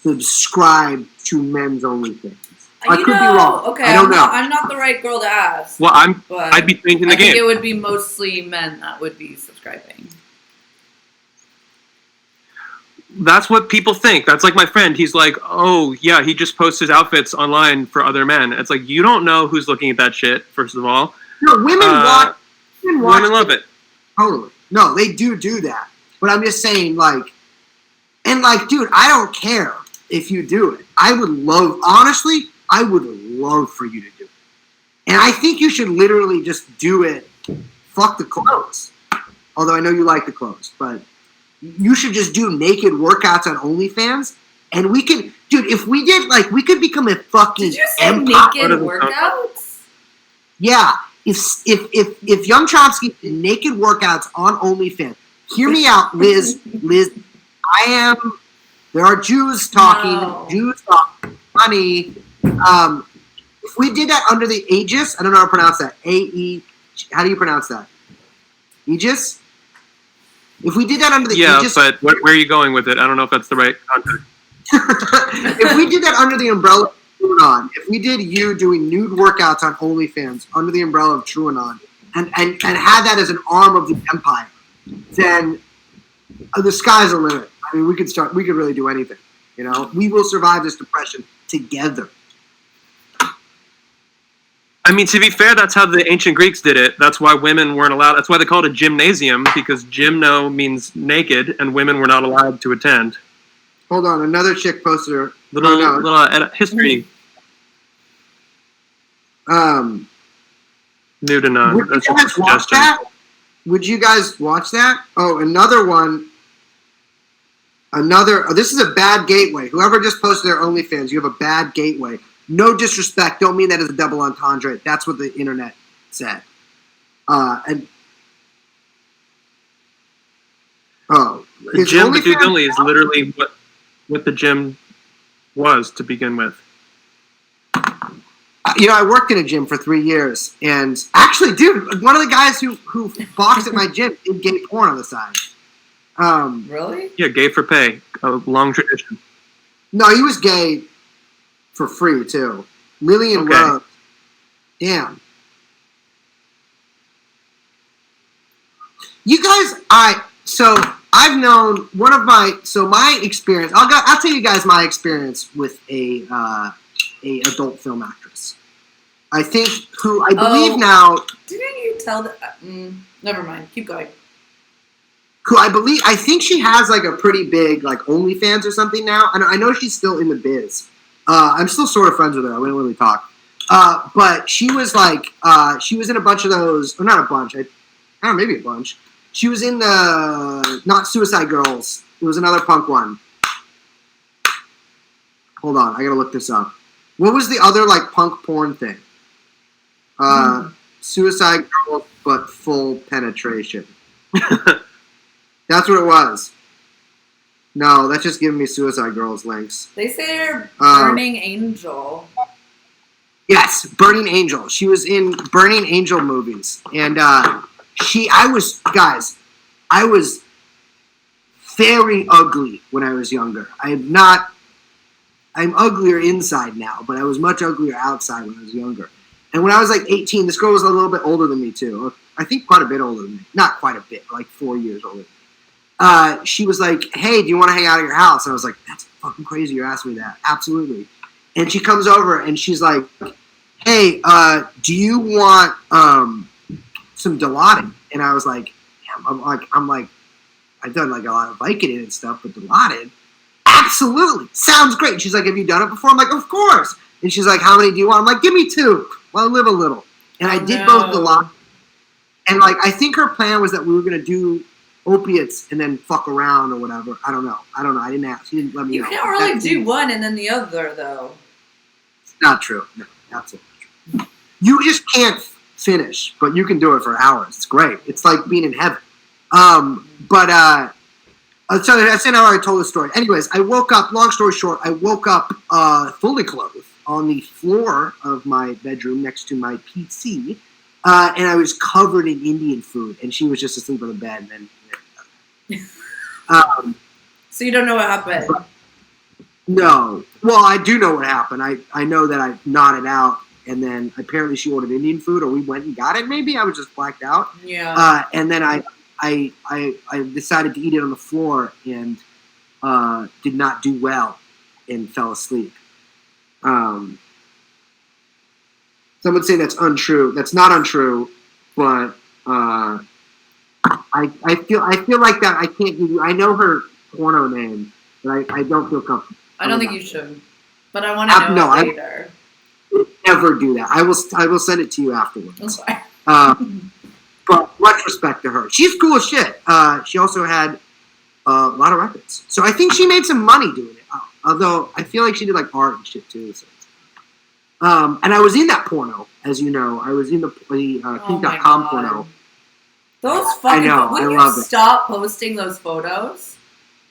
subscribe to men's OnlyFans? I You could be know, wrong. okay, I don't know. I'm not the right girl to ask. Well, but I'd be changing the I think game. it would be mostly men that would be subscribing. That's what people think. That's like my friend. He's like, oh, yeah, he just posts his outfits online for other men. It's like, you don't know who's looking at that shit, first of all. No, women watch. Women love it. Totally. No, they do that. But I'm just saying, like, and like, dude, I don't care if you do it. Honestly, I would love for you to do it. And I think you should literally just do it. Fuck the clothes. Although I know you like the clothes, but you should just do naked workouts on OnlyFans. And we can, dude, if we did, like, we could become a fucking Did you say empire. naked workouts? Yeah. If Young Chomsky did naked workouts on OnlyFans, hear me out, Liz. There are Jews talking. No. Jews talking. Funny. If we did that under the Aegis, I don't know how to pronounce that. How do you pronounce that? Aegis? If we did that under the Aegis. Yeah, but where are you going with it? I don't know if that's the right context. If we did that under the umbrella of TrueAnon, if we did you doing nude workouts on OnlyFans under the umbrella of TrueAnon, and had that as an arm of the empire, then the sky's the limit. I mean, we could really do anything. You know, we will survive this depression together. I mean, to be fair, that's how the ancient Greeks did it. That's why women weren't allowed. That's why they called it gymnasium, because gymno means naked, and women were not allowed to attend. Hold on, another chick posted her. Little history. Nudanon. Would you guys watch that? Would you guys watch that? Oh, another one. This is a bad gateway. Whoever just posted their OnlyFans, you have a bad gateway. No disrespect. Don't mean that as a double entendre. That's what the internet said. The gym, the dude only is literally what the gym was to begin with. You know, I worked in a gym for 3 years, and actually, dude, one of the guys who boxed at my gym did gay porn on the side. Really? Yeah, gay for pay. A long tradition. No, he was gay for free too. Lillian Rose. Damn. You guys, I've known my experience. I'll tell you guys my experience with a adult film actress. I think I believe now. Didn't you tell that? Never mind. Keep going. I think she has like a pretty big like OnlyFans or something now. I know she's still in the biz. I'm still sort of friends with her. I wouldn't really talk. But she was like, she was in a bunch of those, or not a bunch. I don't know, maybe a bunch. She was in the not Suicide Girls. It was another punk one. Hold on, I gotta look this up. What was the other like punk porn thing? Suicide Girls, but full penetration. That's what it was. No, that's just giving me Suicide Girls links. They say they're Burning Angel. Yes, Burning Angel. She was in Burning Angel movies. And I was very ugly when I was younger. I'm uglier inside now, but I was much uglier outside when I was younger. And when I was like 18, this girl was a little bit older than me too. I think quite a bit older than me. Not quite a bit, like 4 years older. She was like, hey, do you want to hang out at your house? And I was like, that's fucking crazy you asked me that. Absolutely. And she comes over and she's like, hey, do you want some Dilaudid? And I was like, I'm like, I've done like a lot of Vicodin and stuff, but Dilaudid? Absolutely. Sounds great. She's like, have you done it before? I'm like, of course. And she's like, how many do you want? I'm like, give me 2. Well, live a little. And I did both Dilaudid. And like, I think her plan was that we were going to do opiates and then fuck around or whatever. I don't know. I didn't ask. She didn't let me know. You can't really do one and then the other, though. It's not true. No, absolutely not true. You just can't finish, but you can do it for hours. It's great. It's like being in heaven. So that's how I told the story. Anyways, I woke up, long story short, fully clothed on the floor of my bedroom next to my PC, and I was covered in Indian food, and she was just asleep on the bed, and then so you don't know what happened? No. Well, I do know what happened. I know that I nodded out, and then apparently she ordered Indian food, or we went and got it. Maybe I was just blacked out. Yeah. And then I decided to eat it on the floor and did not do well and fell asleep. Some would say that's untrue. That's not untrue, but I feel like that. I can't give you. I know her porno name, but I don't feel comfortable. I don't think you should, but I want to know later. I never do that. I will send it to you afterwards. Okay. But much respect to her. She's cool as shit. She also had a lot of records, so I think she made some money doing it. Although I feel like she did like art and shit too. So. And I was in that porno, as you know. I was in the Kink.com porno. Those fucking. I know. Will I you love it. stop posting those photos?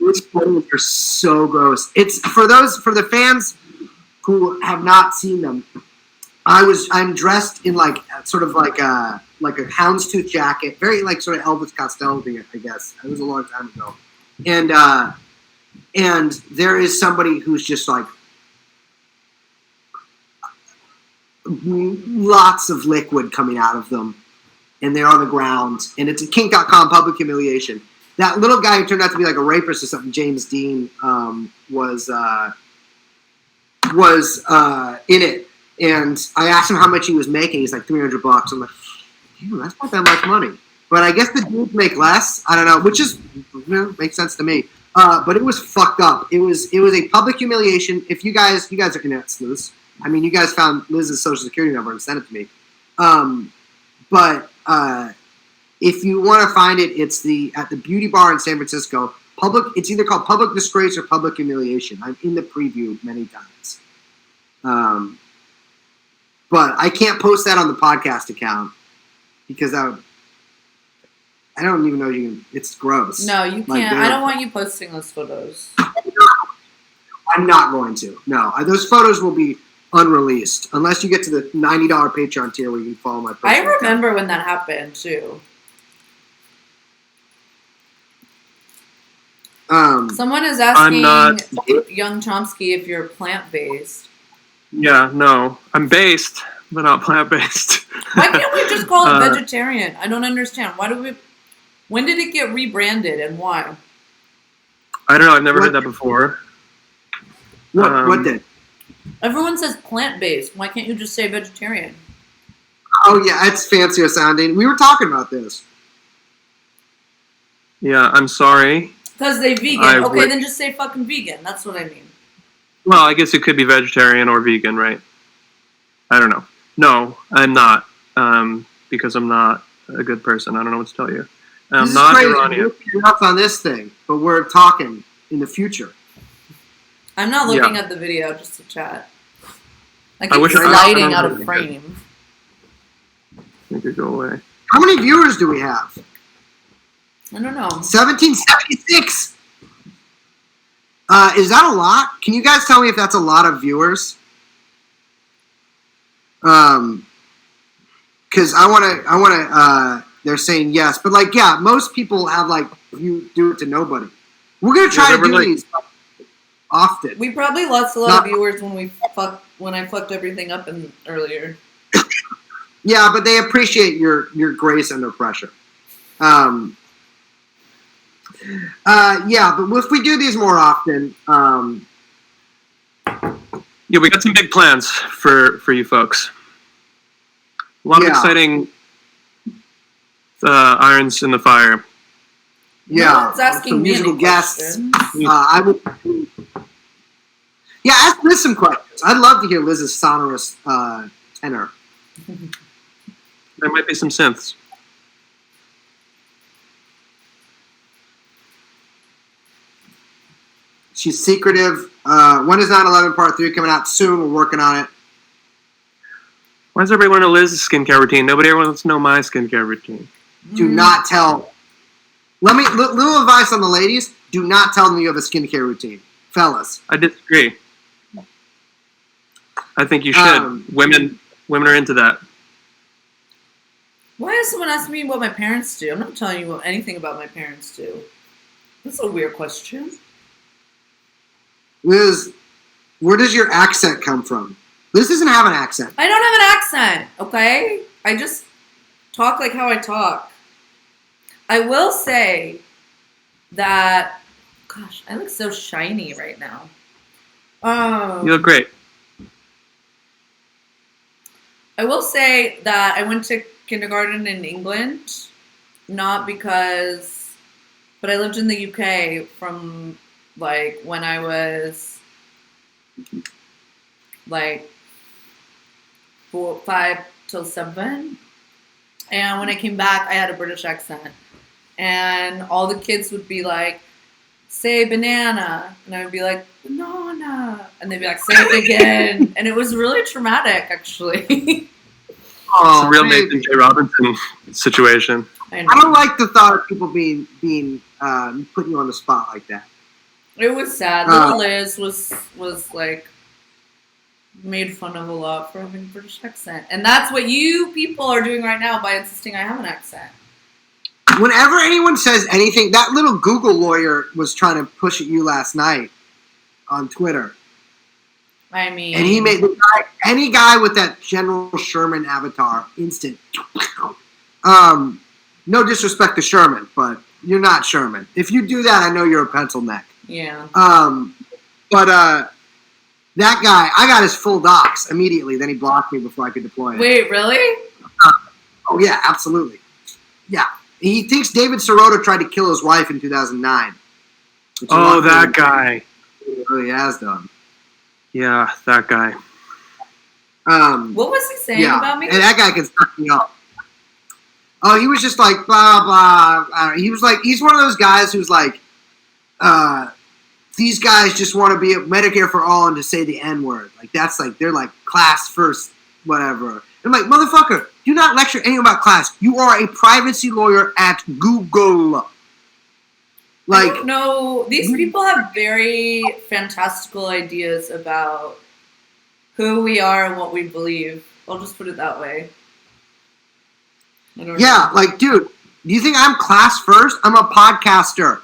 Those photos are so gross. It's for the fans who have not seen them. I'm dressed in like sort of like a houndstooth jacket, very like sort of Elvis Costello thing, I guess. It was a long time ago, and there is somebody who's just like lots of liquid coming out of them, and they're on the ground, and it's a Kink.com public humiliation. That little guy who turned out to be like a rapist or something, James Dean, was in it. And I asked him how much he was making. He's like $300. I'm like, damn, that's not that much money. But I guess the dudes make less. I don't know, which is makes sense to me. But it was fucked up. It was a public humiliation. If you guys are internet sleuths. I mean, you guys found Liz's social security number and sent it to me. But if you want to find it, it's at the beauty bar in San Francisco. It's either called public disgrace or public humiliation. I'm in the preview many times. But I can't post that on the podcast account because I don't even know you can. It's gross. No, you can't. I don't want you posting those photos. I'm not going to. No, those photos will be unreleased unless you get to the $90 Patreon tier where you can follow my. I remember when that happened too. Someone is asking Young Chomsky if you're plant-based. Yeah, no. I'm based, but not plant-based. Why can't we just call it vegetarian? I don't understand. When did it get rebranded and why? I don't know. I've never heard that before. What did? Everyone says plant-based. Why can't you just say vegetarian? Oh, yeah. It's fancier sounding. We were talking about this. Yeah, I'm sorry. Because they vegan. Then just say fucking vegan. That's what I mean. Well, I guess it could be vegetarian or vegan, right? I don't know. No, I'm not. Because I'm not a good person. I don't know what to tell you. I'm not Iranian. We're up on this thing, but we're talking in the future. I'm not looking at the video, just to chat. I keep wish sliding out of frame. You could go away. How many viewers do we have? I don't know. 1776. Is that a lot? Can you guys tell me if that's a lot of viewers? Because I want to. They're saying yes, but like, yeah, most people have like you do it to nobody. We're gonna try to do these often. We probably lost a lot of viewers when I fucked everything up earlier. Yeah, but they appreciate your grace under pressure. Yeah, but if we do these more often, yeah, we got some big plans for you folks. A lot of exciting irons in the fire. Yeah, no one's asking me any guests. I would. Yeah, ask Liz some questions. I'd love to hear Liz's sonorous tenor. There might be some synths. She's secretive. When is 9/11 Part 3 coming out? Soon. We're working on it. Why does everybody want to Liz's skincare routine? Nobody ever wants to know my skincare routine. Do not tell. Little advice on the ladies. Do not tell them you have a skincare routine. Fellas. I disagree. I think you should. Women are into that. Why is someone asking me what my parents do? I'm not telling you anything about my parents do. That's a weird question. Liz, Where does your accent come from? This doesn't have an accent. I don't have an accent, okay? I just talk like how I talk. I will say that, gosh, I look so shiny right now. You look great. I will say that I went to kindergarten in England, not because, but I lived in the UK from like when I was like 5 till 7. And when I came back, I had a British accent. And all the kids would be like, say banana. And I would be like, banana. And they'd be like, say it again. And it was really traumatic, actually. It's a real Nathan J. Robinson situation. I don't like the thought of people being putting you on the spot like that. It was sad. Little Liz was like made fun of a lot for having a British accent. And that's what you people are doing right now by insisting I have an accent. Whenever anyone says anything, that little Google lawyer was trying to push at you last night on Twitter. I mean, and he made any guy with that General Sherman avatar instant. No disrespect to Sherman, but you're not Sherman. If you do that, I know you're a pencil neck. Yeah. But that guy, I got his full docs immediately. Then he blocked me before I could deploy it. Wait, really? Oh yeah, absolutely. Yeah. He thinks David Sirota tried to kill his wife in 2009. Oh, that guy. He really has done. Yeah, that guy. What was he saying about me? And that guy can fuck me up. Oh, he was just like, blah, blah. He was like, he's one of those guys who's like, these guys just want to be a Medicare for all and to say the N-word. Like, that's like, they're like class first, whatever. I'm like, motherfucker, do not lecture anyone about class. You are a privacy lawyer at Google. Like, no, these people have very fantastical ideas about who we are and what we believe. I'll just put it that way. Yeah, like, dude, do you think I'm class first? I'm a podcaster.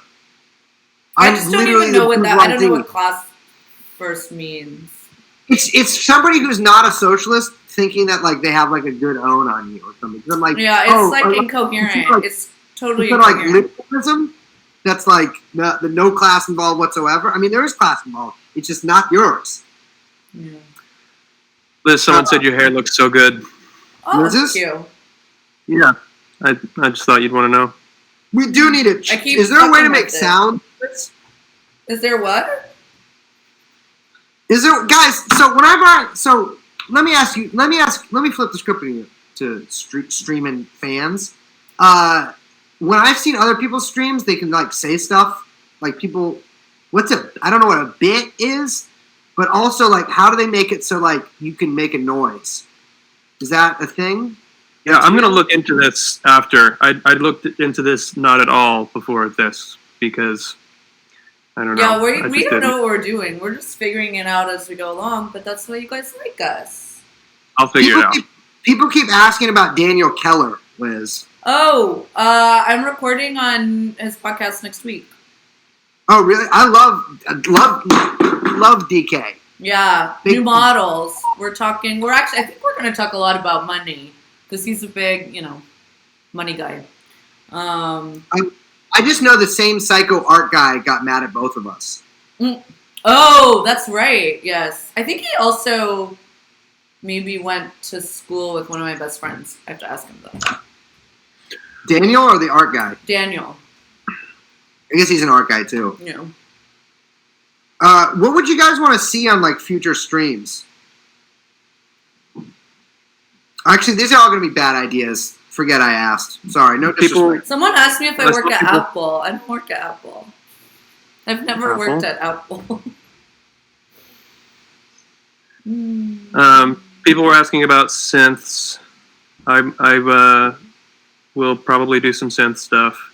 I just don't even know what that. I don't know what class first means. It's somebody who's not a socialist thinking that like they have like a good own on you or something. I'm like, yeah, it's like incoherent. Like, it's totally incoherent. Like liberalism. That's like the no class involved whatsoever. I mean, there is class involved. It's just not yours. Yeah. Liz, someone said your hair looks so good. Oh, thank you. Yeah, I just thought you'd want to know. We do need it. Is there a way to make sound? Is there what? Is there, guys? So let me ask you. Let me flip the script to streaming fans. When I've seen other people's streams, they can like say stuff like people. I don't know what a bit is, but also like how do they make it so like you can make a noise? Is that a thing? Yeah, I'm gonna look into this after. I looked into this not at all before this because I don't know. Yeah, we don't know what we're doing. We're just figuring it out as we go along. But that's why you guys like us. I'll figure it out. People keep asking about Daniel Keller, Liz. Oh, I'm recording on his podcast next week. Oh, really? I love DK. Yeah, new models. I think we're going to talk a lot about money because he's a big, money guy. I just know the same psycho art guy got mad at both of us. Oh, that's right. Yes. I think he also maybe went to school with one of my best friends. I have to ask him though. Daniel or the art guy? Daniel. I guess he's an art guy too. Yeah. What would you guys want to see on like future streams? Actually, these are all going to be bad ideas. Forget I asked. Sorry, no disrespect. Someone asked me if I work at Apple. I don't work at Apple. I've never worked at Apple. People were asking about synths. I will probably do some synth stuff.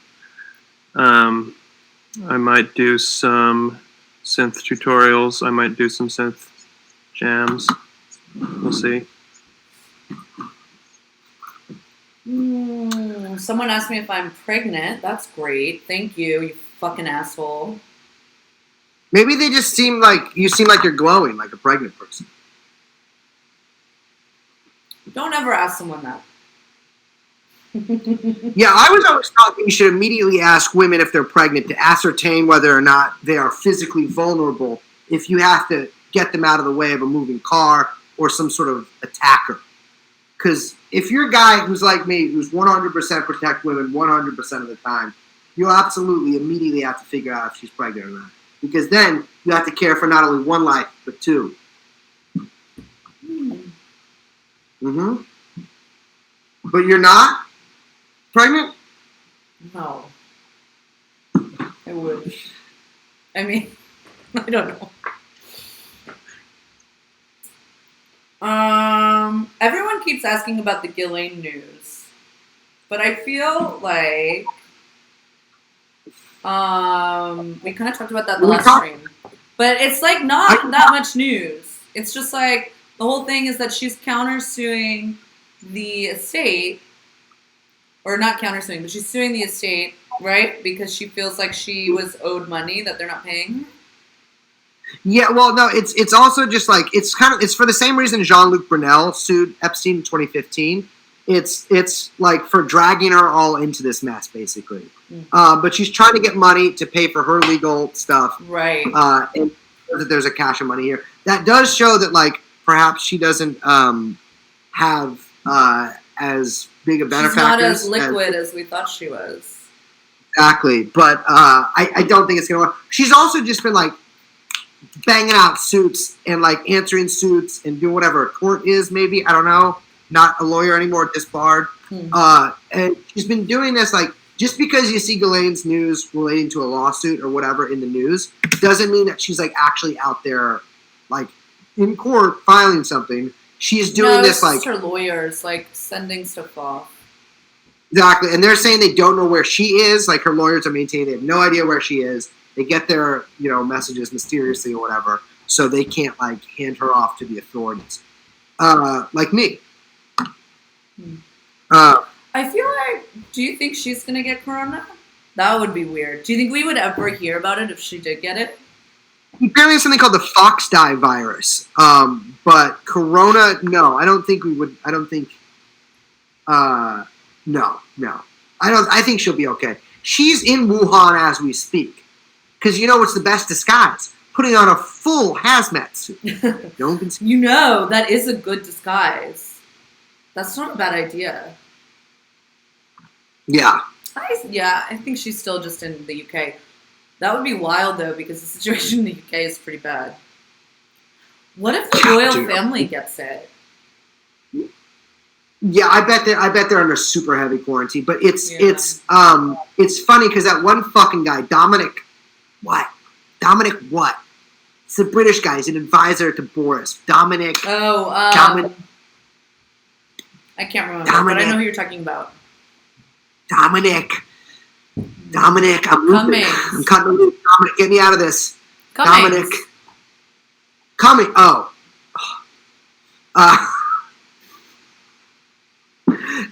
I might do some synth tutorials. I might do some synth jams. We'll see. Someone asked me if I'm pregnant. That's great. Thank you, you fucking asshole. Maybe they just seem like you're glowing like a pregnant person. Don't ever ask someone that. Yeah, I was always taught that you should immediately ask women if they're pregnant to ascertain whether or not they are physically vulnerable if you have to get them out of the way of a moving car or some sort of attacker. Because if you're a guy who's like me, who's 100% protect women 100% of the time, you'll absolutely immediately have to figure out if she's pregnant or not. Because then you have to care for not only one life, but two. Mm-hmm. But you're not pregnant? No. I would. I mean, I don't know. Everyone keeps asking about the Ghislaine news. But I feel like we kind of talked about that the last stream. But it's like not that much news. It's just like the whole thing is that she's countersuing the estate, or not countersuing, but she's suing the estate, right? Because she feels like she was owed money that they're not paying her. Yeah, well, no, it's also just like it's for the same reason Jean-Luc Brunel sued Epstein in 2015. It's like for dragging her all into this mess, basically. But she's trying to get money to pay for her legal stuff, right? And that there's a cache of money here. That does show that like perhaps she doesn't have as big a benefactor. She's not as liquid as we thought she was. Exactly, but I don't think it's gonna work. She's also just been like banging out suits and like answering suits and doing whatever a court is, maybe, I don't know, not a lawyer anymore, disbarred. And she's been doing this like, just because you see Ghislaine's news relating to a lawsuit or whatever in the news doesn't mean that she's like actually out there like in court filing something. She's doing this like her lawyers like sending stuff off. Exactly, and they're saying they don't know where she is. Like her lawyers are maintaining they have no idea where she is. They get their, messages mysteriously or whatever, so they can't like hand her off to the authorities. Like me. I feel like, do you think she's gonna get corona? That would be weird. Do you think we would ever hear about it if she did get it? Apparently there's something called the fox dye virus. But corona, no. I don't think we would. I don't think. No. I think she'll be okay. She's in Wuhan as we speak. Because what's the best disguise? Putting on a full hazmat suit. No one can see. That is a good disguise. That's not a bad idea. Yeah. I think she's still just in the UK. That would be wild, though, because the situation in the UK is pretty bad. What if the royal family gets it? Yeah, I bet they're under super heavy quarantine. But it's funny because that one fucking guy, Dominic what? It's the British guy. He's an advisor to Boris. Dominic. Dominic. I can't remember, but I know who you're talking about. Dominic, I'm cutting. Dominic, get me out of this. Cummings. Dominic. Coming. Oh.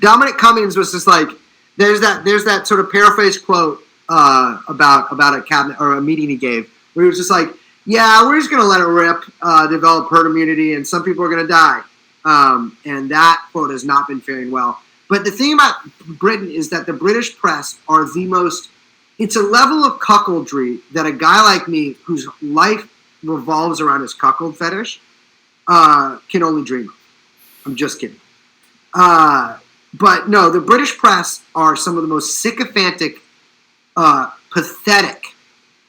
Dominic Cummings was just like, there's that sort of paraphrase quote about a cabinet or a meeting he gave where he was just like, yeah, we're just gonna let it rip, develop herd immunity, and some people are gonna die. And that quote has not been faring well. But the thing about Britain is that the British press are the most. It's a level of cuckoldry that a guy like me, whose life revolves around his cuckold fetish, can only dream of. I'm just kidding. But no, the British press are some of the most sycophantic, pathetic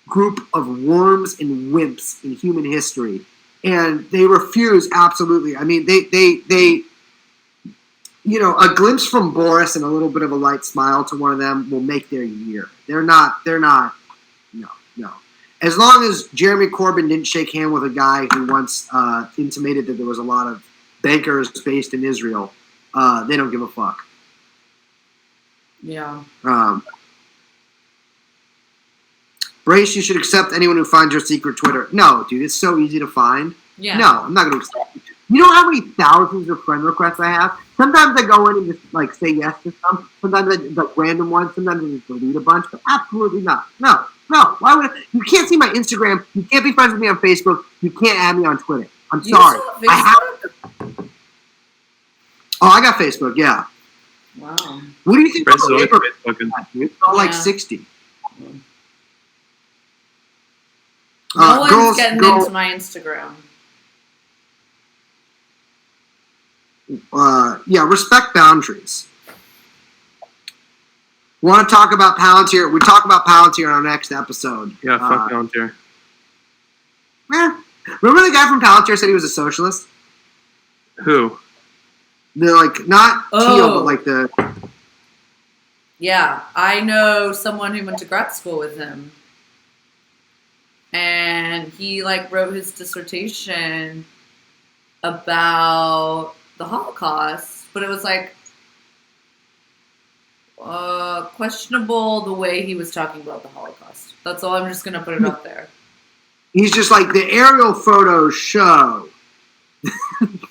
group of worms and wimps in human history. And they refuse, absolutely. I mean, they a glimpse from Boris and a little bit of a light smile to one of them will make their year. They're not, no. As long as Jeremy Corbyn didn't shake hand with a guy who once intimated that there was a lot of bankers based in Israel, they don't give a fuck. Yeah. Brace, you should accept anyone who finds your secret Twitter. No, dude, it's so easy to find. Yeah. No, I'm not going to accept it. You know how many thousands of friend requests I have? Sometimes I go in and just like say yes to some. Sometimes I like random ones. Sometimes I just delete a bunch. But absolutely not. No. Why would you can't see my Instagram? You can't be friends with me on Facebook. You can't add me on Twitter. I'm sorry. I got Facebook. Yeah. Wow. What do you think? It's all like 60. No one's getting into my Instagram. Yeah, respect boundaries. Want to talk about Palantir? We talk about Palantir in our next episode. Yeah, fuck Palantir. Yeah. Remember the guy from Palantir said he was a socialist? Who? The not Teal, but like the. Yeah, I know someone who went to grad school with him, and he wrote his dissertation about the Holocaust, but it was questionable the way he was talking about the Holocaust. That's all. I'm just gonna put it out there. He's just like the aerial photos show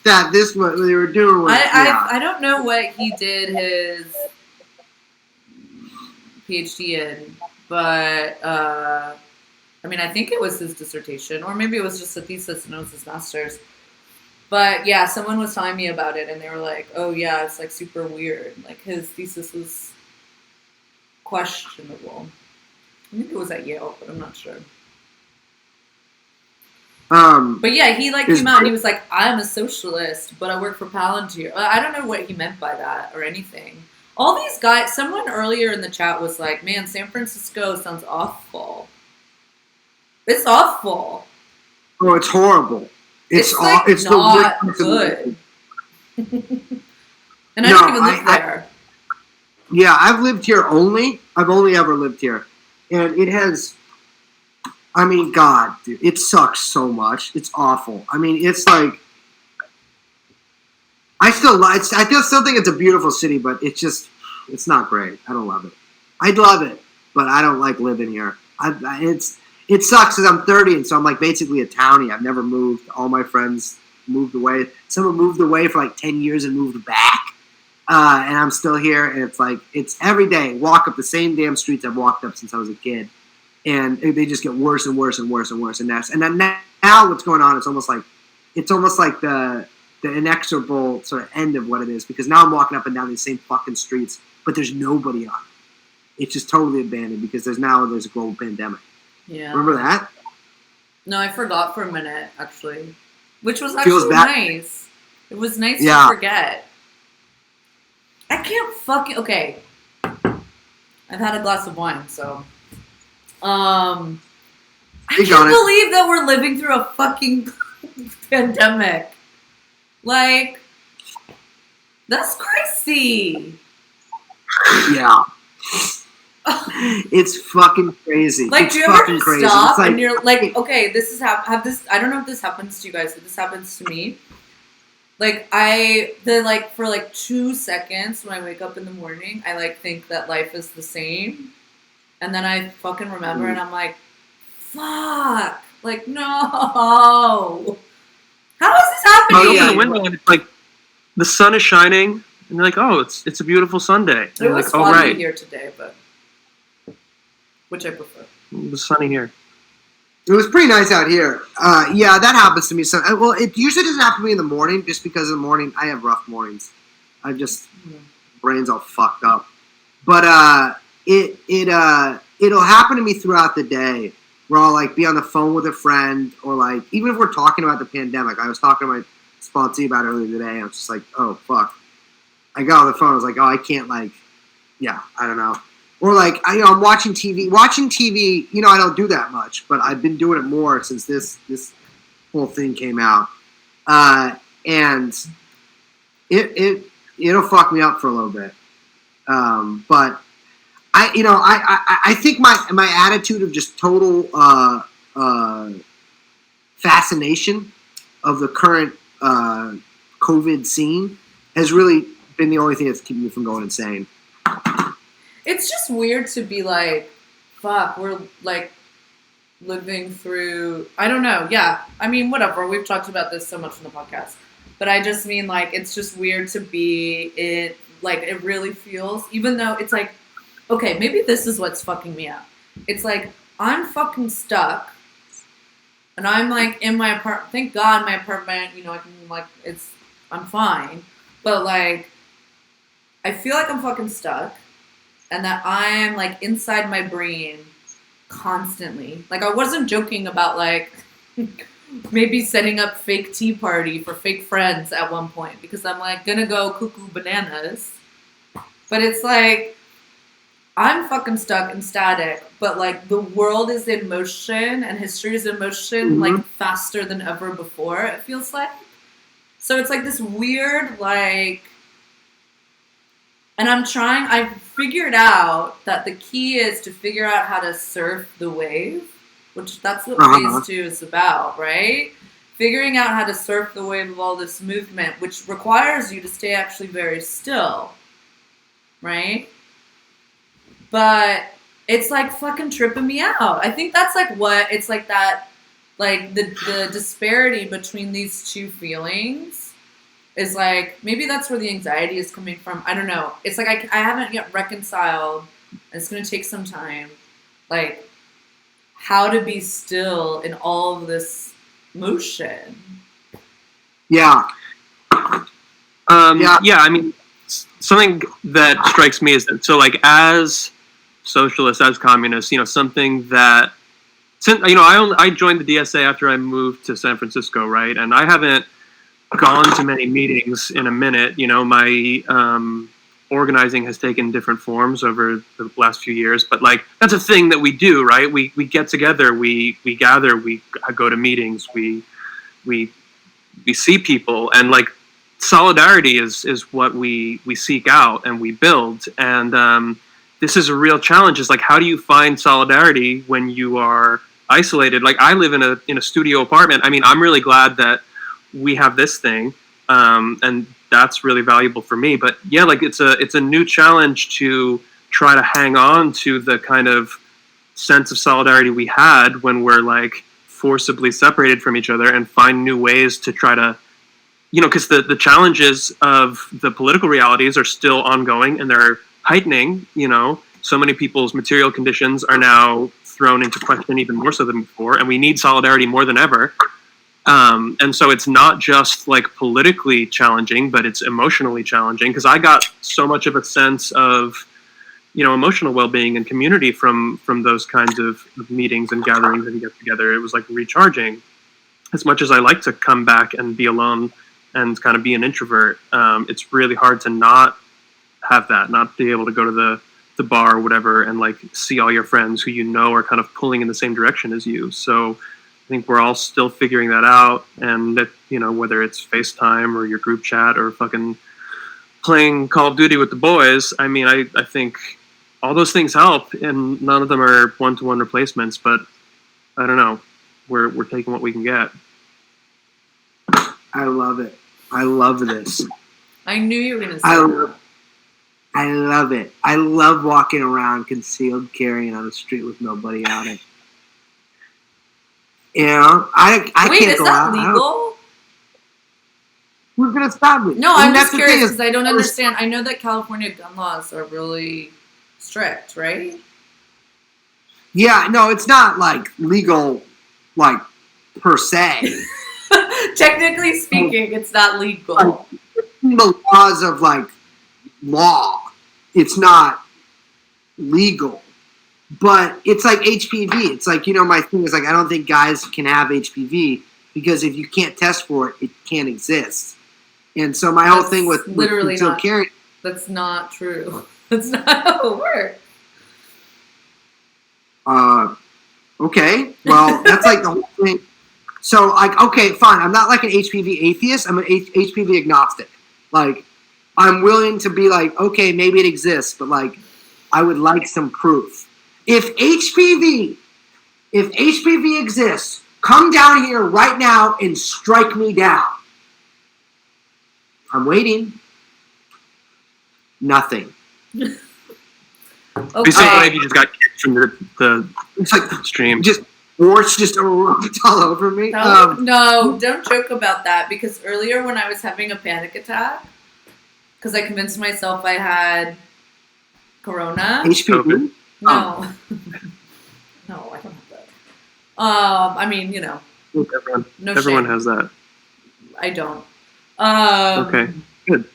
that this what they were doing. Was, I don't know what he did his PhD in, but I think it was his dissertation, or maybe it was just a thesis and it was his master's. But yeah, someone was telling me about it, and they were like, "Oh yeah, it's super weird. His thesis was questionable." I think it was at Yale, but I'm not sure. But yeah, he came out and he was like, "I'm a socialist, but I work for Palantir." I don't know what he meant by that or anything. All these guys. Someone earlier in the chat was like, "Man, San Francisco sounds awful." It's awful. Oh, it's horrible. It's not good. And I don't even live there. Yeah, I've lived here only. I've only ever lived here, and it has. I mean, God, dude, it sucks so much. It's awful. I mean, it's I still think it's a beautiful city, but it's not great. I don't love it. I'd love it, but I don't like living here. It sucks because I'm 30, and so I'm basically a townie. I've never moved. All my friends moved away. Someone moved away for 10 years and moved back, and I'm still here. And it's every day walk up the same damn streets I've walked up since I was a kid. And they just get worse and worse and worse and worse. And then now what's going on? It's almost like the inexorable sort of end of what it is, because now I'm walking up and down these same fucking streets, but there's nobody on it. It's just totally abandoned because there's a global pandemic. Yeah. Remember that? No, I forgot for a minute actually, which was actually nice. It was nice to forget. I can't okay. I've had a glass of wine, so. I can't believe that we're living through a fucking pandemic. That's crazy. Yeah. It's fucking crazy. Do you ever just stop and you're okay, this is I don't know if this happens to you guys, but this happens to me. For 2 seconds when I wake up in the morning, I think that life is the same. And then I fucking remember, and I'm like, fuck. No. How is this happening? I open the window, and it's the sun is shining, and you're like, oh, it's a beautiful Sunday. And it was foggy here today, but which I prefer. It was sunny here. It was pretty nice out here. Yeah, that happens to me. Well, it usually doesn't happen to me in the morning, just because in the morning I have rough mornings. I just brain's all fucked up. But it'll happen to me throughout the day, where I'll be on the phone with a friend, or even if we're talking about the pandemic. I was talking to my sponsee about it earlier today, and I was just like, oh fuck. I got on the phone. I was like, oh, I can't I don't know. Or I'm watching TV. Watching TV, I don't do that much, but I've been doing it more since this whole thing came out, and it'll fuck me up for a little bit, but. I think my attitude of just total fascination of the current COVID scene has really been the only thing that's keeping me from going insane. It's just weird to be fuck, we're living through, I don't know, yeah. I mean, whatever, we've talked about this so much in the podcast. but I just mean like it's just weird to be in like it really feels, even though it's like, okay, maybe this is what's fucking me up. It's like I'm fucking stuck, and I'm like in my apartment. Thank God my apartment, you know, I can like I'm fine, but like I feel like I'm fucking stuck, and that I'm like inside my brain constantly. Like I wasn't joking about like maybe setting up fake tea party for fake friends at one point because I'm like gonna go cuckoo bananas. But it's like I'm fucking stuck and static, but like the world is in motion and history is in motion like faster than ever before, it feels like. So it's like this weird like, and I've figured out that the key is to figure out how to surf the wave, which that's what phase 2 is about, right? Figuring out how to surf the wave of all this movement, which requires you to stay actually very still, right? But it's like fucking tripping me out. I think that's like what, it's like that, like the disparity between these two feelings is like, maybe that's where the anxiety is coming from. I don't know. It's like I haven't yet reconciled, and it's going to take some time, like how to be still in all of this motion. Yeah. I mean, something that strikes me is that, so like as socialists, as communists, you know, something that, you know, I joined the DSA after I moved to San Francisco, right? And I haven't gone to many meetings in a minute. You know, my organizing has taken different forms over the last few years, but like that's a thing that we do, right? We get together, we gather, we go to meetings, we see people, and like solidarity is what we seek out and we build. And this is a real challenge. Is like, how do you find solidarity when you are isolated? Like I live in a studio apartment. I mean, I'm really glad that we have this thing, and that's really valuable for me. But yeah, like it's a new challenge to try to hang on to the kind of sense of solidarity we had when we're like forcibly separated from each other, and find new ways to try to, you know, because the challenges of the political realities are still ongoing and they're heightening. You know, so many people's material conditions are now thrown into question even more so than before, and we need solidarity more than ever. And so it's not just like politically challenging, but it's emotionally challenging, because I got so much of a sense of, you know, emotional well-being and community from those kinds of meetings and gatherings and get together. It was like recharging. As much as I like to come back and be alone and kind of be an introvert, it's really hard to not have that, not be able to go to the bar or whatever and like see all your friends who you know are kind of pulling in the same direction as you. So I think we're all still figuring that out, and that, you know, whether it's FaceTime or your group chat or fucking playing Call of Duty with the boys, I mean, I think all those things help, and none of them are one-to-one replacements, but I don't know, we're taking what we can get. I love it. I love this. I knew you were going to say that. I love it. I love walking around concealed carrying on the street with nobody on it. You know, I Wait, can't is go that out. legal? Who's gonna stop me? No, I'm just curious because I don't is, understand. I know that California gun laws are really strict, right? Yeah, no, it's not like legal, like per se. Technically speaking, it's not legal. The laws of like law, it's not legal. But it's like HPV. It's like, you know, my thing is like, I don't think guys can have HPV because if you can't test for it, it can't exist. And so my whole thing with literally not carrying. That's not true. That's not how it works. Okay. Well, that's like the whole thing. So like, okay, fine. I'm not like an HPV atheist. I'm an HPV agnostic. Like, I'm willing to be like, okay, maybe it exists, but like, I would like some proof. If HPV exists, come down here right now and strike me down. I'm waiting. Nothing. Okay. You just got kicked from the it's like stream. Just or it's just erupted all over me. No, don't joke about that, because earlier when I was having a panic attack, because I convinced myself I had corona. HPV? No. No, I don't have that. I mean, Everyone has that. I don't. Okay, good.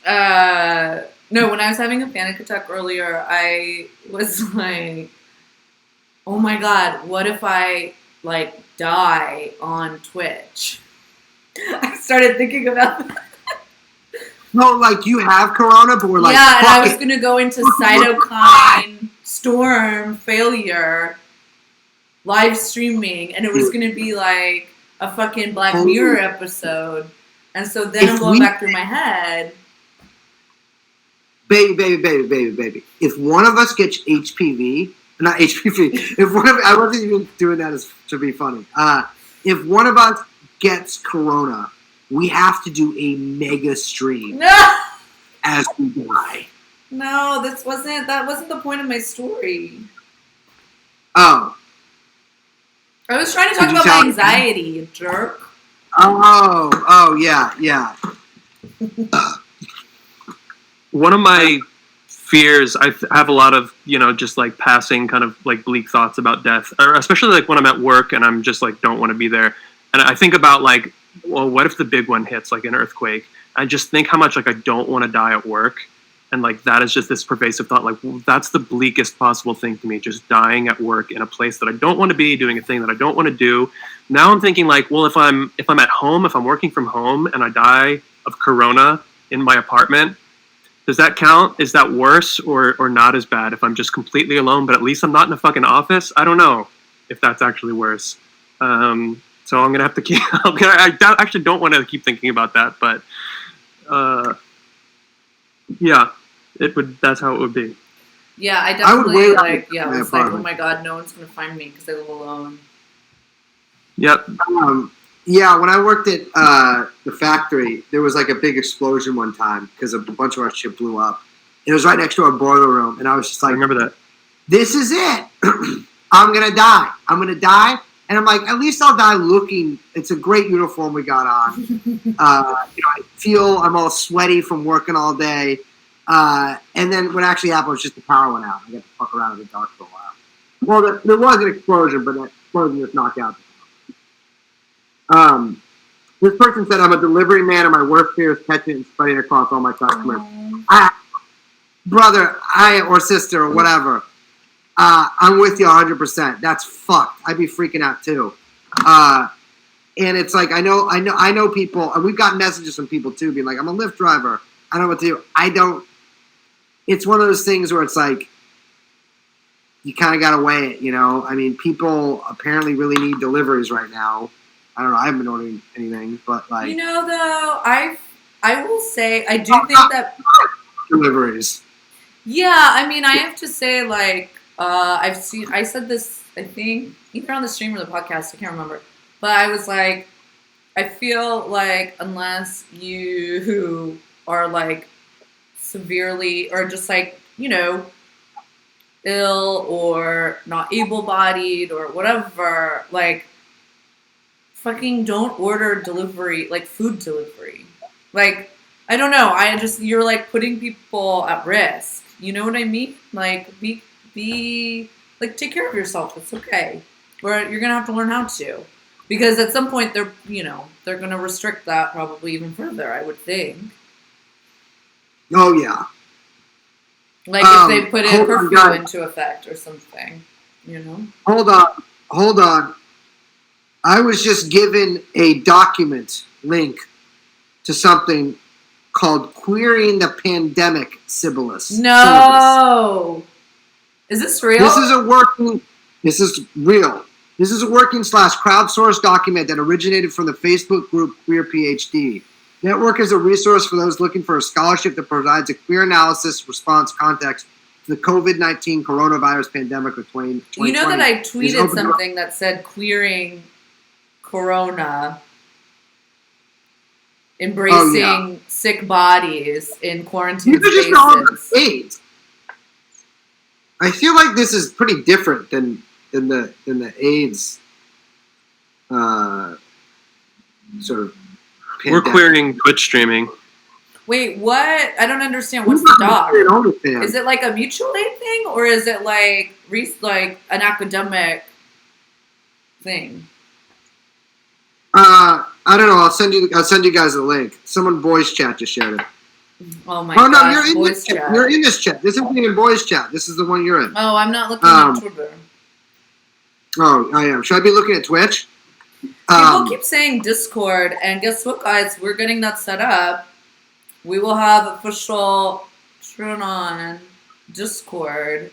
No, when I was having a panic attack earlier, I was like, oh my God, what if I die on Twitch? I started thinking about that. No, you have corona, but we're and I was going to go into cytokine storm failure live streaming, and it was going to be like a fucking Black Mirror episode. And so then I'm going back through my head. Baby. If one of us gets HPV, not HPV, I wasn't even doing that to be funny. If one of us gets corona, we have to do a mega stream as we die. No, that wasn't the point of my story. Oh. I was trying to talk about my anxiety, you jerk. Oh, yeah. One of my fears, I have a lot of, just passing kind of bleak thoughts about death, or especially when I'm at work and I'm just don't want to be there. And I think about well, what if the big one hits, an earthquake? I just think how much I don't want to die at work. And that is just this pervasive thought, that's the bleakest possible thing to me, just dying at work in a place that I don't want to be, doing a thing that I don't want to do. Now I'm thinking well, if I'm at home, if I'm working from home and I die of corona in my apartment, does that count? Is that worse or not as bad if I'm just completely alone, but at least I'm not in a fucking office? I don't know if that's actually worse. So I'm going to have to keep, I actually don't want to keep thinking about that, but yeah. That's how it would be. Yeah, I definitely was oh my God, no one's gonna find me because I live alone. Yep. Yeah, when I worked at the factory, there was a big explosion one time because a bunch of our shit blew up. It was right next to our boiler room, and I was just I remember that. This is it. I'm gonna die. And I'm at least I'll die looking. It's a great uniform we got on. I feel I'm all sweaty from working all day. And then what actually happened was just the power went out. I got to fuck around in the dark for a while. Well, there was an explosion, but that explosion just knocked out the power. This person said, I'm a delivery man and my worst fear is catching it and spreading across all my customers. Brother, or sister, or whatever. I'm with you 100%. That's fucked. I'd be freaking out too. And it's I know people, and we've gotten messages from people too, being I'm a Lyft driver. I don't know what to do. It's one of those things where it's you kind of got to weigh it, I mean, people apparently really need deliveries right now. I don't know. I haven't been ordering anything, but though, I will say, I do think that deliveries. Yeah, I mean, I have to say, I said this, I think, either on the stream or the podcast, I can't remember. But I was I feel unless you are severely or just ill or not able-bodied or whatever, fucking don't order delivery, food delivery. I don't know. You're putting people at risk. You know what I mean? Be take care of yourself. It's okay. But you're gonna have to learn how to, because at some point they're gonna restrict that probably even further. I would think. Oh yeah. If they put a curfew into effect or something, Hold on. I was just given a document link to something called Queering the Pandemic Syllabus. No! Is this real? This is real. This is a working / crowdsourced document that originated from the Facebook group Queer PhD. Network is a resource for those looking for a scholarship that provides a queer analysis, response, context to the COVID-19 coronavirus pandemic of 2020. You know that I tweeted something that said queering corona, embracing sick bodies in quarantine spaces. Just AIDS. I feel like this is pretty different than the AIDS sort of. We're queering Twitch streaming. Wait, what? I don't understand. What's the dog? Is it like a mutual aid thing, or is it like an academic thing? I don't know. I'll send you guys a link. Someone voice chat just shared it. Oh my god! No, you're in this chat. You're in this chat. This isn't in voice chat. This is the one you're in. Oh, I'm not looking at Twitter. Oh, I am. Should I be looking at Twitch? People keep saying Discord, and guess what, guys? We're getting that set up. We will have official TrueAnon Discord.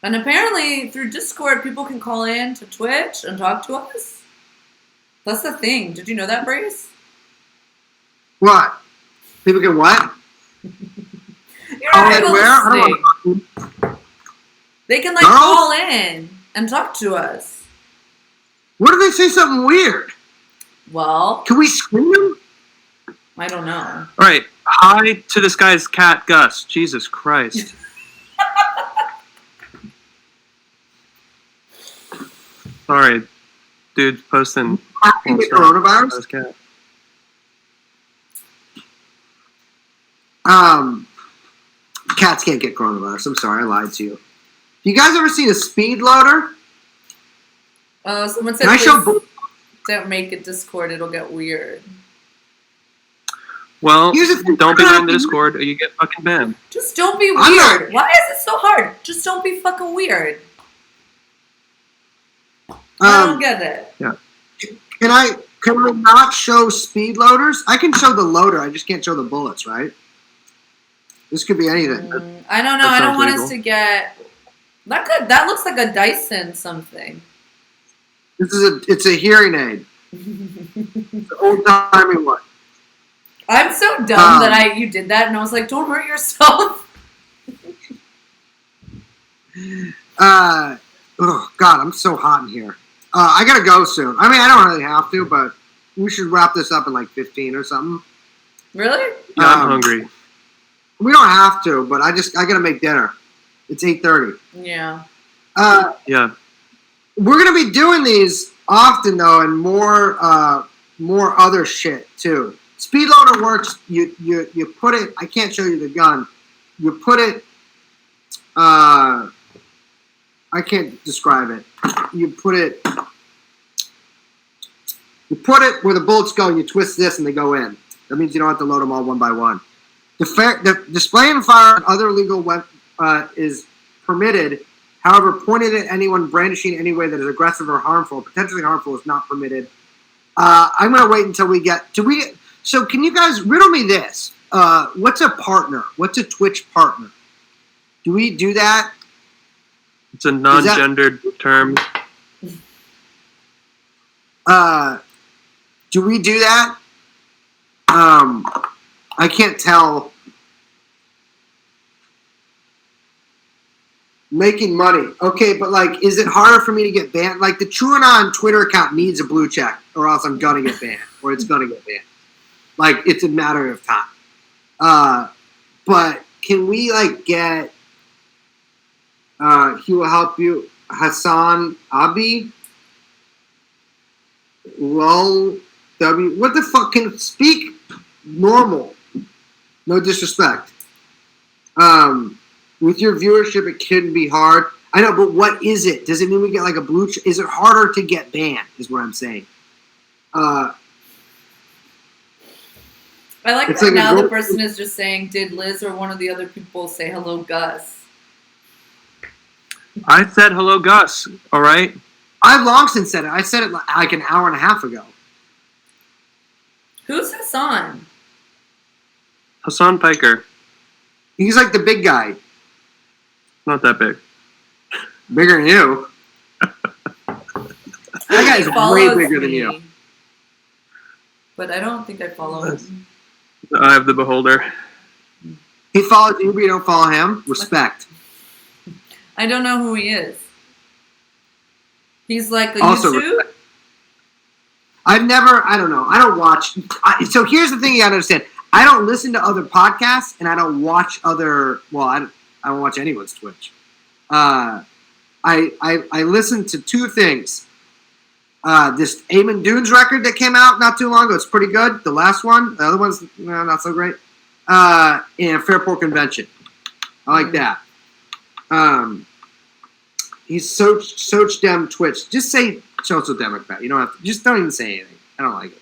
And apparently, through Discord, people can call in to Twitch and talk to us. That's the thing. Did you know that, Brace? What? People can what? You're not listening. They can, like, call in and talk to us. What if they say something weird? Well... Can we scream? I don't know. All right. Hi to this guy's cat, Gus. Jesus Christ. Sorry. Dude's posting. Coronavirus? Cat. Cats can't get coronavirus. I'm sorry, I lied to you. You guys ever seen a speed loader? Someone said, don't make it Discord. It'll get weird. Well, don't be on the Discord or you get fucking banned. Just don't be weird. Why is it so hard? Just don't be fucking weird. I don't get it. Yeah. Can we not show speed loaders? I can show the loader. I just can't show the bullets, right? This could be anything. I don't know. I don't want us to get... That looks like a Dyson something. It's a hearing aid. It's an old-timey one. I'm so dumb that you did that, and I was like, don't hurt yourself. Oh, God, I'm so hot in here. I gotta go soon. I mean, I don't really have to, but we should wrap this up in like 15 or something. Really? Yeah, I'm hungry. We don't have to, but I gotta make dinner. It's 8:30. Yeah. Yeah. We're gonna be doing these often though, and more other shit too. Speed loader works. You put it. I can't show you the gun. You put it. I can't describe it. You put it where the bullets go, and you twist this, and they go in. That means you don't have to load them all one by one. The display and fire and other legal is permitted. However, pointed at anyone brandishing in any way that is aggressive or harmful, potentially harmful, is not permitted. I'm going to wait until we get to we. So, can you guys riddle me this? What's a partner? What's a Twitch partner? Do we do that? It's a non-gendered term. Do we do that? I can't tell. Making money. Okay, but like, is it harder for me to get banned? Like, the TrueAnon Twitter account needs a blue check, or else I'm gonna get banned, or it's gonna get banned. Like, it's a matter of time. But can we, like, get, he will help you, Hassan Abi? Lol, W, what the fuck, can speak normal. No disrespect. With your viewership, it can be hard. I know, but what is it? Does it mean we get like a blue check? Is it harder to get banned, is what I'm saying. I like that like now the person is just saying, did Liz or one of the other people say hello, Gus? I said hello, Gus. All right? I've long since said it. I said it like an hour and a half ago. Who's Hassan? Hassan Piker. He's like the big guy. Not that big. Bigger than you. That guy's way bigger than you. But I don't think I follow him. The eye of the beholder. He follows you, but you don't follow him. Respect. I don't know who he is. He's like a YouTube? Respect. I don't know. I don't watch. So here's the thing you gotta understand. I don't listen to other podcasts, and I don't watch other. Well, I don't watch anyone's Twitch. I listened to two things. This Eamon Dunes record that came out not too long ago. It's pretty good. The last one. The other one's not so great. And Fairport Convention. I like that. He's Soch Dem Twitch. Just say social Democrat. You don't have to. Just don't even say anything. I don't like it.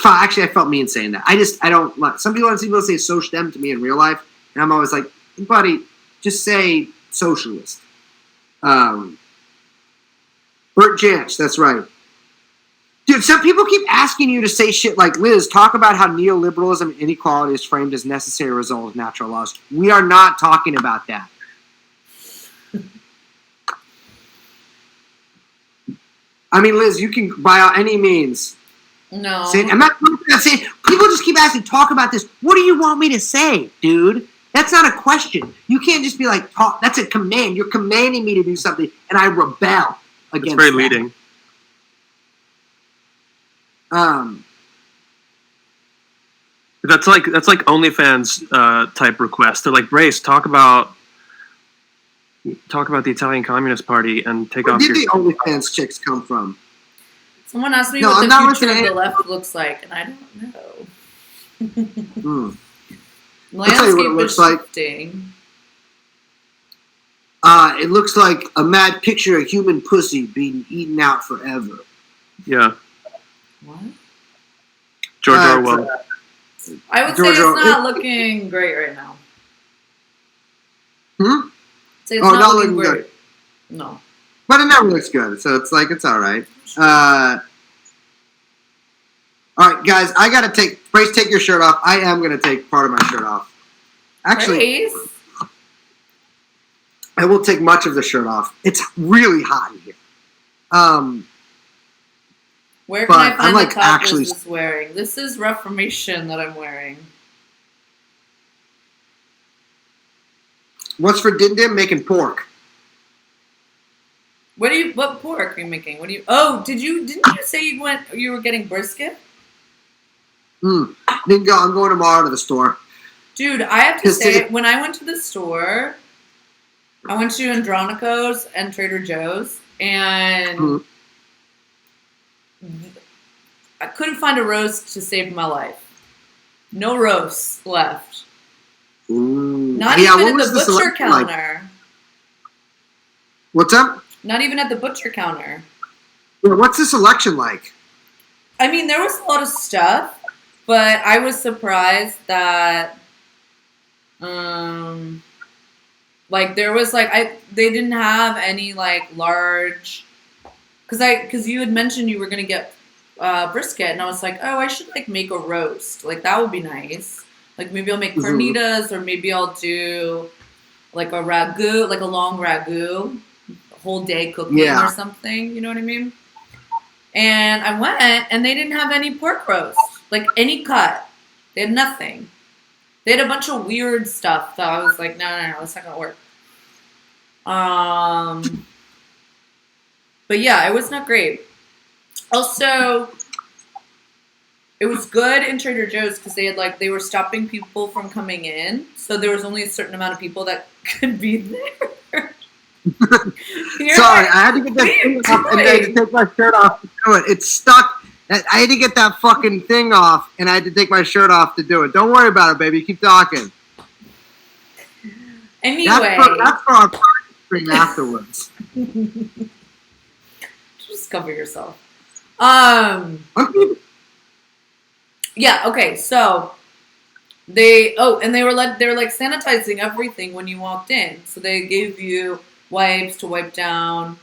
Actually, I felt mean saying that. I don't like. Some people say Soch Dem to me in real life, and I'm always like, buddy, just say socialist. Bert Jansch, that's right. Dude, some people keep asking you to say shit like, Liz, talk about how neoliberalism and inequality is framed as necessary result of natural laws. We are not talking about that. I mean, Liz, you can, by any means. No. I'm not saying, people just keep asking, talk about this. What do you want me to say, dude? That's not a question. You can't just be like, talk. That's a command. You're commanding me to do something, and I rebel against It's very that. leading. That's like OnlyFans type request. They're like, Brace, talk about the Italian Communist Party and take off Where your. did the OnlyFans chicks come from? Someone asked me No, what I'm the not future of listening. the left looks like, and I don't know. I'll tell you what it Landscape looks is like. shifting. It looks like a mad picture of human pussy being eaten out forever. Yeah, What? George Uh, Orwell. I would George say it's not Orwell. looking great right now. Say it's Oh, not not looking looking great. No. But it never looks good, so it's like, it's all right. All right, guys, I got to Brace, take your shirt off. I am going to take part of my shirt off. Actually, Grace? I will take much of the shirt off. It's really hot in here. Where can But I find I'm, like, the top actually- Liz is wearing? This is Reformation that I'm wearing. What's for Din Din? Making pork. What pork are you making? Didn't you say you were getting brisket? I'm going tomorrow to the store. Dude, I have to Just say, to- when I went to the store, I went to Andronico's and Trader Joe's, and I couldn't find a roast to save my life. No roasts left. Not even at the butcher selection counter. like? What's up? Not even at the butcher counter. Yeah, what's the selection like? I mean, there was a lot of stuff, but I was surprised that, there was they didn't have any large, because you had mentioned you were gonna get brisket, and I was like, oh, I should make a roast, that would be nice. Maybe I'll make carnitas, or maybe I'll do a ragu, a long ragu, a whole day cooking or something. You know what I mean? And I went, and they didn't have any pork roast, any cut. They had nothing. They had a bunch of weird stuff that I was like, no, that's not gonna work. But yeah, it was not great. Also, it was good in Trader Joe's because they had they were stopping people from coming in, so there was only a certain amount of people that could be there. Sorry, I had to get that thing off and I had to take my shirt off to do it. It's stuck. I had to get that fucking thing off, and I had to take my shirt off to do it. Don't worry about it, baby. Keep talking. Anyway, that's for our stream afterwards. Just cover yourself. Yeah. Okay. So they were sanitizing everything when you walked in. So they gave you wipes to wipe down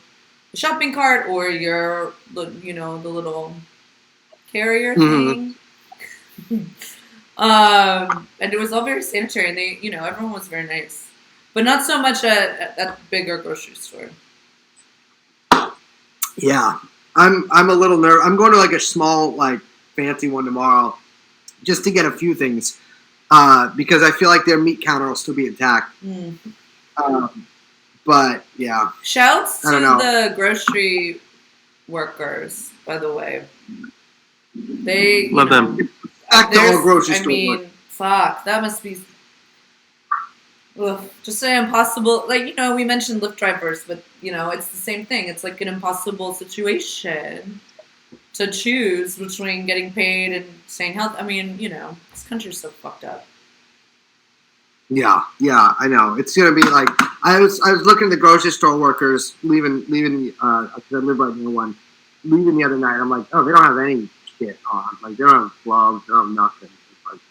the shopping cart or your, the little carrier thing. And it was all very sanitary, and they, everyone was very nice, but not so much at that bigger grocery store. Yeah, I'm a little nervous. I'm going to a small fancy one tomorrow, just to get a few things, because I feel like their meat counter will still be intact. But yeah. Shouts to I don't know. the grocery workers, by the way. They Love them. Back to all grocery I store mean, work. fuck, that must be. Ugh, just an impossible, like, we mentioned Lyft drivers, but, it's the same thing. It's like an impossible situation to choose between getting paid and staying healthy. I mean, this country's so fucked up. Yeah, I know. It's gonna be like I was looking at the grocery store workers leaving. Because I live right near one. Leaving the other night, I'm like, oh, they don't have any shit on. Like they don't have gloves, they don't have nothing. It's like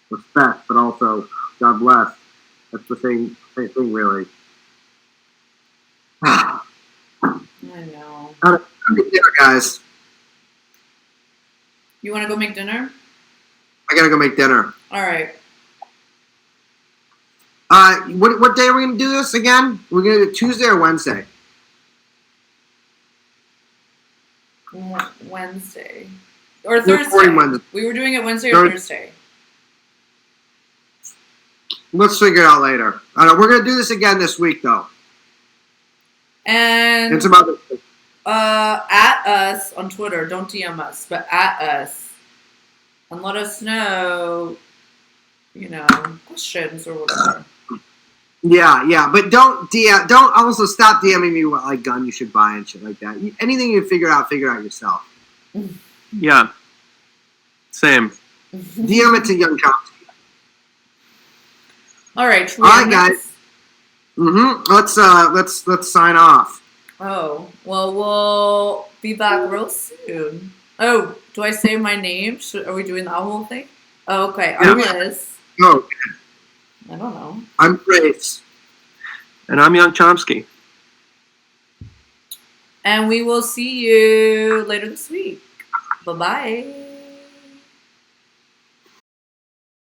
respect, but also God bless. That's the same thing, really. I know. Dinner, guys. You want to go make dinner? I gotta go make dinner. All right. What day are we gonna do this again? We're gonna do it Tuesday or Wednesday? Wednesday or We're recording Thursday. Wednesday. We were doing it Wednesday or Thursday. Let's figure it out later. We're gonna do this again this week, though. And it's about at us on Twitter. Don't DM us, but at us and let us know, questions or whatever. Yeah, but don't also stop DMing me what like gun you should buy and shit like that. Anything you figure out yourself. Yeah. Same. DM it to Young Chomsky. All right, guys. Let's sign off. Oh, well, we'll be back real soon. Oh, do I say my name? Are we doing that whole thing? Oh, okay. I'm Liz. Oh. I don't know. I'm Grace. And I'm Young Chomsky. And we will see you later this week. Bye-bye.